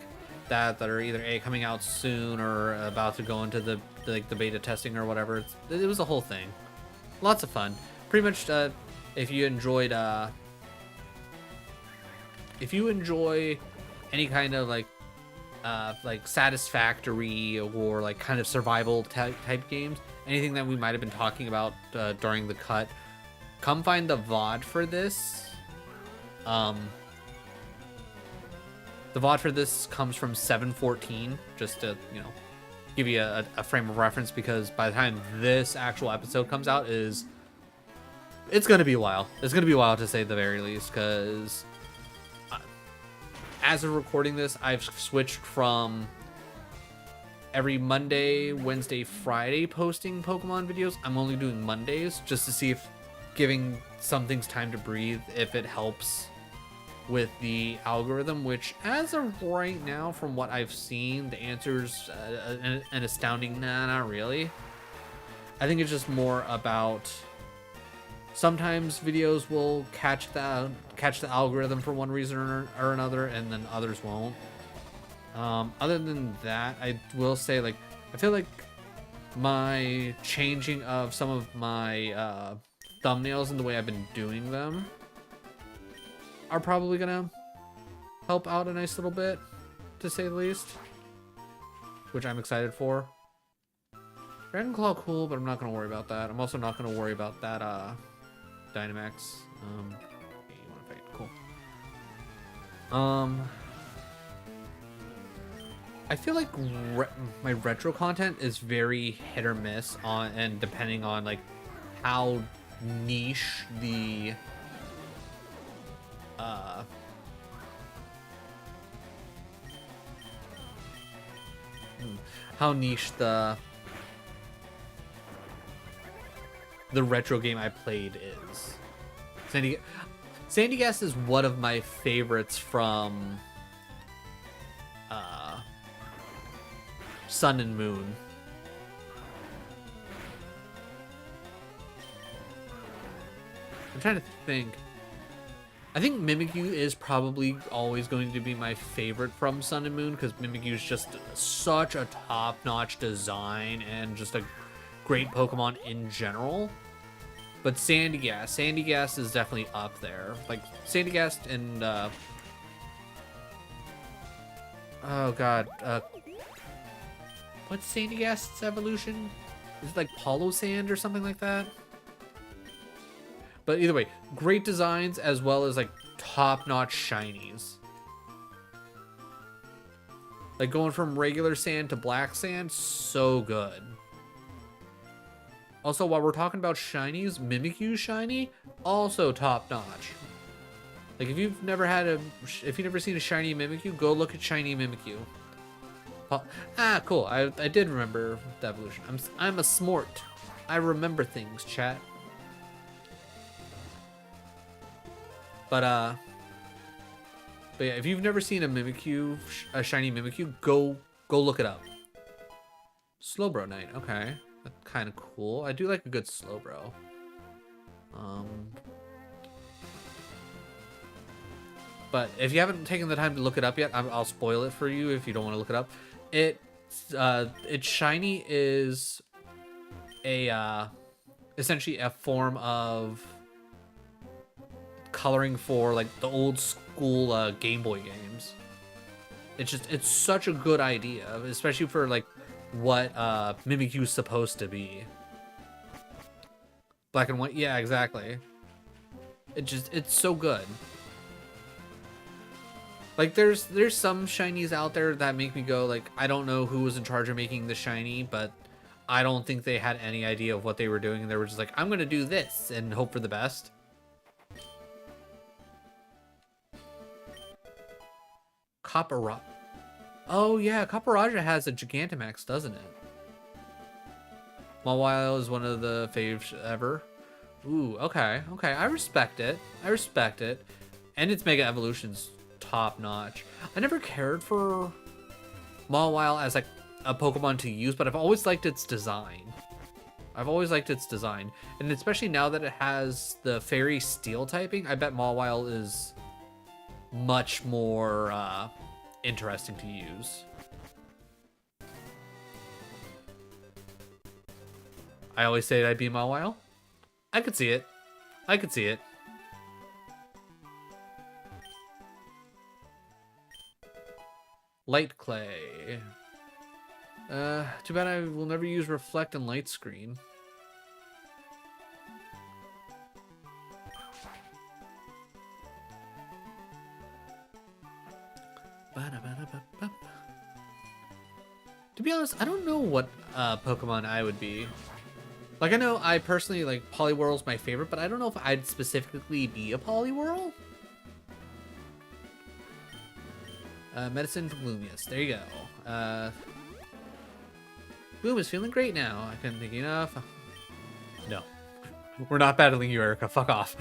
that are either coming out soon or about to go into the beta testing or whatever. It was a whole thing. Lots of fun. Pretty much, if you enjoy any kind of like satisfactory or like kind of survival type games, anything that we might have been talking about during the cut, come find the VOD for this. The VOD for this comes from 7/14, just to, give you a frame of reference, because by the time this actual episode comes out, it's gonna be a while. It's gonna be a while, to say the very least, because as of recording this, I've switched from every Monday, Wednesday, Friday posting Pokemon videos. I'm only doing Mondays, just to see if giving some things time to breathe, if it helps with the algorithm, which as of right now, from what I've seen, the answer's an astounding nah, not really. I think it's just more about sometimes videos will catch the algorithm for one reason or another, and then others won't. Other than that, I will say, like, I feel like my changing of some of my thumbnails and the way I've been doing them are probably gonna help out a nice little bit, to say the least, which I'm excited for. Dragon Claw cool, but I'm not gonna worry about that. I'm also not gonna worry about that Dynamax. Okay, you wanna fight? Cool. I feel like my retro content is very hit or miss on, and depending on like how niche the the retro game I played is. Sandy Gas is one of my favorites from Sun and Moon. I'm trying to think. I think Mimikyu is probably always going to be my favorite from Sun and Moon, because Mimikyu is just such a top-notch design and just a great Pokemon in general. But Sandy Gas is definitely up there. Like Sandy Gas and oh god, what's Sandy Gas's evolution? Is it like Palo Sand or something like that? But either way, great designs as well as like top-notch shinies. Like going from regular sand to black sand, so good. Also, while we're talking about shinies, Mimikyu shiny, also top-notch. Like if you've never seen a shiny Mimikyu, go look at shiny Mimikyu. Cool. I did remember the evolution. I'm a smart. I remember things, chat. But yeah, if you've never seen a Mimikyu, a shiny Mimikyu, go look it up. Slowbro Knight, okay, that's kind of cool. I do like a good Slowbro. But if you haven't taken the time to look it up yet, I'll spoil it for you if you don't want to look it up. Its shiny is essentially a form of coloring for like the old school Game Boy games. It's such a good idea, especially for like what Mimikyu is supposed to be. Black and white, yeah, exactly. It's so good. Like there's some shinies out there that make me go like, I don't know who was in charge of making the shiny, but I don't think they had any idea of what they were doing, and they were just like, I'm gonna do this and hope for the best. Copper. Oh yeah, Copperaja has a Gigantamax, doesn't it? Mawile is one of the faves ever. Ooh, okay. I respect it. And its Mega Evolution's top notch. I never cared for Mawile as like a Pokemon to use, but I've always liked its design. And especially now that it has the Fairy Steel typing, I bet Mawile is much more interesting to use. I always say that I'd be a while. I could see it. I could see it. Light clay. Too bad I will never use reflect and light screen. To be honest, I don't know what Pokemon I would be. Like, I know I personally, like, Poliwhirl's my favorite, but I don't know if I'd specifically be a Poliwhirl. Medicine for Gloomius. There you go. Gloom is feeling great now. I couldn't think enough. No. We're not battling you, Erica. Fuck off.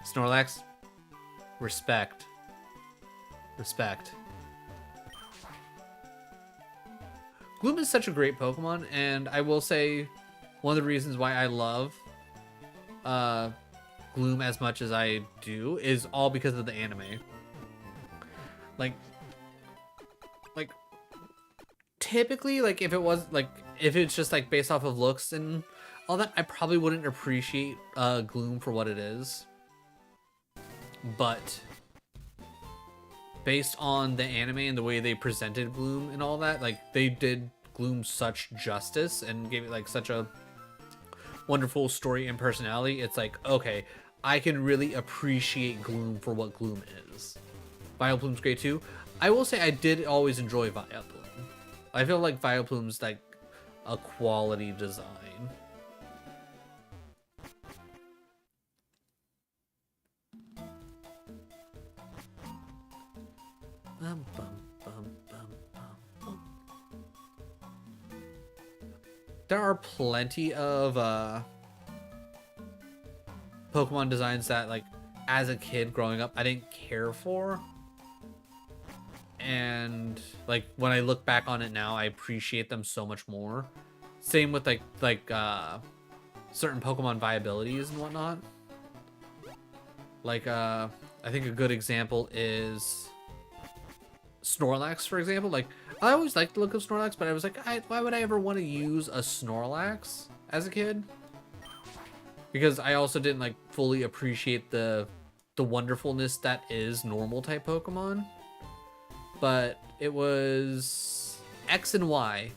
Snorlax. Respect. Respect. Gloom is such a great Pokemon, and I will say one of the reasons why I love Gloom as much as I do is all because of the anime. Like typically, like, if it's just like based off of looks and all that, I probably wouldn't appreciate Gloom for what it is. But based on the anime and the way they presented Gloom and all that, like, they did Gloom such justice and gave it like such a wonderful story and personality. It's like, okay, I can really appreciate Gloom for what Gloom is. Vileplume's great too. I will say I did always enjoy Vileplume. I feel like Vileplume's like a quality design. Bum, bum, bum, bum, bum. There are plenty of Pokemon designs that, like, as a kid growing up, I didn't care for. And like when I look back on it now, I appreciate them so much more. Same with like certain Pokemon viabilities and whatnot. Like I think a good example is Snorlax, for example. Like, I always liked the look of Snorlax, but I was like, why would I ever want to use a Snorlax as a kid? Because I also didn't like fully appreciate the wonderfulness that is normal type Pokemon. But it was X and Y.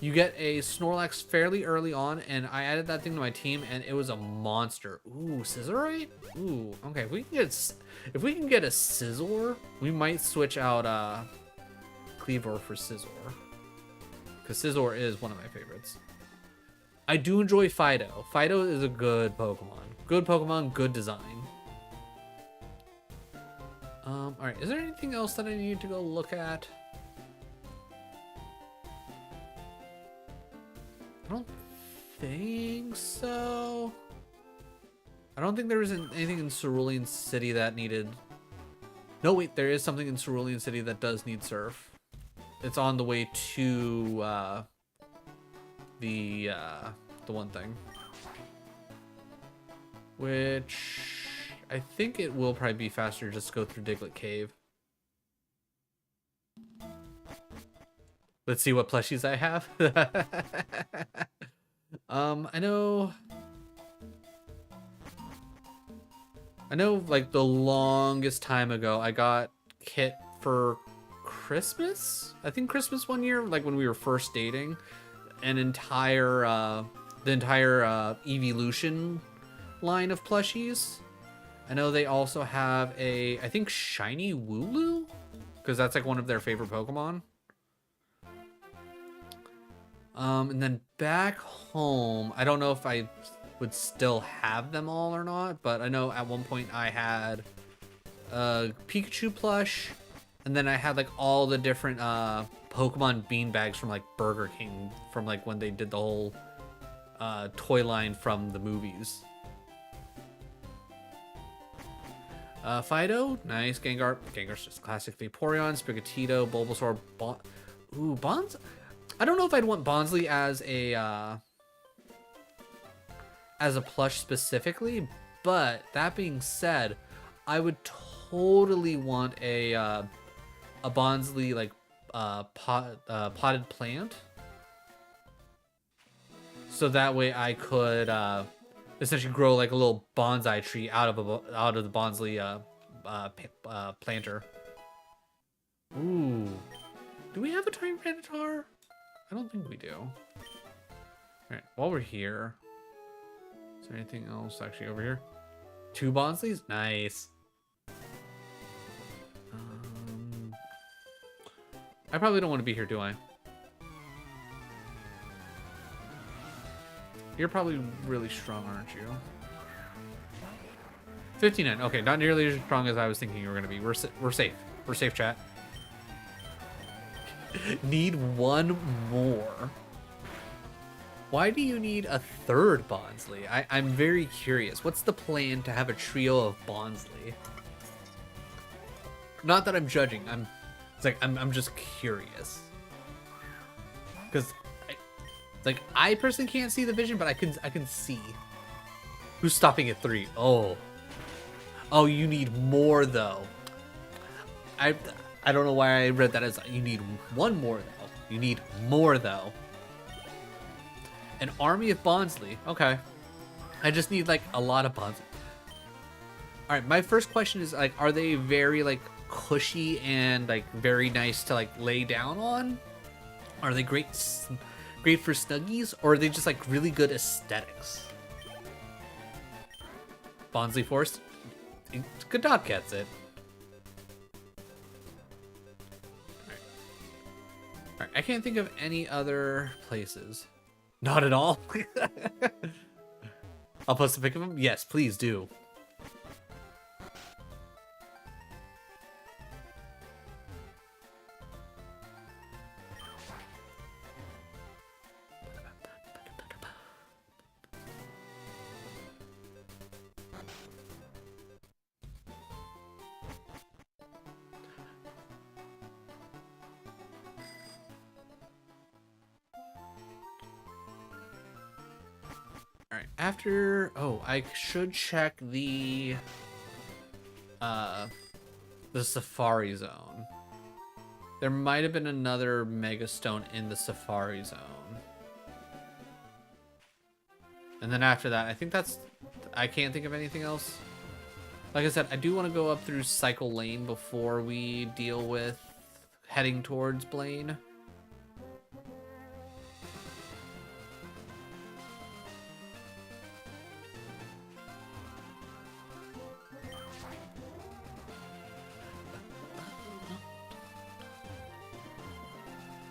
You get a Snorlax fairly early on, and I added that thing to my team, and it was a monster. Ooh, Scissorite? Ooh, okay. If we can get a Scizor, we might switch out Cleavor for Scizor, because Scizor is one of my favorites. I do enjoy Fido. Fido is a good Pokemon. Good Pokemon, good design. Alright, is there anything else that I need to go look at? I don't think so. I don't think there was anything in Cerulean City that needed... No, wait, there is something in Cerulean City that does need surf. It's on the way to the one thing. Which... I think it will probably be faster to just go through Diglett Cave. Let's see what plushies I have. I know like the longest time ago I got Kit for Christmas. I think Christmas one year, like when we were first dating, the entire Evolution line of plushies. I know they also have I think Shiny Wooloo, because that's like one of their favorite Pokemon. And then back home, I don't know if I would still have them all or not, but I know at one point I had a Pikachu plush, and then I had like all the different Pokemon beanbags from like Burger King, from like when they did the whole toy line from the movies. Fido, nice. Gengar's just classic. Vaporeon, Sprigatito, Bulbasaur, Bonds. I don't know if I'd want Bonsly as a plush specifically, But that being said, I would totally want a Bonsley like potted plant, so that way I could essentially grow like a little bonsai tree out of the Bonsley planter. Ooh, do we have a Time Predator? I don't think we do. All right, while we're here, is there anything else actually over here? 2 Bonsleys, nice. I probably don't want to be here, do I? You're probably really strong, aren't you? 59. Okay, not nearly as strong as I was thinking you were going to be. We're safe. We're safe, chat. Need 1 more. Why do you need a 3rd Bonsley? I'm very curious. What's the plan to have a trio of Bonsley? Not that I'm judging. I'm just curious. Because I personally can't see the vision, but I can see. Who's stopping at 3? Oh, you need more though. I don't know why I read that as you need 1 more though. You need more though. An army of Bonsley. Okay. I just need like a lot of Bonsley. All right, my first question is like, are they very like cushy and like very nice to like lay down on? Are they great for snuggies, or are they just like really good aesthetics? Bonsley Forest. Good dog gets it. All right, I can't think of any other places. Not at all. I'll post a pic of them. Yes, please do. Alright, after... Oh, I should check the Safari Zone. There might have been another Mega Stone in the Safari Zone. And then after that, I think that's... I can't think of anything else. Like I said, I do want to go up through Cycle Lane before we deal with heading towards Blaine.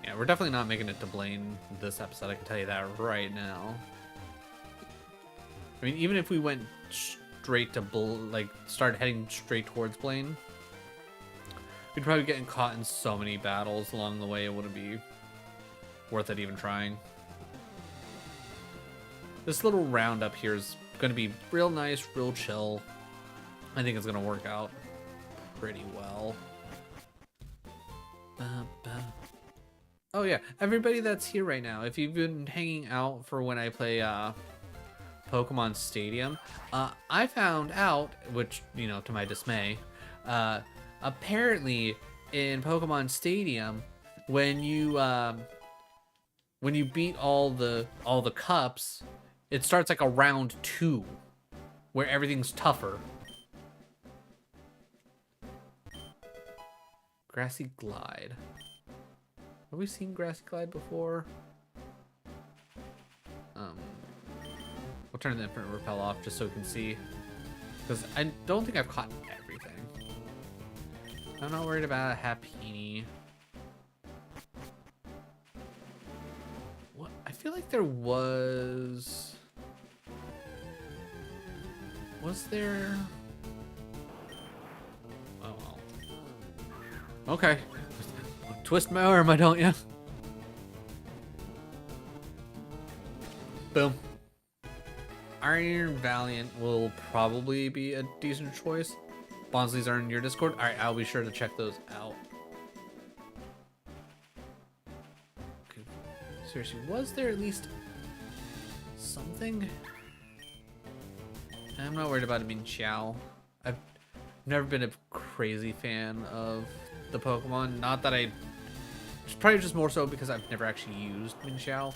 Yeah, we're definitely not making it to Blaine this episode, I can tell you that right now. I mean, even if we went straight to start heading straight towards Blaine, we'd probably get caught in so many battles along the way, it wouldn't be worth it even trying. This little roundup here is going to be real nice, real chill. I think it's going to work out pretty well. Oh yeah, everybody that's here right now, if you've been hanging out for when I play Pokemon Stadium, I found out, which, you know, to my dismay, apparently in Pokemon Stadium, when you beat all the cups, it starts like a round 2 where everything's tougher. Grassy Glide. Have we seen Grassy Glide before? We'll turn the Infinite Repel off just so we can see. Because I don't think I've caught everything. I'm not worried about Happiny. What? I feel like there was... Was there... Oh well. Okay. Twist my arm, I don't ya? Boom. Iron Valiant will probably be a decent choice. Bonsleys are in your Discord? Alright, I'll be sure to check those out. Okay. Seriously, was there at least something? I'm not worried about a Min Xiao. I've never been a crazy fan of the Pokemon. Not that it's probably just more so because I've never actually used Min Xiao.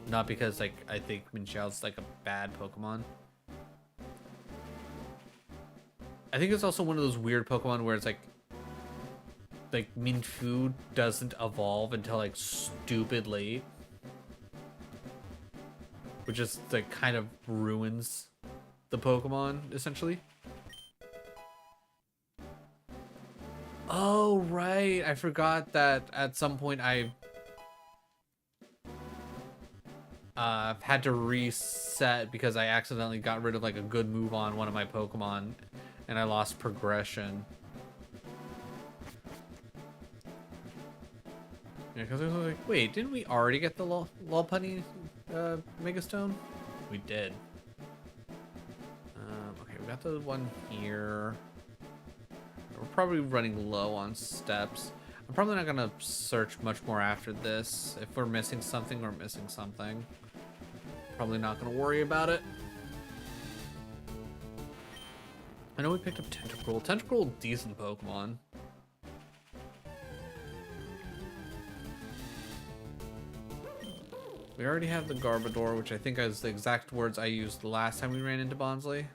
Not because like I think Min Xiao's like a bad Pokemon. I think it's also one of those weird Pokemon where it's like Minfu doesn't evolve until like stupid late, which just like kind of ruins the Pokemon essentially. Oh right, I forgot that at some point I had to reset because I accidentally got rid of like a good move on one of my Pokemon and I lost progression. Yeah, because I was like, wait, didn't we already get the Lopunny Mega Stone? We did. Okay, we got the one here. We're probably running low on steps. I'm probably not gonna search much more after this. If we're missing something, we're missing something. Probably not gonna worry about it. I know we picked up Tentacruel. Tentacruel, decent Pokemon. We already have the Garbodor, which I think is the exact words I used the last time we ran into Bonsley.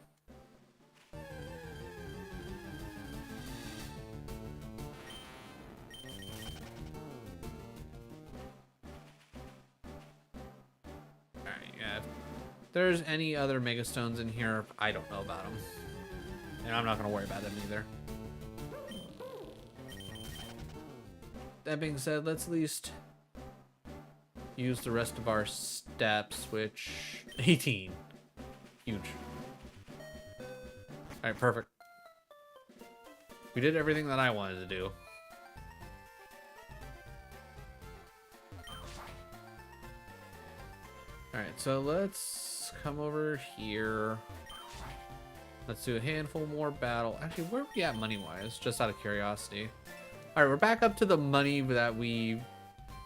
Alright, yeah. If there's any other Mega Stones in here, I don't know about them. And I'm not going to worry about them either. That being said, let's at least use the rest of our steps, which 18. Huge. Alright, perfect. We did everything that I wanted to do. Alright, so let's come over here. Let's do a handful more battle. Actually, where are we at money-wise? Just out of curiosity. Alright, we're back up to the money that we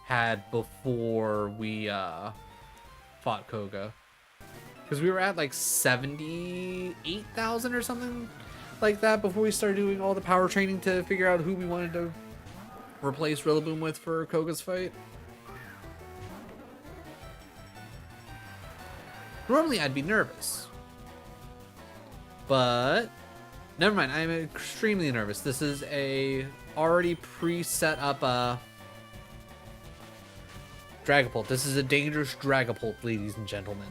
had before we fought Koga. Because we were at like 78,000 or something like that before we started doing all the power training to figure out who we wanted to replace Rillaboom with for Koga's fight. Normally I'd be nervous. But never mind, I'm extremely nervous. This is a already pre-set up Dragapult. This is a dangerous Dragapult, ladies and gentlemen.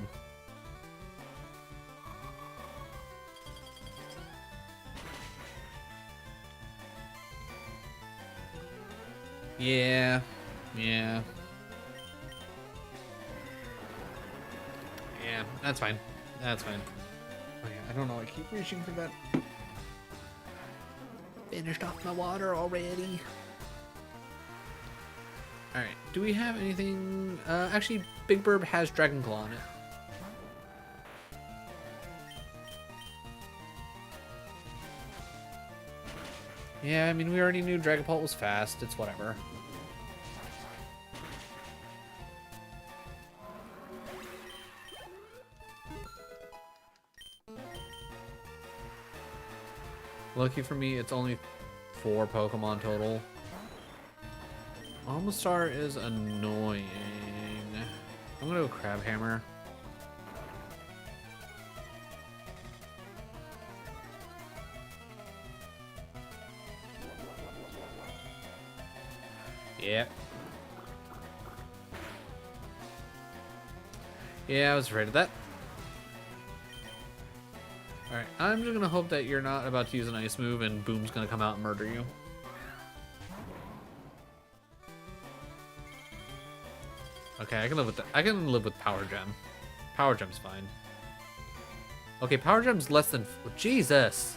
Yeah. Yeah, that's fine. That's fine. Oh, yeah, I don't know. I keep reaching for that. Finished off my water already. Alright, do we have anything? Actually, Big Burb has Dragon Claw on it. Yeah, I mean, we already knew Dragapult was fast. It's whatever. Lucky for me, it's only 4 Pokemon total. Almastar is annoying. I'm gonna go Crabhammer. Yeah. Yeah, I was afraid of that. Alright, I'm just gonna hope that you're not about to use an ice move and Boom's gonna come out and murder you. Okay, I can live with that. I can live with Power Gem. Power Gem's fine. Okay, Power Gem's less than... Jesus!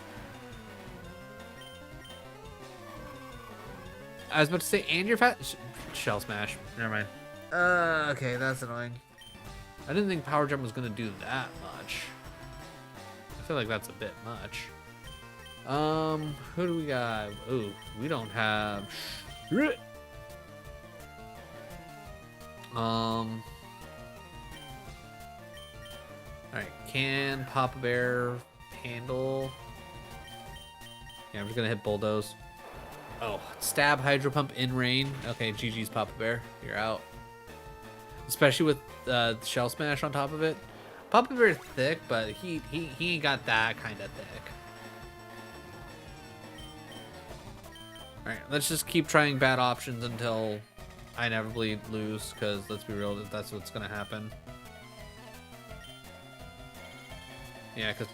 I was about to say, and you're fat... Shell Smash. Never mind. Okay, that's annoying. I didn't think Power Gem was gonna do that much. I feel like that's a bit much. Who do we got? Ooh, we don't have... Alright, can Papa Bear handle? Yeah, I'm just gonna hit Bulldoze. Oh, stab Hydro Pump in rain. Okay, GG's Papa Bear. You're out. Especially with Shell Smash on top of it. Papa Bear's thick, but he ain't got that kind of thick. Alright, let's just keep trying bad options until I inevitably lose, because let's be real, that's what's gonna happen. Yeah, because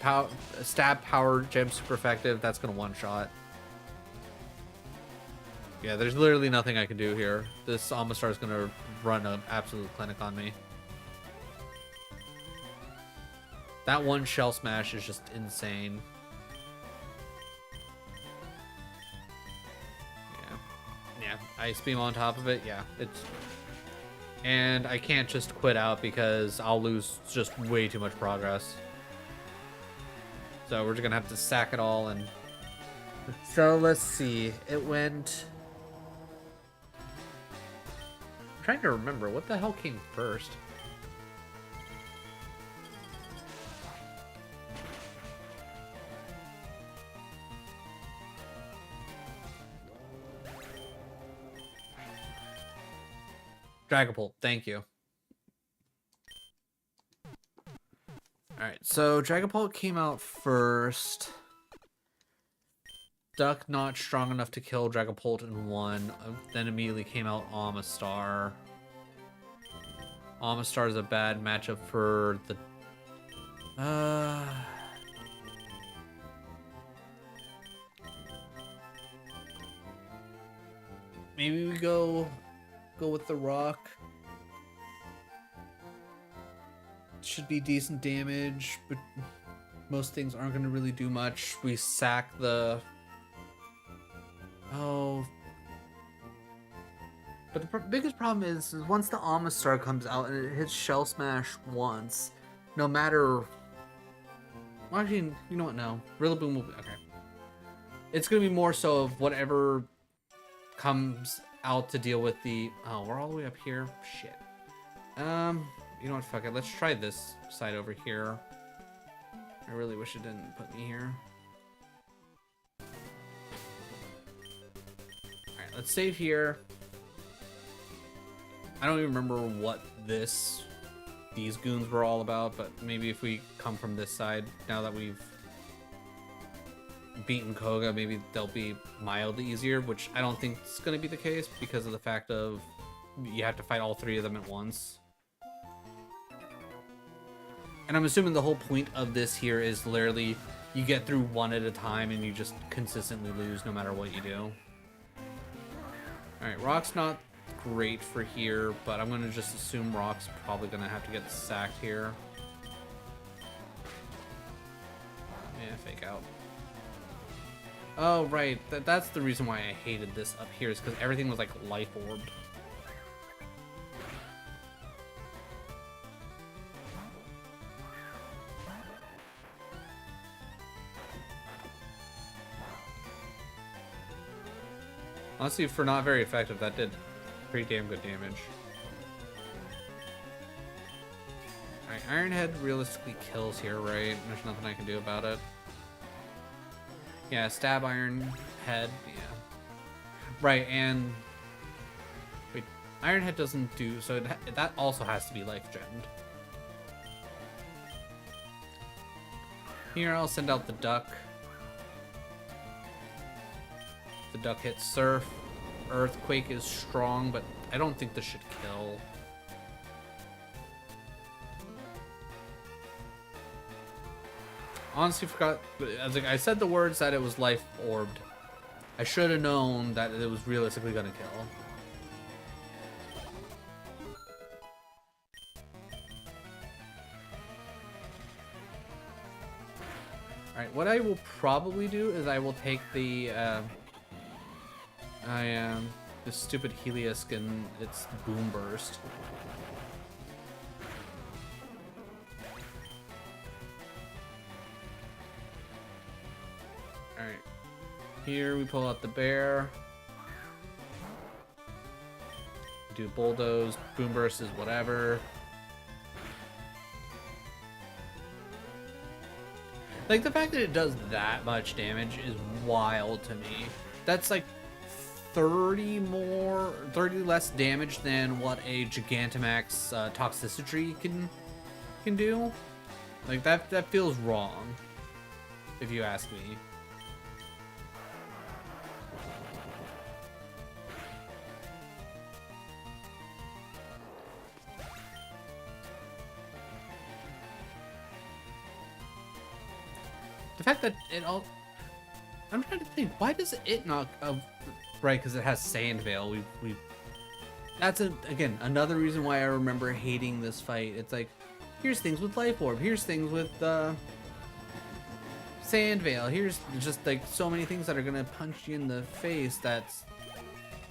stab power gem super effective, that's gonna one-shot. Yeah, there's literally nothing I can do here. This Amistar is gonna run an absolute clinic on me. That one Shell Smash is just insane. Yeah, Ice Beam on top of it. Yeah, it's... And I can't just quit out because I'll lose just way too much progress. So we're just gonna have to sack it all and... So let's see. It went... I'm trying to remember. What the hell came first? Dragapult, thank you. Alright, so Dragapult came out first. Duck not strong enough to kill Dragapult in one. Then immediately came out Amistar. Amistar is a bad matchup for the... Maybe we go with the rock. Should be decent damage, but most things aren't going to really do much. We sack the... Oh. But the biggest problem is once the Amistar comes out and it hits Shell Smash once, no matter... Well, actually, you know what? No. Rillaboom will be... Okay. It's going to be more so of whatever comes out to deal with the... Oh, we're all the way up here? Shit. You know what? Fuck it. Let's try this side over here. I really wish it didn't put me here. Alright, let's save here. I don't even remember what these goons were all about, but maybe if we come from this side, now that we've beaten Koga, maybe they'll be mildly easier, which I don't think is going to be the case because of the fact of you have to fight all three of them at once. And I'm assuming the whole point of this here is literally you get through one at a time and you just consistently lose no matter what you do. Alright, Rock's not great for here, but I'm going to just assume Rock's probably going to have to get sacked here. Yeah, fake out. Oh, right. That's the reason why I hated this up here, is because everything was like life orbed. Honestly, for not very effective, that did pretty damn good damage. Alright, Iron Head realistically kills here, right? There's nothing I can do about it. Yeah, stab Iron Head, yeah. Right, and... Wait, Iron Head doesn't do... So that also has to be life gemmed. Here, I'll send out the Duck. The Duck hits Surf. Earthquake is strong, but I don't think this should kill. Honestly forgot, I said the words that it was life orbed. I should have known that it was realistically gonna kill. Alright, what I will probably do is I will take the this stupid Helios and its Boom Burst. Alright. Here we pull out the bear. Do Bulldoze. Boom Burst is whatever. Like, the fact that it does that much damage is wild to me. That's like 30 less damage than what a Gigantamax Toxicity can do. Like, that feels wrong, if you ask me. The fact that it all... I'm trying to think, why does it not... right, because it has Sand Veil. That's, again, another reason why I remember hating this fight. It's like, here's things with Life Orb. Here's things with Sand Veil. Here's just, like, so many things that are going to punch you in the face that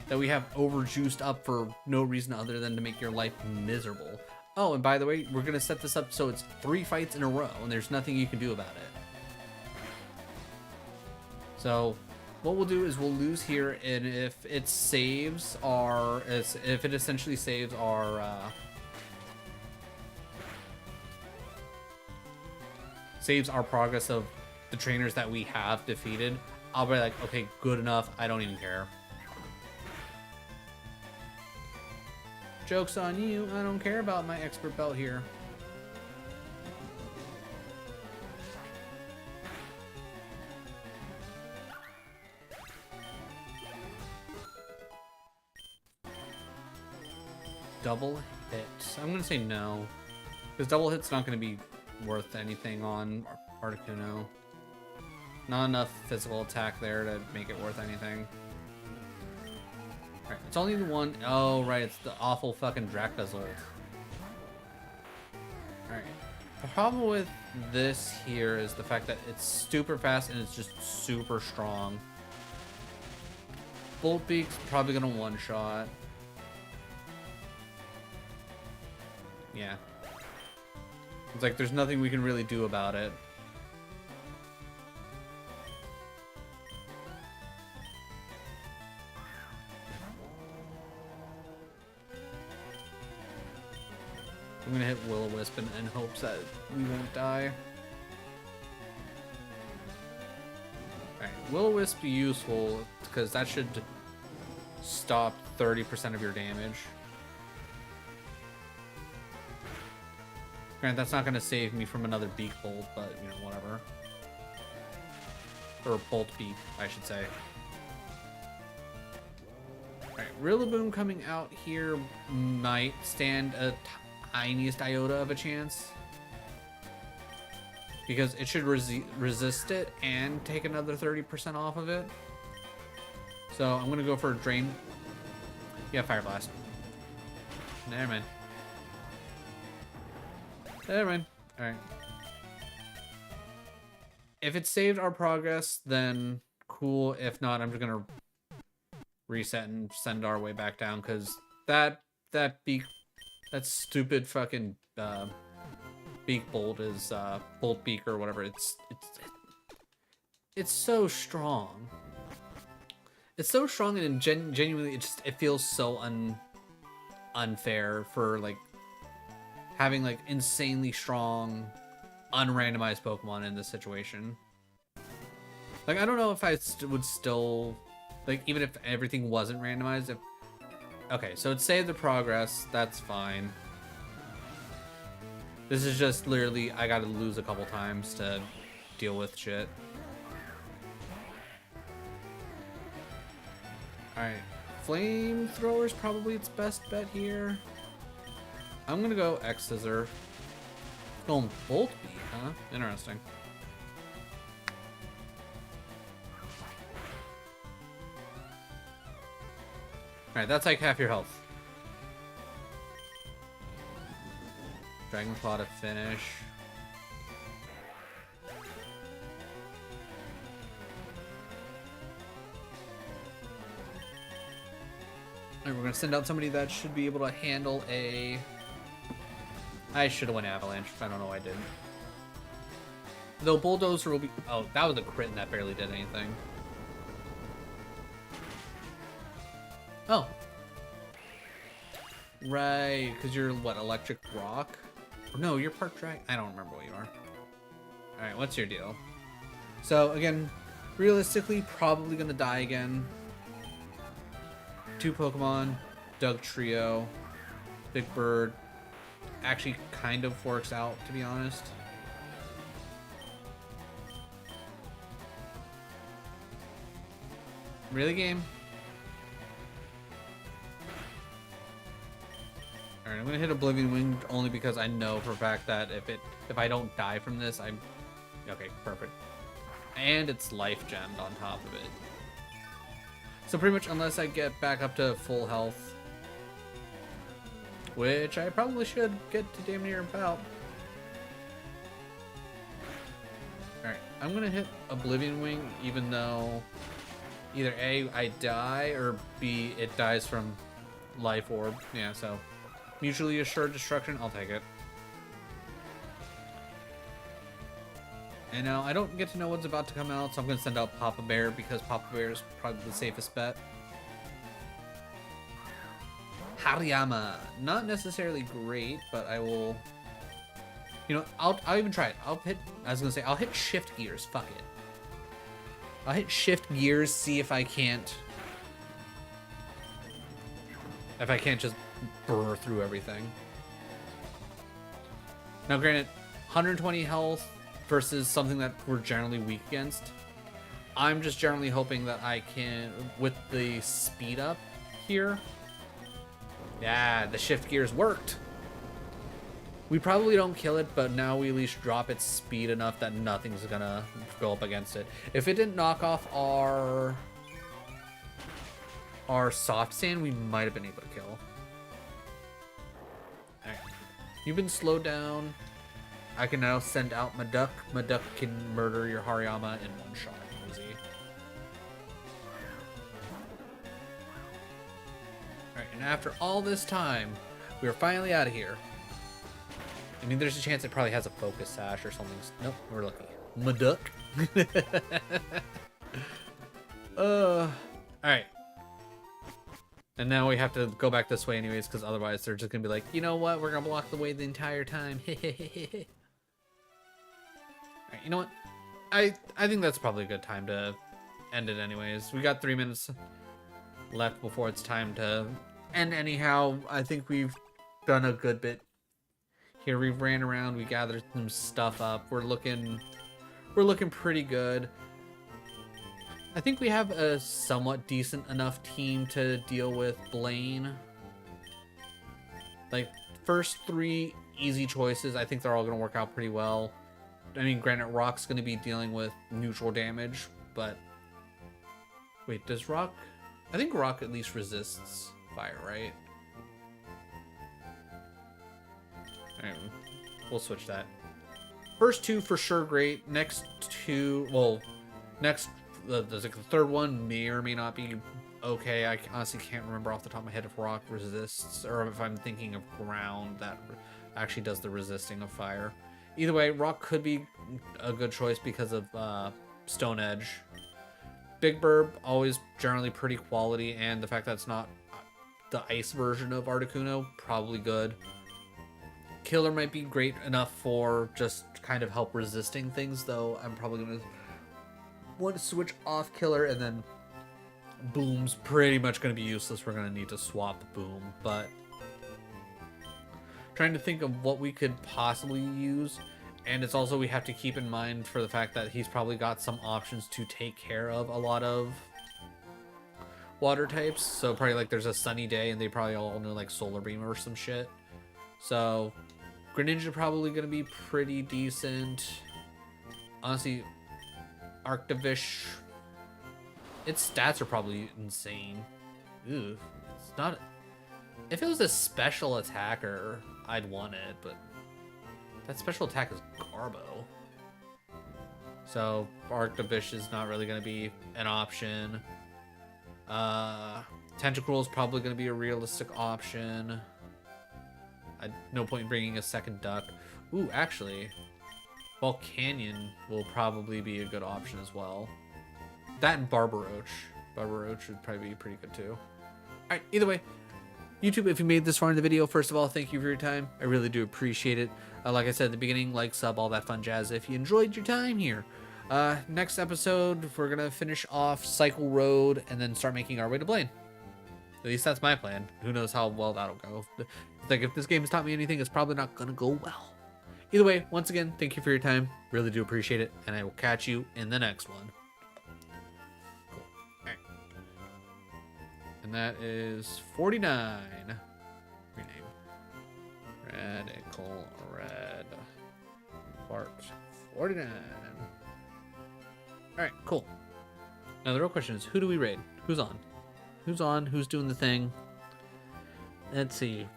we have overjuiced up for no reason other than to make your life miserable. Oh, and by the way, we're going to set this up so it's 3 fights in a row, and there's nothing you can do about it. So what we'll do is we'll lose here, and if it saves our, if it essentially saves our progress of the trainers that we have defeated, I'll be like, okay, good enough. I don't even care. Joke's on you. I don't care about my expert belt here. Double hit. I'm gonna say no, because double hit's not gonna be worth anything on Articuno. Not enough physical attack there to make it worth anything. Alright, it's only the one. Oh, right, it's the awful fucking Drakdazolt. Alright. The problem with this here is the fact that it's super fast and it's just super strong. Bolt Beak's probably gonna one-shot. Yeah. It's like there's nothing we can really do about it. I'm gonna hit Will-O-Wisp in hopes that we won't die. Alright, Will-O-Wisp be useful because that should stop 30% of your damage. Grant, that's not going to save me from another Beak Bolt, but, you know, whatever. Or Bolt Beak, I should say. Alright, Rillaboom coming out here might stand a tiniest iota of a chance. Because it should resist it and take another 30% off of it. So I'm going to go for a Drain. Yeah, Fire Blast. Never mind. Never mind. Alright. If it saved our progress, then cool. If not, I'm just gonna reset and send our way back down, because that stupid fucking Beak Bolt is Bolt Beak or whatever. It's so strong. It's so strong, and genuinely it feels so unfair for like having like insanely strong unrandomized Pokemon in this situation. Like, I don't know if I would still, like, even if everything wasn't randomized, if... Okay, so it saved the progress, that's fine. This is just literally, I gotta lose a couple times to deal with shit. Alright, Flamethrower's probably its best bet here. I'm gonna go X-Scissor. Going Bolt Beat, huh? Interesting. Alright, that's like half your health. Dragon Claw to finish. Alright, we're gonna send out somebody that should be able to handle a... I should have went Avalanche. I don't know why I didn't. Though Bulldozer will be... Oh, that was a crit and that barely did anything. Oh. Right, because you're, what, Electric Rock? No, you're part Dragon. I don't remember what you are. Alright, what's your deal? So, again, realistically, probably gonna die again. 2 Pokemon, Doug Trio, Big Bird. Actually kind of works out, to be honest. Really, game? Alright, I'm gonna hit Oblivion Wing only because I know for a fact that if I don't die from this, I'm... Okay, perfect. And it's life gemmed on top of it. So pretty much unless I get back up to full health, which I probably should get to damn near about. Alright, I'm gonna hit Oblivion Wing even though either A, I die, or B, it dies from Life Orb. Yeah, so mutually assured destruction, I'll take it. And now I don't get to know what's about to come out, so I'm going to send out Papa Bear because Papa Bear is probably the safest bet. Hariyama. Not necessarily great, but I will... You know, I'll even try it. I'll hit Shift Gears. Fuck it. I'll hit Shift Gears, see if I can't... If I can't just burr through everything. Now granted, 120 health versus something that we're generally weak against. I'm just generally hoping that I can, with the speed up here. Yeah, the Shift Gears worked. We probably don't kill it, but now we at least drop its speed enough that nothing's gonna go up against it. If it didn't knock off our soft sand, we might have been able to kill. Alright. You've been slowed down. I can now send out Maduck. Maduck can murder your Hariyama in one shot. Easy. Alright, and after all this time, we are finally out of here. I mean, there's a chance it probably has a focus sash or something. Nope, we're lucky. Maduck. Alright. And now we have to go back this way anyways, because otherwise they're just going to be like, you know what, we're going to block the way the entire time. Alright, you know what? I think that's probably a good time to end it anyways. We got 3 minutes left before it's time to end anyhow. I think we've done a good bit here. We've ran around, we gathered some stuff up. We're looking pretty good. I think we have a somewhat decent enough team to deal with Blaine. Like, first 3 easy choices, I think they're all going to work out pretty well. I mean, granted, Rock's going to be dealing with neutral damage, but... Wait, does Rock... I think Rock at least resists fire, right? Alright, we'll switch that. First 2 for sure great. Next 2... Well, next... There's like the third one may or may not be okay. I honestly can't remember off the top of my head if Rock resists, or if I'm thinking of Ground that actually does the resisting of fire. Either way, Rock could be a good choice because of Stone Edge. Big Bird, always generally pretty quality, and the fact that it's not the ice version of Articuno, probably good. Killer might be great enough for just kind of help resisting things, though I'm probably going to want to switch off Killer, and then Boom's pretty much going to be useless. We're going to need to swap Boom, but trying to think of what we could possibly use. And it's also, we have to keep in mind for the fact that he's probably got some options to take care of a lot of water types. So probably like there's a sunny day and they probably all know like Solar Beam or some shit. So Greninja probably going to be pretty decent. Honestly, Arctivish, its stats are probably insane. Ooh, it's not... If it was a special attacker, I'd want it, but that special attack is Garbo. So Arctivish is not really going to be an option. Tentacruel is probably going to be a realistic option. No point in bringing a second duck. Ooh, actually, Volcanion will probably be a good option as well. That and Barbaroach. Barbaroach would probably be pretty good too. Alright, either way, YouTube, if you made this far in the video, first of all, thank you for your time. I really do appreciate it. Like I said at the beginning, like, sub, all that fun jazz if you enjoyed your time here. Next episode, we're going to finish off Cycle Road and then start making our way to Blaine. At least that's my plan. Who knows how well that'll go. Like, if this game has taught me anything, it's probably not going to go well. Either way, once again, thank you for your time. Really do appreciate it. And I will catch you in the next one. Cool. All right. And that is 49. Rename. Radical Red. Part 49. Alright, cool. Now the real question is, who do we raid? Who's on? Who's on? Who's doing the thing? Let's see.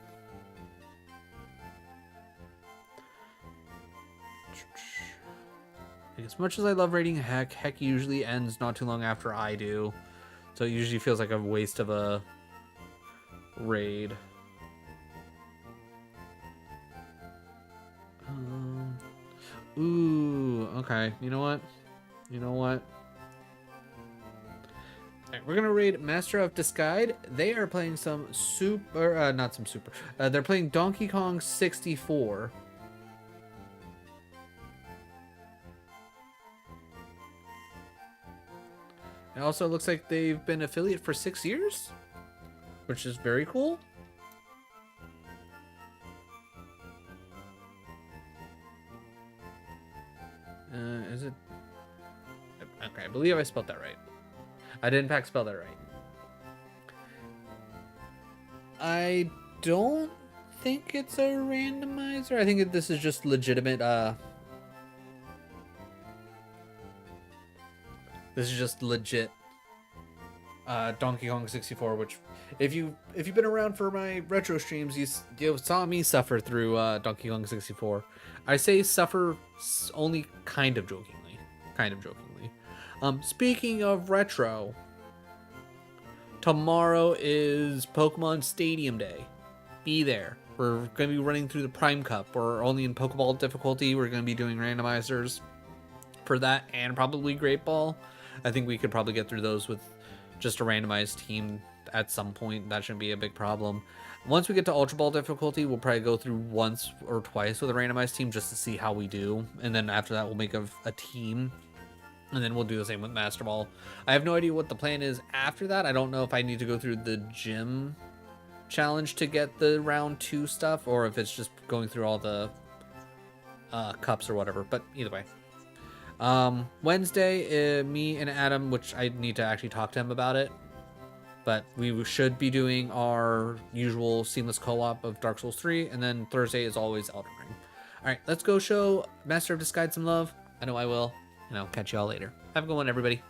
As much as I love raiding Heck usually ends not too long after I do. So it usually feels like a waste of a raid. Ooh, okay. You know what? Alright, we're gonna raid Master of Disguise. They are playing some not some super. They're playing Donkey Kong 64. It also looks like they've been affiliate for 6 years, which is very cool. Is it? Okay, I believe I spelled that right. I did in fact spell that right. I don't think it's a randomizer. I think this is just legitimate. This is just legit Donkey Kong 64, which if you've been around for my retro streams, you saw me suffer through Donkey Kong 64. I say suffer only kind of jokingly. Speaking of retro, tomorrow is Pokemon Stadium Day. Be there. We're going to be running through the Prime Cup. We're only in Pokeball difficulty. We're going to be doing randomizers for that and probably Great Ball. I think we could probably get through those with just a randomized team at some point. That shouldn't be a big problem. Once we get to Ultra Ball difficulty, we'll probably go through once or twice with a randomized team just to see how we do. And then after that, we'll make a team. And then we'll do the same with Master Ball. I have no idea what the plan is after that. I don't know if I need to go through the gym challenge to get the round 2 stuff, or if it's just going through all the cups or whatever. But either way. Wednesday, me and Adam, which I need to actually talk to him about it. But we should be doing our usual seamless co-op of Dark Souls 3. And then Thursday is always Elden Ring. Alright, let's go show Master of Disguise some love. I know I will. And I'll catch you all later. Have a good one, everybody.